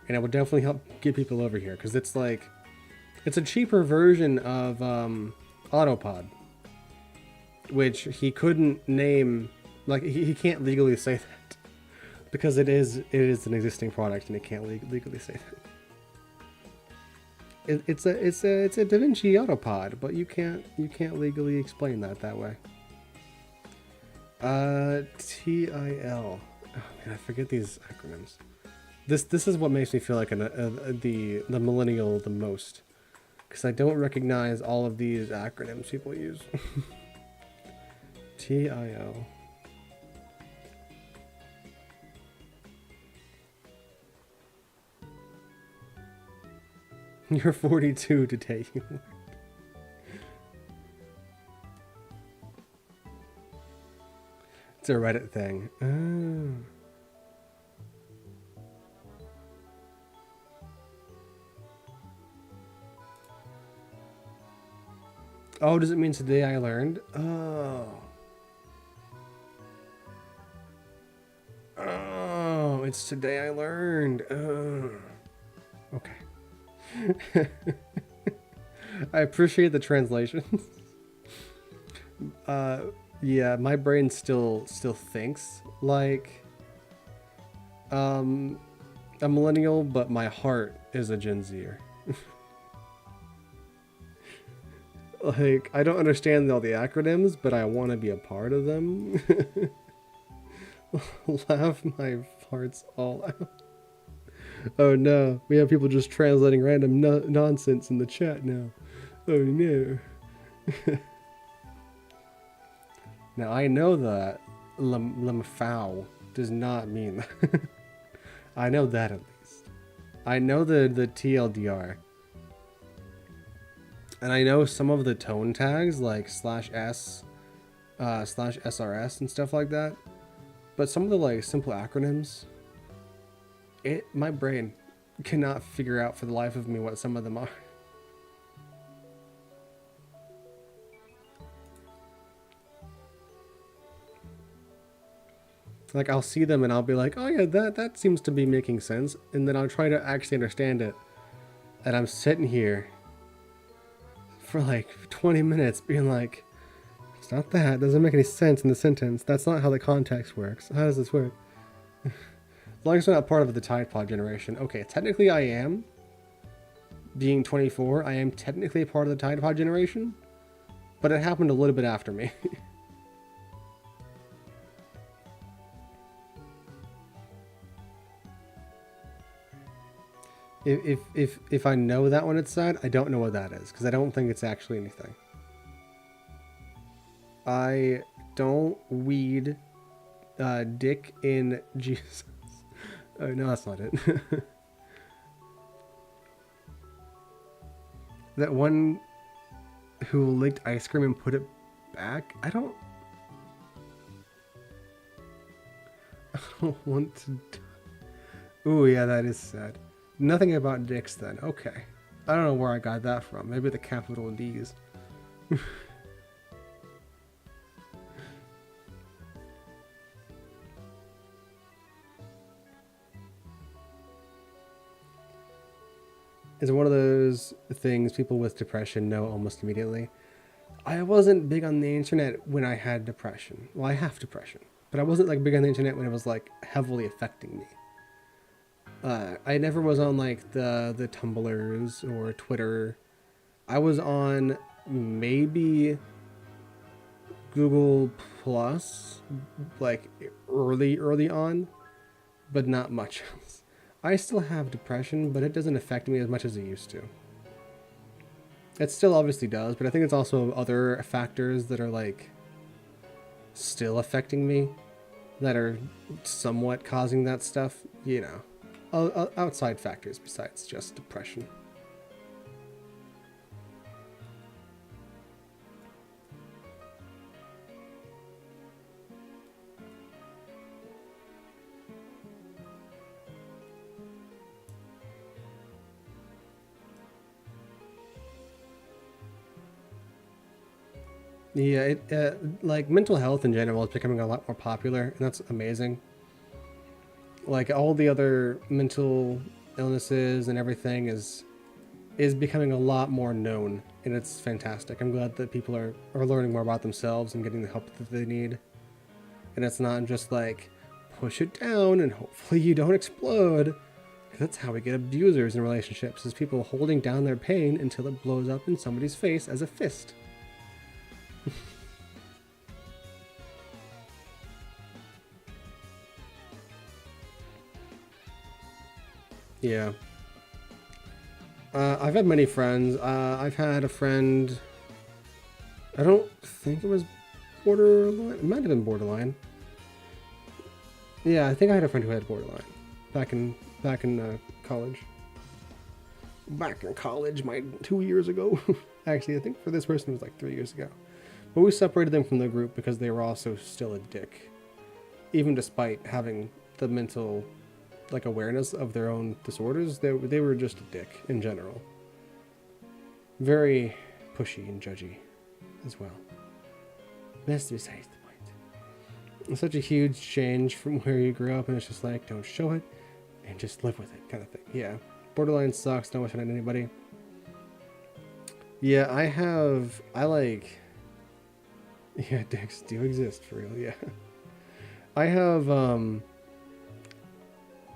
and it will definitely help get people over here because it's a cheaper version of Autopod, which he couldn't name. Like he can't legally say that because it is an existing product and it can't legally say that. It's a Davinci Autopod, but you can't legally explain that way. TIL. Oh man, I forget these acronyms. This is what makes me feel like the millennial the most, because I don't recognize all of these acronyms people use. TIL. You're 42 today. It's a Reddit thing. Oh, does it mean today I learned? Oh. Oh, it's today I learned. Oh. Okay. I appreciate the translation. Yeah, my brain still thinks like a millennial, but my heart is a Gen Zer. Like, I don't understand all the acronyms, but I want to be a part of them. Laugh my farts all out. Oh no, we have people just translating random nonsense in the chat now. Oh no. Now I know that lemfau does not mean that. I know that at least. I know the TLDR. And I know some of the tone tags like /s, /SRS and stuff like that. But some of the like simple acronyms, my brain cannot figure out for the life of me what some of them are. Like, I'll see them and I'll be like, oh yeah, that seems to be making sense. And then I'll try to actually understand it. And I'm sitting here for like 20 minutes being like, it's not that. It doesn't make any sense in the sentence. That's not how the context works. How does this work? As long as I'm not part of the Tide Pod generation. Okay, technically I am. Being 24, I am technically a part of the Tide Pod generation. But it happened a little bit after me. If I know that when it's said, I don't know what that is, because I don't think it's actually anything. I don't weed dick in Jesus. Oh no, that's not it. That one who licked ice cream and put it back? I don't want to. Ooh, yeah, that is sad. Nothing about dicks then. Okay. I don't know where I got that from. Maybe the capital D's. It's one of those things people with depression know almost immediately. I wasn't big on the internet when I had depression. Well, I have depression. But I wasn't like big on the internet when it was like heavily affecting me. I never was on like the Tumblrs or Twitter I was on maybe Google Plus, like early on, but not much else. I still have depression, but it doesn't affect me as much as it used to. It still obviously does, but I think it's also other factors that are like still affecting me that are somewhat causing that stuff, you know. Outside factors besides just depression. Yeah, like mental health in general is becoming a lot more popular, and that's amazing. Like all the other mental illnesses and everything is becoming a lot more known, and it's fantastic. I'm glad that people are learning more about themselves and getting the help that they need. And it's not just like push it down and hopefully you don't explode. That's how we get abusers in relationships, is people holding down their pain until it blows up in somebody's face as a fist. Yeah. I've had many friends. I've had a friend. I don't think it was borderline. It might have been borderline. Yeah, I think I had a friend who had borderline back in college. Back in college, 2 years ago. Actually, I think for this person it was like 3 years ago. But we separated them from the group because they were also still a dick, even despite having the mental like awareness of their own disorders. They were just a dick in general. Very pushy and judgy as well. That's besides the point. It's such a huge change from where you grew up, and it's just like, don't show it and just live with it kind of thing. Yeah. Borderline sucks, don't wish it on anybody. Yeah, yeah, dicks do exist for real, yeah. I have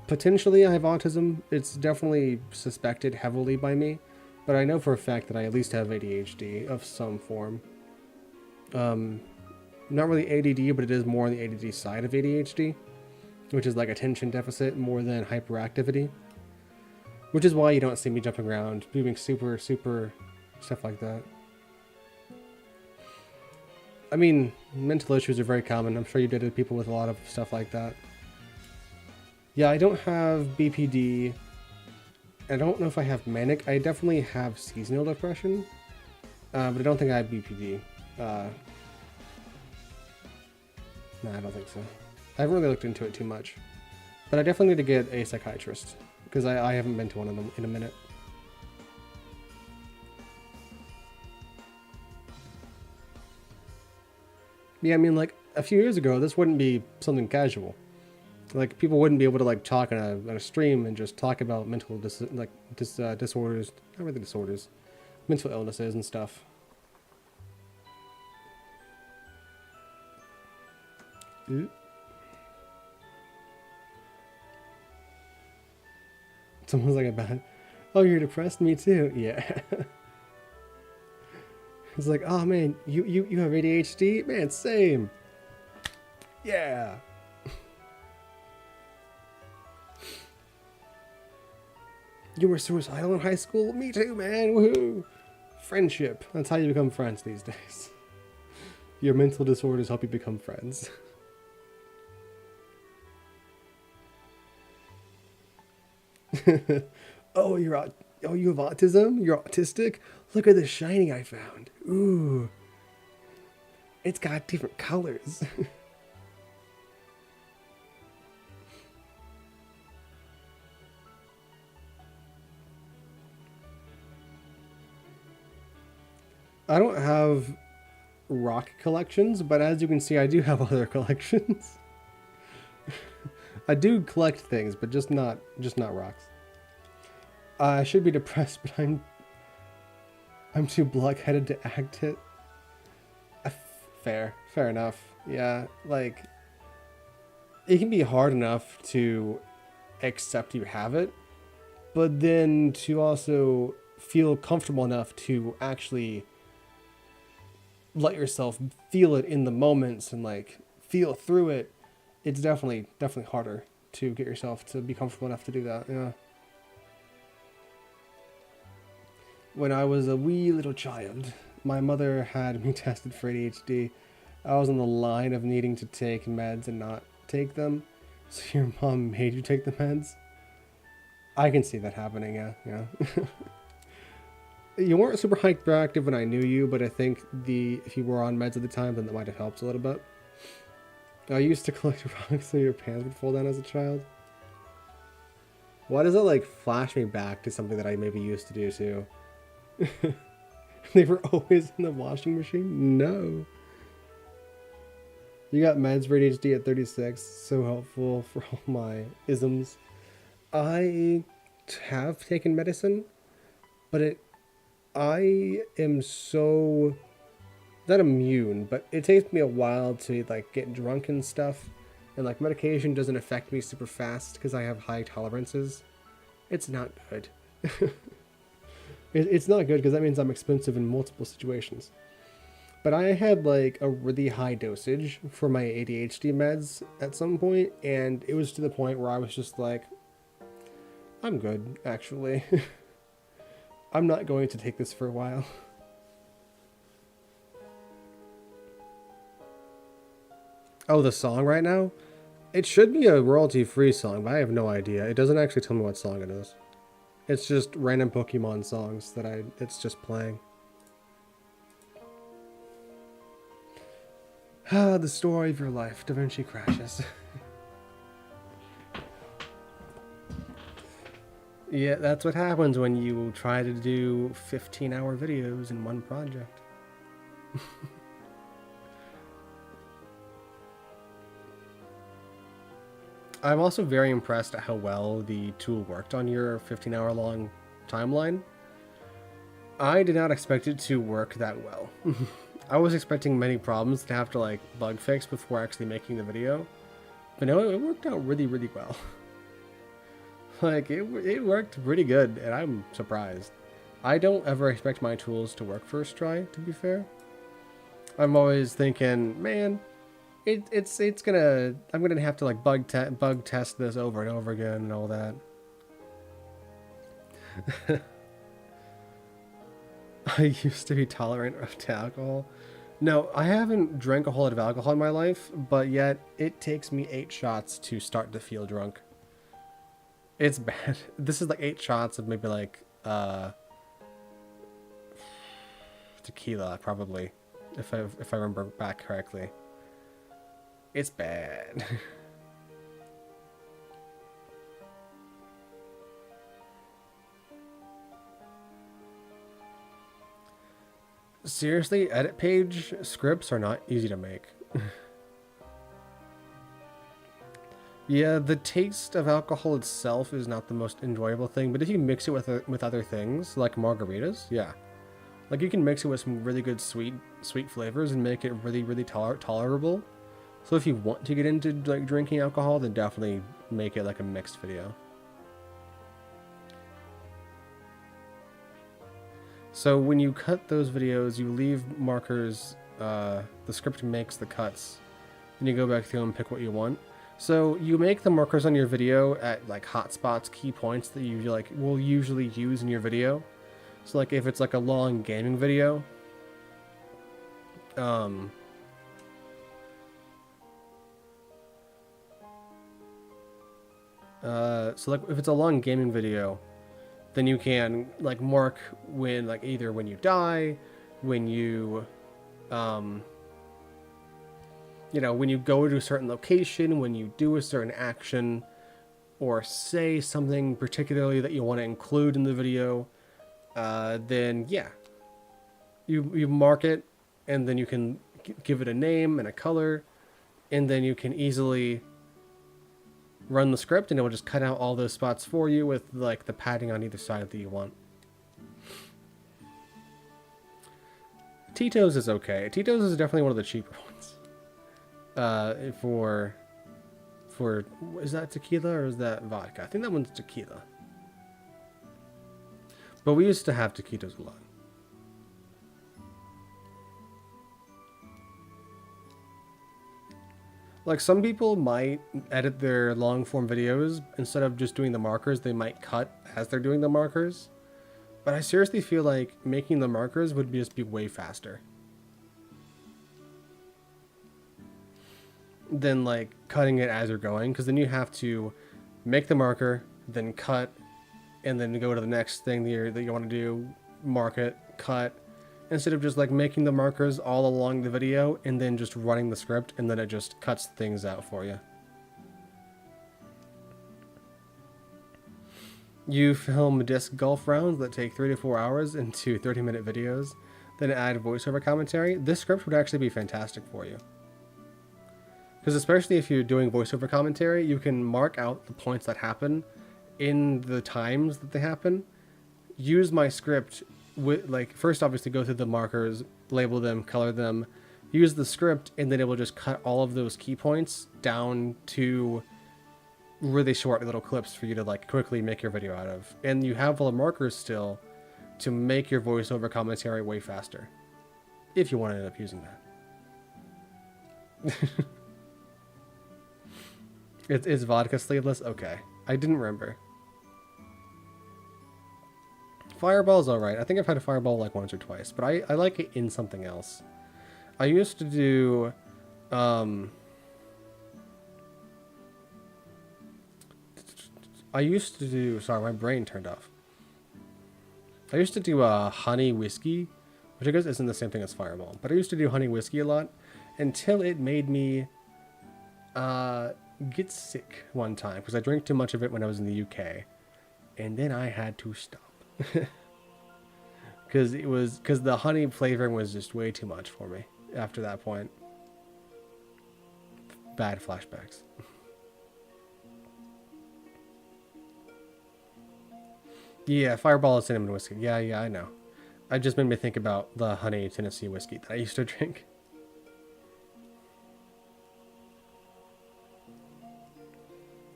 potentially I have autism. It's definitely suspected heavily by me, but I know for a fact that I at least have ADHD of some form. Not really ADD, but it is more on the ADD side of ADHD, which is like attention deficit more than hyperactivity, which is why you don't see me jumping around, doing super stuff like that. I mean, mental issues are very common. I'm sure you did with people with a lot of stuff like that. Yeah, I don't have BPD. I don't know if I have manic. I definitely have seasonal depression, but I don't think I have BPD. No, I don't think so. I haven't really looked into it too much, but I definitely need to get a psychiatrist because I haven't been to one of them in a minute. Yeah, I mean, like a few years ago, this wouldn't be something casual. Like people wouldn't be able to like talk on a stream and just talk about mental disorders, not really disorders, mental illnesses and stuff. Ooh. Someone's like about, oh, you're depressed, me too. Yeah. It's like, oh man, you have ADHD, man, same. Yeah. You were suicidal in high school? Me too, man. Woohoo! Friendship. That's how you become friends these days. Your mental disorders help you become friends. Oh, oh, you have autism? You're autistic? Look at the shiny I found. Ooh. It's got different colors. I don't have rock collections, but as you can see, I do have other collections. I do collect things, but just not rocks. I should be depressed, but I'm too blockheaded to act it. Fair enough. Yeah, like it can be hard enough to accept you have it, but then to also feel comfortable enough to actually let yourself feel it in the moments and like feel through it, it's definitely harder to get yourself to be comfortable enough to do that. Yeah. When I was a wee little child, my mother had me tested for ADHD. I was on the line of needing to take meds and not take them. So your mom made you take the meds? I can see that happening, yeah. You weren't super hyperactive when I knew you, but I think if you were on meds at the time, then that might have helped a little bit. I used to collect rocks so your pants would fall down as a child. Why does it like flash me back to something that I maybe used to do too? They were always in the washing machine? No. You got meds for ADHD at 36. So helpful for all my isms. I have taken medicine, but I am so not immune, but it takes me a while to like get drunk and stuff, and like medication doesn't affect me super fast because I have high tolerances. It's not good. It's not good because that means I'm expensive in multiple situations. But I had like a really high dosage for my ADHD meds at some point, and it was to the point where I was just like, I'm good, actually. I'm not going to take this for a while. Oh, the song right now? It should be a royalty-free song, but I have no idea. It doesn't actually tell me what song it is. It's just random Pokemon songs that it's just playing. Ah, the story of your life. Davinci crashes. Yeah, that's what happens when you try to do 15-hour videos in one project. I'm also very impressed at how well the tool worked on your 15-hour long timeline. I did not expect it to work that well. I was expecting many problems to have to like bug fix before actually making the video. But no, it worked out really, really well. Like, it worked pretty good, and I'm surprised. I don't ever expect my tools to work first try, to be fair. I'm always thinking, man, I'm gonna have to like bug test this over and over again and all that. I used to be tolerant to alcohol. No, I haven't drank a whole lot of alcohol in my life, but yet it takes me 8 shots to start to feel drunk. It's bad. This is like 8 shots of maybe like tequila, probably, if I remember back correctly. It's bad. Seriously, edit page scripts are not easy to make. Yeah, the taste of alcohol itself is not the most enjoyable thing, but if you mix it with other things, like margaritas, yeah. Like, you can mix it with some really good sweet flavors and make it really, really tolerable. So if you want to get into like drinking alcohol, then definitely make it like a mixed video. So when you cut those videos, you leave markers, the script makes the cuts, and you go back through and pick what you want. So you make the markers on your video at like hotspots, key points that you like will usually use in your video. So like if it's like a long gaming video, so like if it's a long gaming video, then you can like mark when like either when you die, when you you know, when you go to a certain location, when you do a certain action, or say something particularly that you want to include in the video, then yeah, you mark it, and then you can give it a name and a color, and then you can easily run the script, and it will just cut out all those spots for you with like the padding on either side that you want. Tito's is okay. Tito's is definitely one of the cheaper ones. For is that tequila or is that vodka? I think that one's tequila. But we used to have taquitos a lot. Like, some people might edit their long form videos, instead of just doing the markers, they might cut as they're doing the markers. But I seriously feel like making the markers would just be way faster than like cutting it as you're going, because then you have to make the marker, then cut, and then go to the next thing that you want to do, mark it, cut, instead of just like making the markers all along the video and then just running the script, and then it just cuts things out for you. You film disc golf rounds that take 3 to 4 hours into 30-minute videos, then add voiceover commentary. This script would actually be fantastic for you. Because especially if you're doing voiceover commentary, you can mark out the points that happen in the times that they happen. Use my script with, like, first obviously go through the markers, label them, color them, use the script, and then it will just cut all of those key points down to really short little clips for you to like quickly make your video out of. And you have all the markers still to make your voiceover commentary way faster, if you want to end up using that. It's vodka sleeveless? Okay. I didn't remember. Fireball's alright. I think I've had a fireball like once or twice, but I like it in something else. I used to do sorry, my brain turned off. I used to do honey whiskey, which I guess isn't the same thing as fireball, but I used to do honey whiskey a lot until it made me get sick one time because I drank too much of it when I was in the UK, and then I had to stop because the honey flavoring was just way too much for me after that point. Bad flashbacks. Yeah, Fireball is cinnamon whiskey. Yeah, I know. It just made me think about the honey Tennessee whiskey that I used to drink.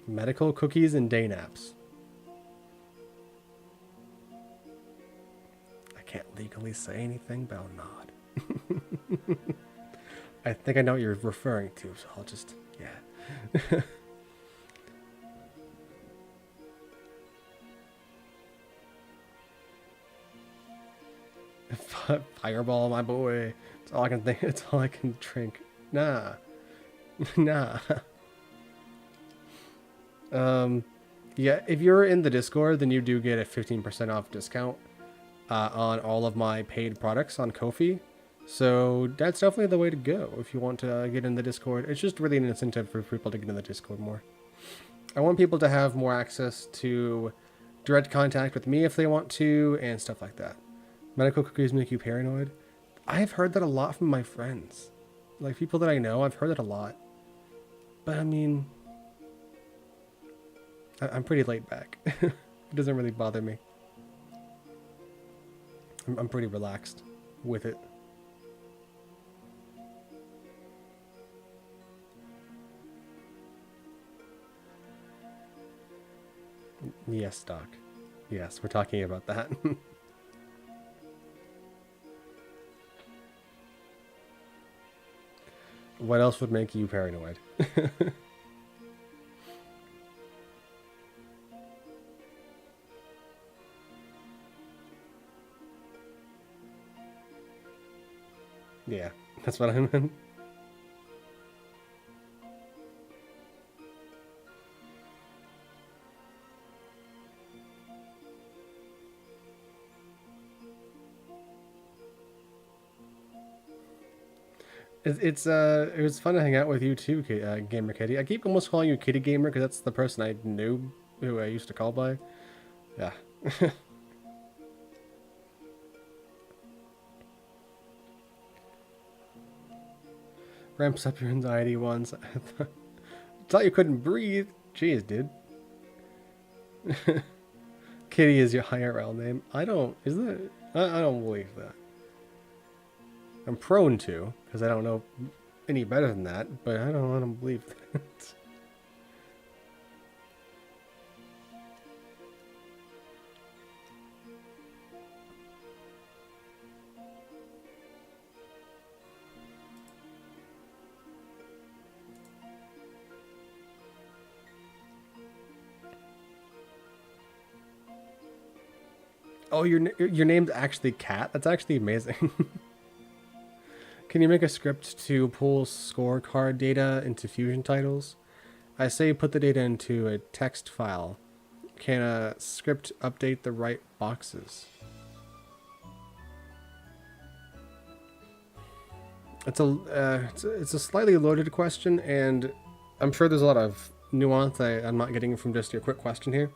Medical cookies and day naps. I can't legally say anything, but I'll nod. I think I know what you're referring to, so I'll just, yeah. Fireball, my boy. It's all I can think. It's all I can drink. Nah. Nah. Yeah, if you're in the Discord, then you do get a 15% off discount on all of my paid products on Ko-fi. So that's definitely the way to go if you want to get in the Discord. It's just really an incentive for people to get in the Discord more. I want people to have more access to direct contact with me if they want to, and stuff like that. Medical cookies make you paranoid. I've heard that a lot from my friends. Like, people that I know, I've heard that a lot. But, I mean, I'm pretty laid back. It doesn't really bother me. I'm pretty relaxed with it. Yes, Doc. Yes, we're talking about that. What else would make you paranoid? Yeah, that's what I meant. It was fun to hang out with you too, Gamer Kitty. I keep almost calling you Kitty Gamer because that's the person I knew who I used to call by. Yeah. Ramps up your anxiety once. I thought you couldn't breathe. Jeez, dude. Kitty is your IRL name. I don't. Is that? I don't believe that. I'm prone to, because I don't know any better than that, but I don't believe that. Oh, your name's actually Cat? That's actually amazing. Can you make a script to pull scorecard data into Fusion titles? I say put the data into a text file. Can a script update the right boxes? It's a slightly loaded question, and I'm sure there's a lot of nuance I'm not getting from just your quick question here.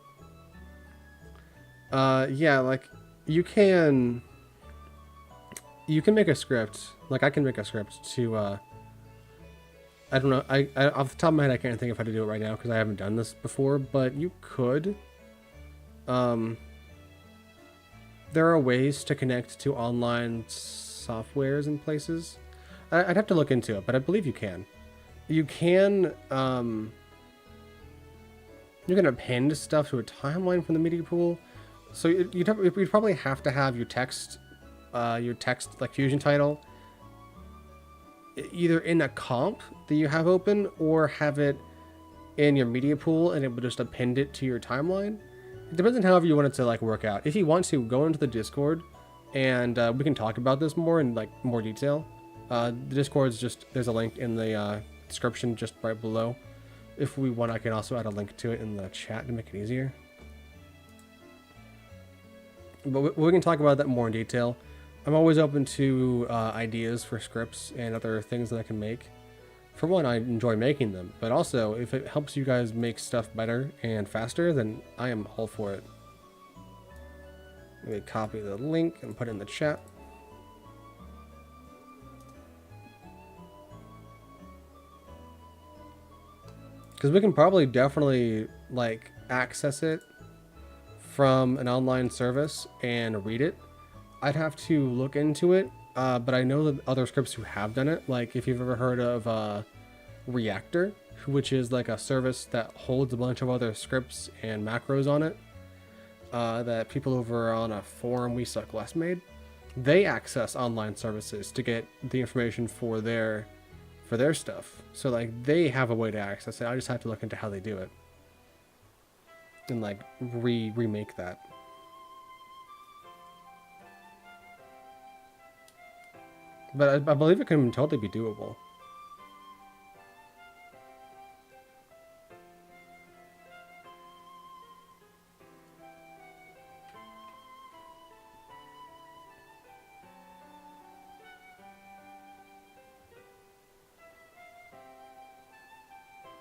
Yeah, like you can make a script. Like I can make a script to I don't know. I off the top of my head I can't think of how to do it right now because I haven't done this before, but you could. There are ways to connect to online softwares and places. I'd have to look into it, but I believe you can. You can append stuff to a timeline from the media pool. So you'd probably have to have your text like Fusion title either in a comp that you have open or have it in your media pool and it would just append it to your timeline. It depends on however you want it to like work out. If you want to, go into the Discord and we can talk about this more in like more detail. The Discord's there's a link in the description just right below. If we want, I can also add a link to it in the chat to make it easier. But we can talk about that more in detail. I'm always open to ideas for scripts and other things that I can make. For one, I enjoy making them, but also if it helps you guys make stuff better and faster, then I am all for it. Let me copy the link and put it in the chat. Because we can probably definitely like access it from an online service and read it. I'd have to look into it, but I know that other scripts who have done it, like if you've ever heard of Reactor, which is like a service that holds a bunch of other scripts and macros on it, that people over on a forum We Suck Less made, they access online services to get the information for their stuff. So like they have a way to access it. I just have to look into how they do it and like remake that. But I believe it can totally be doable.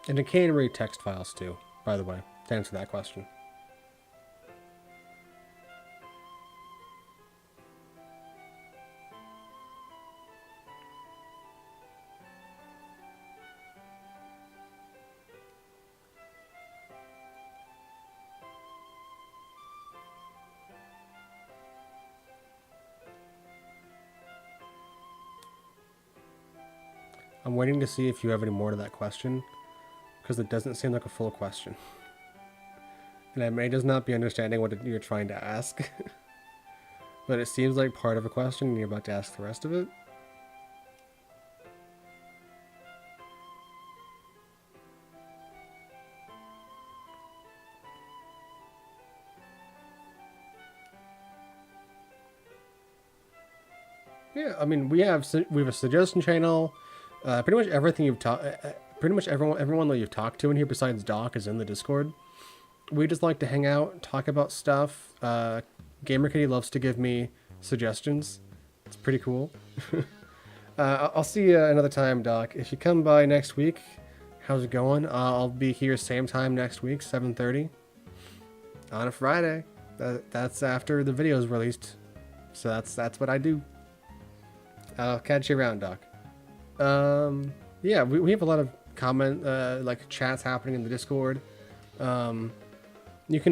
And it can read text files too, by the way, to answer that question. I'm waiting to see if you have any more to that question, because it doesn't seem like a full question. And I may just not be understanding what you're trying to ask. But it seems like part of a question and you're about to ask the rest of it. Yeah, I mean, we have a suggestion channel. Pretty much everything you've talked, pretty much everyone that you've talked to in here besides Doc is in the Discord. We just like to hang out, talk about stuff. Gamer Kitty loves to give me suggestions. It's pretty cool. I'll see you another time, Doc. If you come by next week, how's it going? I'll be here same time next week, 7:30 on a Friday. That's after the video is released. So that's what I do. I'll catch you around, Doc. Yeah, we have a lot of like chats happening in the Discord. You can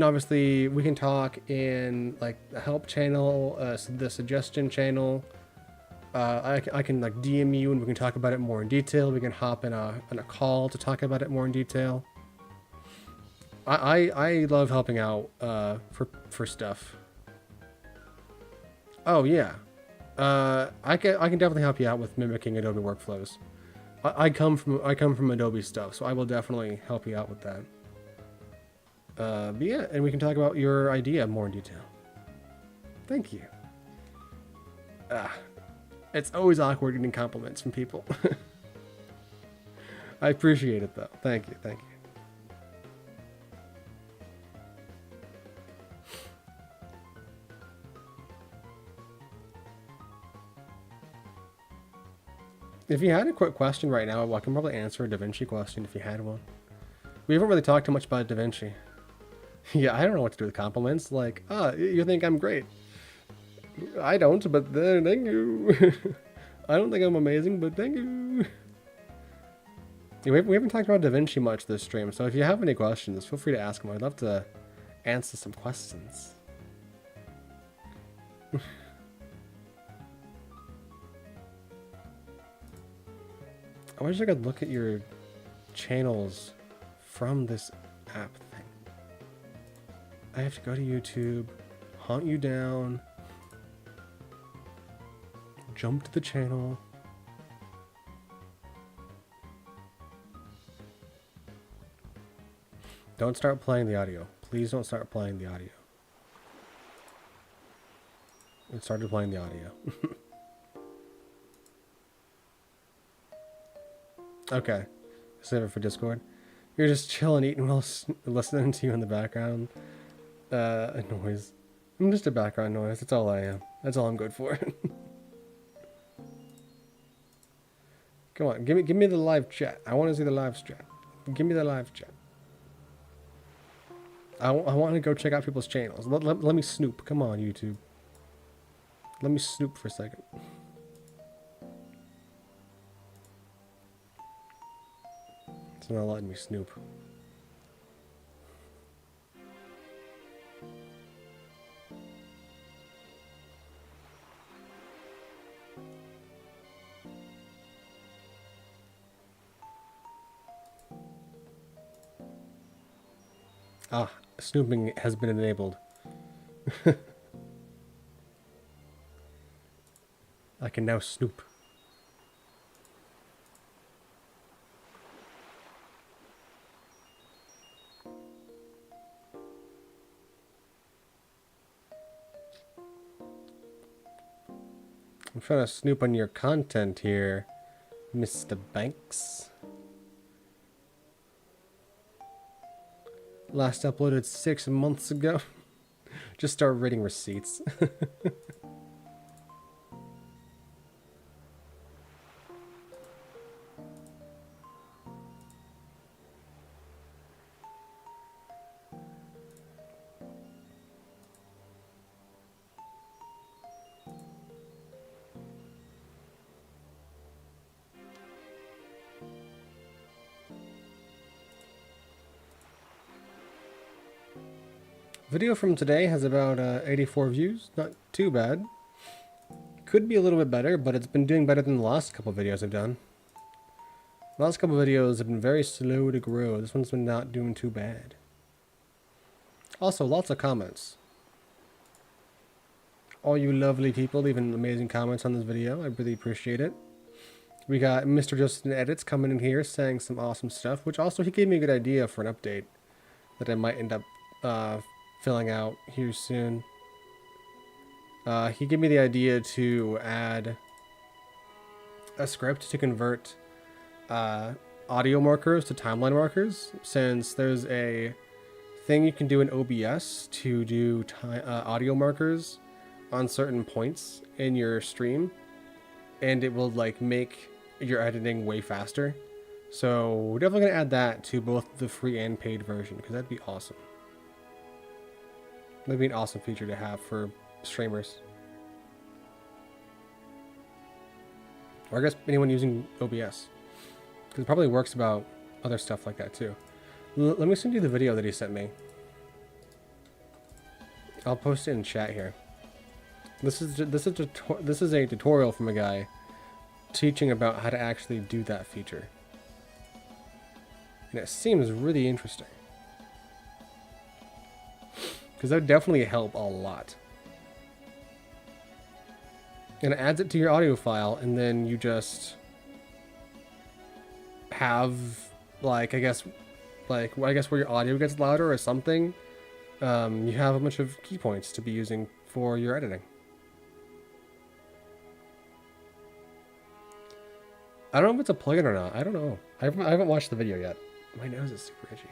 we can talk in like the help channel, the suggestion channel. I can like DM you and we can talk about it more in detail. We can hop in a call to talk about it more in detail. I love helping out for stuff. Oh yeah. I can definitely help you out with mimicking Adobe workflows. I come from Adobe stuff, so I will definitely help you out with that. But yeah, and we can talk about your idea more in detail. Thank you. It's always awkward getting compliments from people. I appreciate it though. Thank you, thank you. If you had a quick question right now, I can probably answer a Davinci question if you had one. We haven't really talked too much about Davinci. Yeah, I don't know what to do with compliments. Like, you think I'm great. I don't, but then thank you. I don't think I'm amazing, but thank you. Yeah, we haven't talked about Davinci much this stream, so if you have any questions, feel free to ask them. I'd love to answer some questions. I wish I could look at your channels from this app thing. I have to go to YouTube, hunt you down, jump to the channel. Don't start playing the audio. Please don't start playing the audio. It started playing the audio. Okay. Save it for Discord. You're just chilling, eating while listening to you in the background. Noise. I'm just a background noise. That's all I am. That's all I'm good for. Come on, give me the live chat. I want to see the live chat. Give me the live chat. I want to go check out people's channels. Let me snoop. Come on, YouTube. Let me snoop for a second. It's not letting me snoop. Ah, snooping has been enabled. I can now snoop. I'm trying to snoop on your content here, Mr. Banks. Last uploaded 6 months ago. Just start reading receipts. Video from today has about 84 views. Not too bad. Could be a little bit better, but it's been doing better than the last couple videos I've done. The last couple videos have been very slow to grow. This one's been not doing too bad. Also, lots of comments. All you lovely people leaving amazing comments on this video. I really appreciate it. We got Mr. Justin Edits coming in here saying some awesome stuff, which also he gave me a good idea for an update that I might end up filling out here soon. He gave me the idea to add a script to convert audio markers to timeline markers, since there's a thing you can do in OBS to do audio markers on certain points in your stream, and it will like make your editing way faster. So we're definitely gonna add that to both the free and paid version, because that'd be awesome. That'd be an awesome feature to have for streamers. Or I guess anyone using OBS. Because it probably works about other stuff like that too. Let me send you the video that he sent me. I'll post it in chat here. This is a tutorial from a guy teaching about how to actually do that feature. And it seems really interesting. Because that would definitely help a lot. And it adds it to your audio file, and then you just have, like, I guess where your audio gets louder or something, you have a bunch of key points to be using for your editing. I don't know if it's a plugin or not. I don't know. I haven't watched the video yet. My nose is super itchy.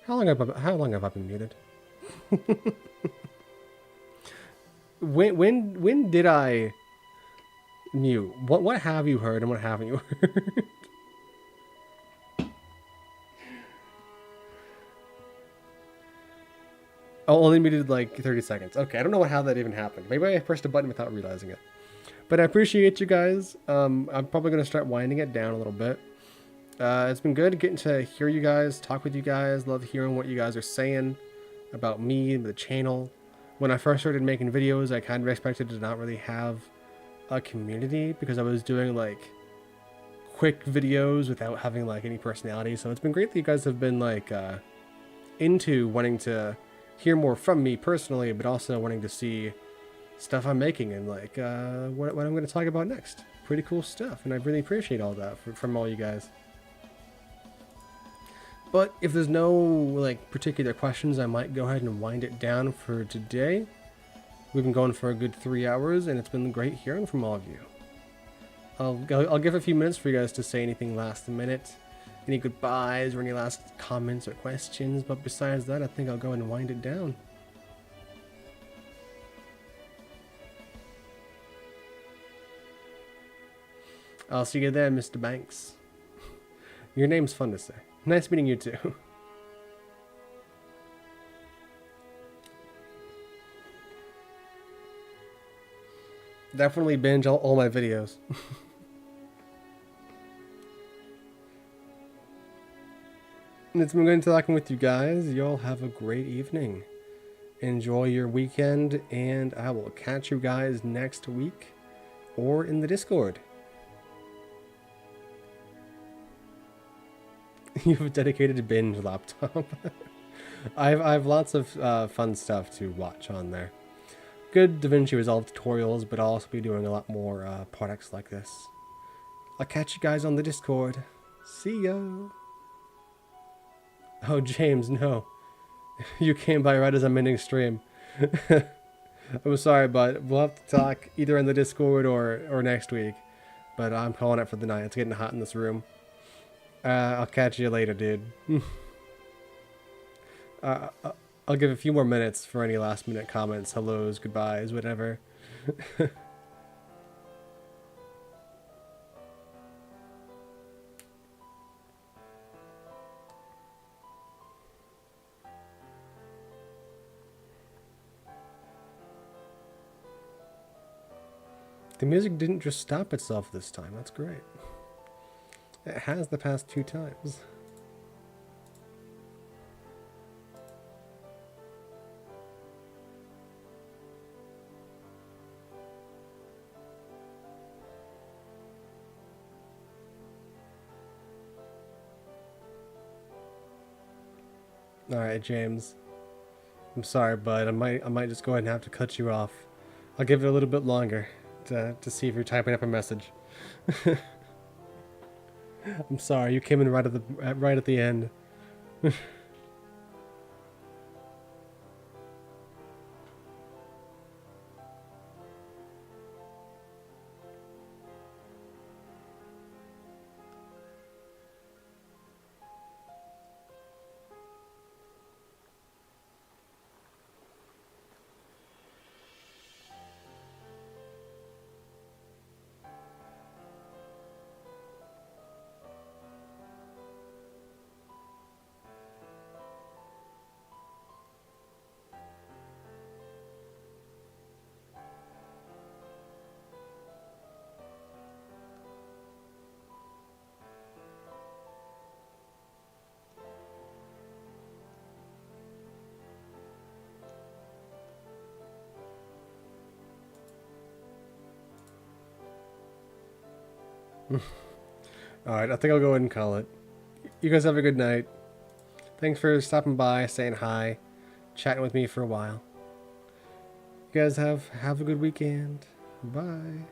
How long have I been muted? When did I mute? What have you heard and what haven't you heard? Oh, only muted like 30 seconds. Okay, I don't know how that even happened. Maybe I pressed a button without realizing it. But I appreciate you guys. I'm probably going to start winding it down a little bit. It's been good getting to hear you guys, talk with you guys. Love hearing what you guys are saying about me, the channel. When I first started making videos, I kind of expected to not really have a community because I was doing like quick videos without having like any personality. So it's been great that you guys have been like into wanting to hear more from me personally, but also wanting to see stuff I'm making and like what I'm going to talk about next. Pretty cool stuff, and I really appreciate all that from all you guys. But if there's no like particular questions, I might go ahead and wind it down for today. We've been going for a good 3 hours, and it's been great hearing from all of you. I'll give a few minutes for you guys to say anything last minute, any goodbyes or any last comments or questions. But besides that, I think I'll go and wind it down. I'll see you there, Mr. Banks. Your name's fun to say. Nice meeting you too. Definitely binge all my videos. And it's been good talking with you guys. Y'all have a great evening. Enjoy your weekend, and I will catch you guys next week or in the Discord. You have a dedicated binge laptop. I have lots of fun stuff to watch on there. Good Davinci Resolve tutorials, but I'll also be doing a lot more products like this. I'll catch you guys on the Discord. See ya! Oh, James, no. You came by right as I'm ending stream. I'm sorry, but we'll have to talk either in the Discord or next week. But I'm calling it for the night. It's getting hot in this room. I'll catch you later, dude. I'll give a few more minutes for any last minute comments, hellos, goodbyes, whatever. The music didn't just stop itself this time. That's great. It has the past 2 times. All right, James. I'm sorry, but I might just go ahead and have to cut you off. I'll give it a little bit longer to see if you're typing up a message. I'm sorry, you came in right at the end. Alright, I think I'll go ahead and call it. You guys have a good night. Thanks for stopping by, saying hi, chatting with me for a while. You guys have a good weekend. Bye.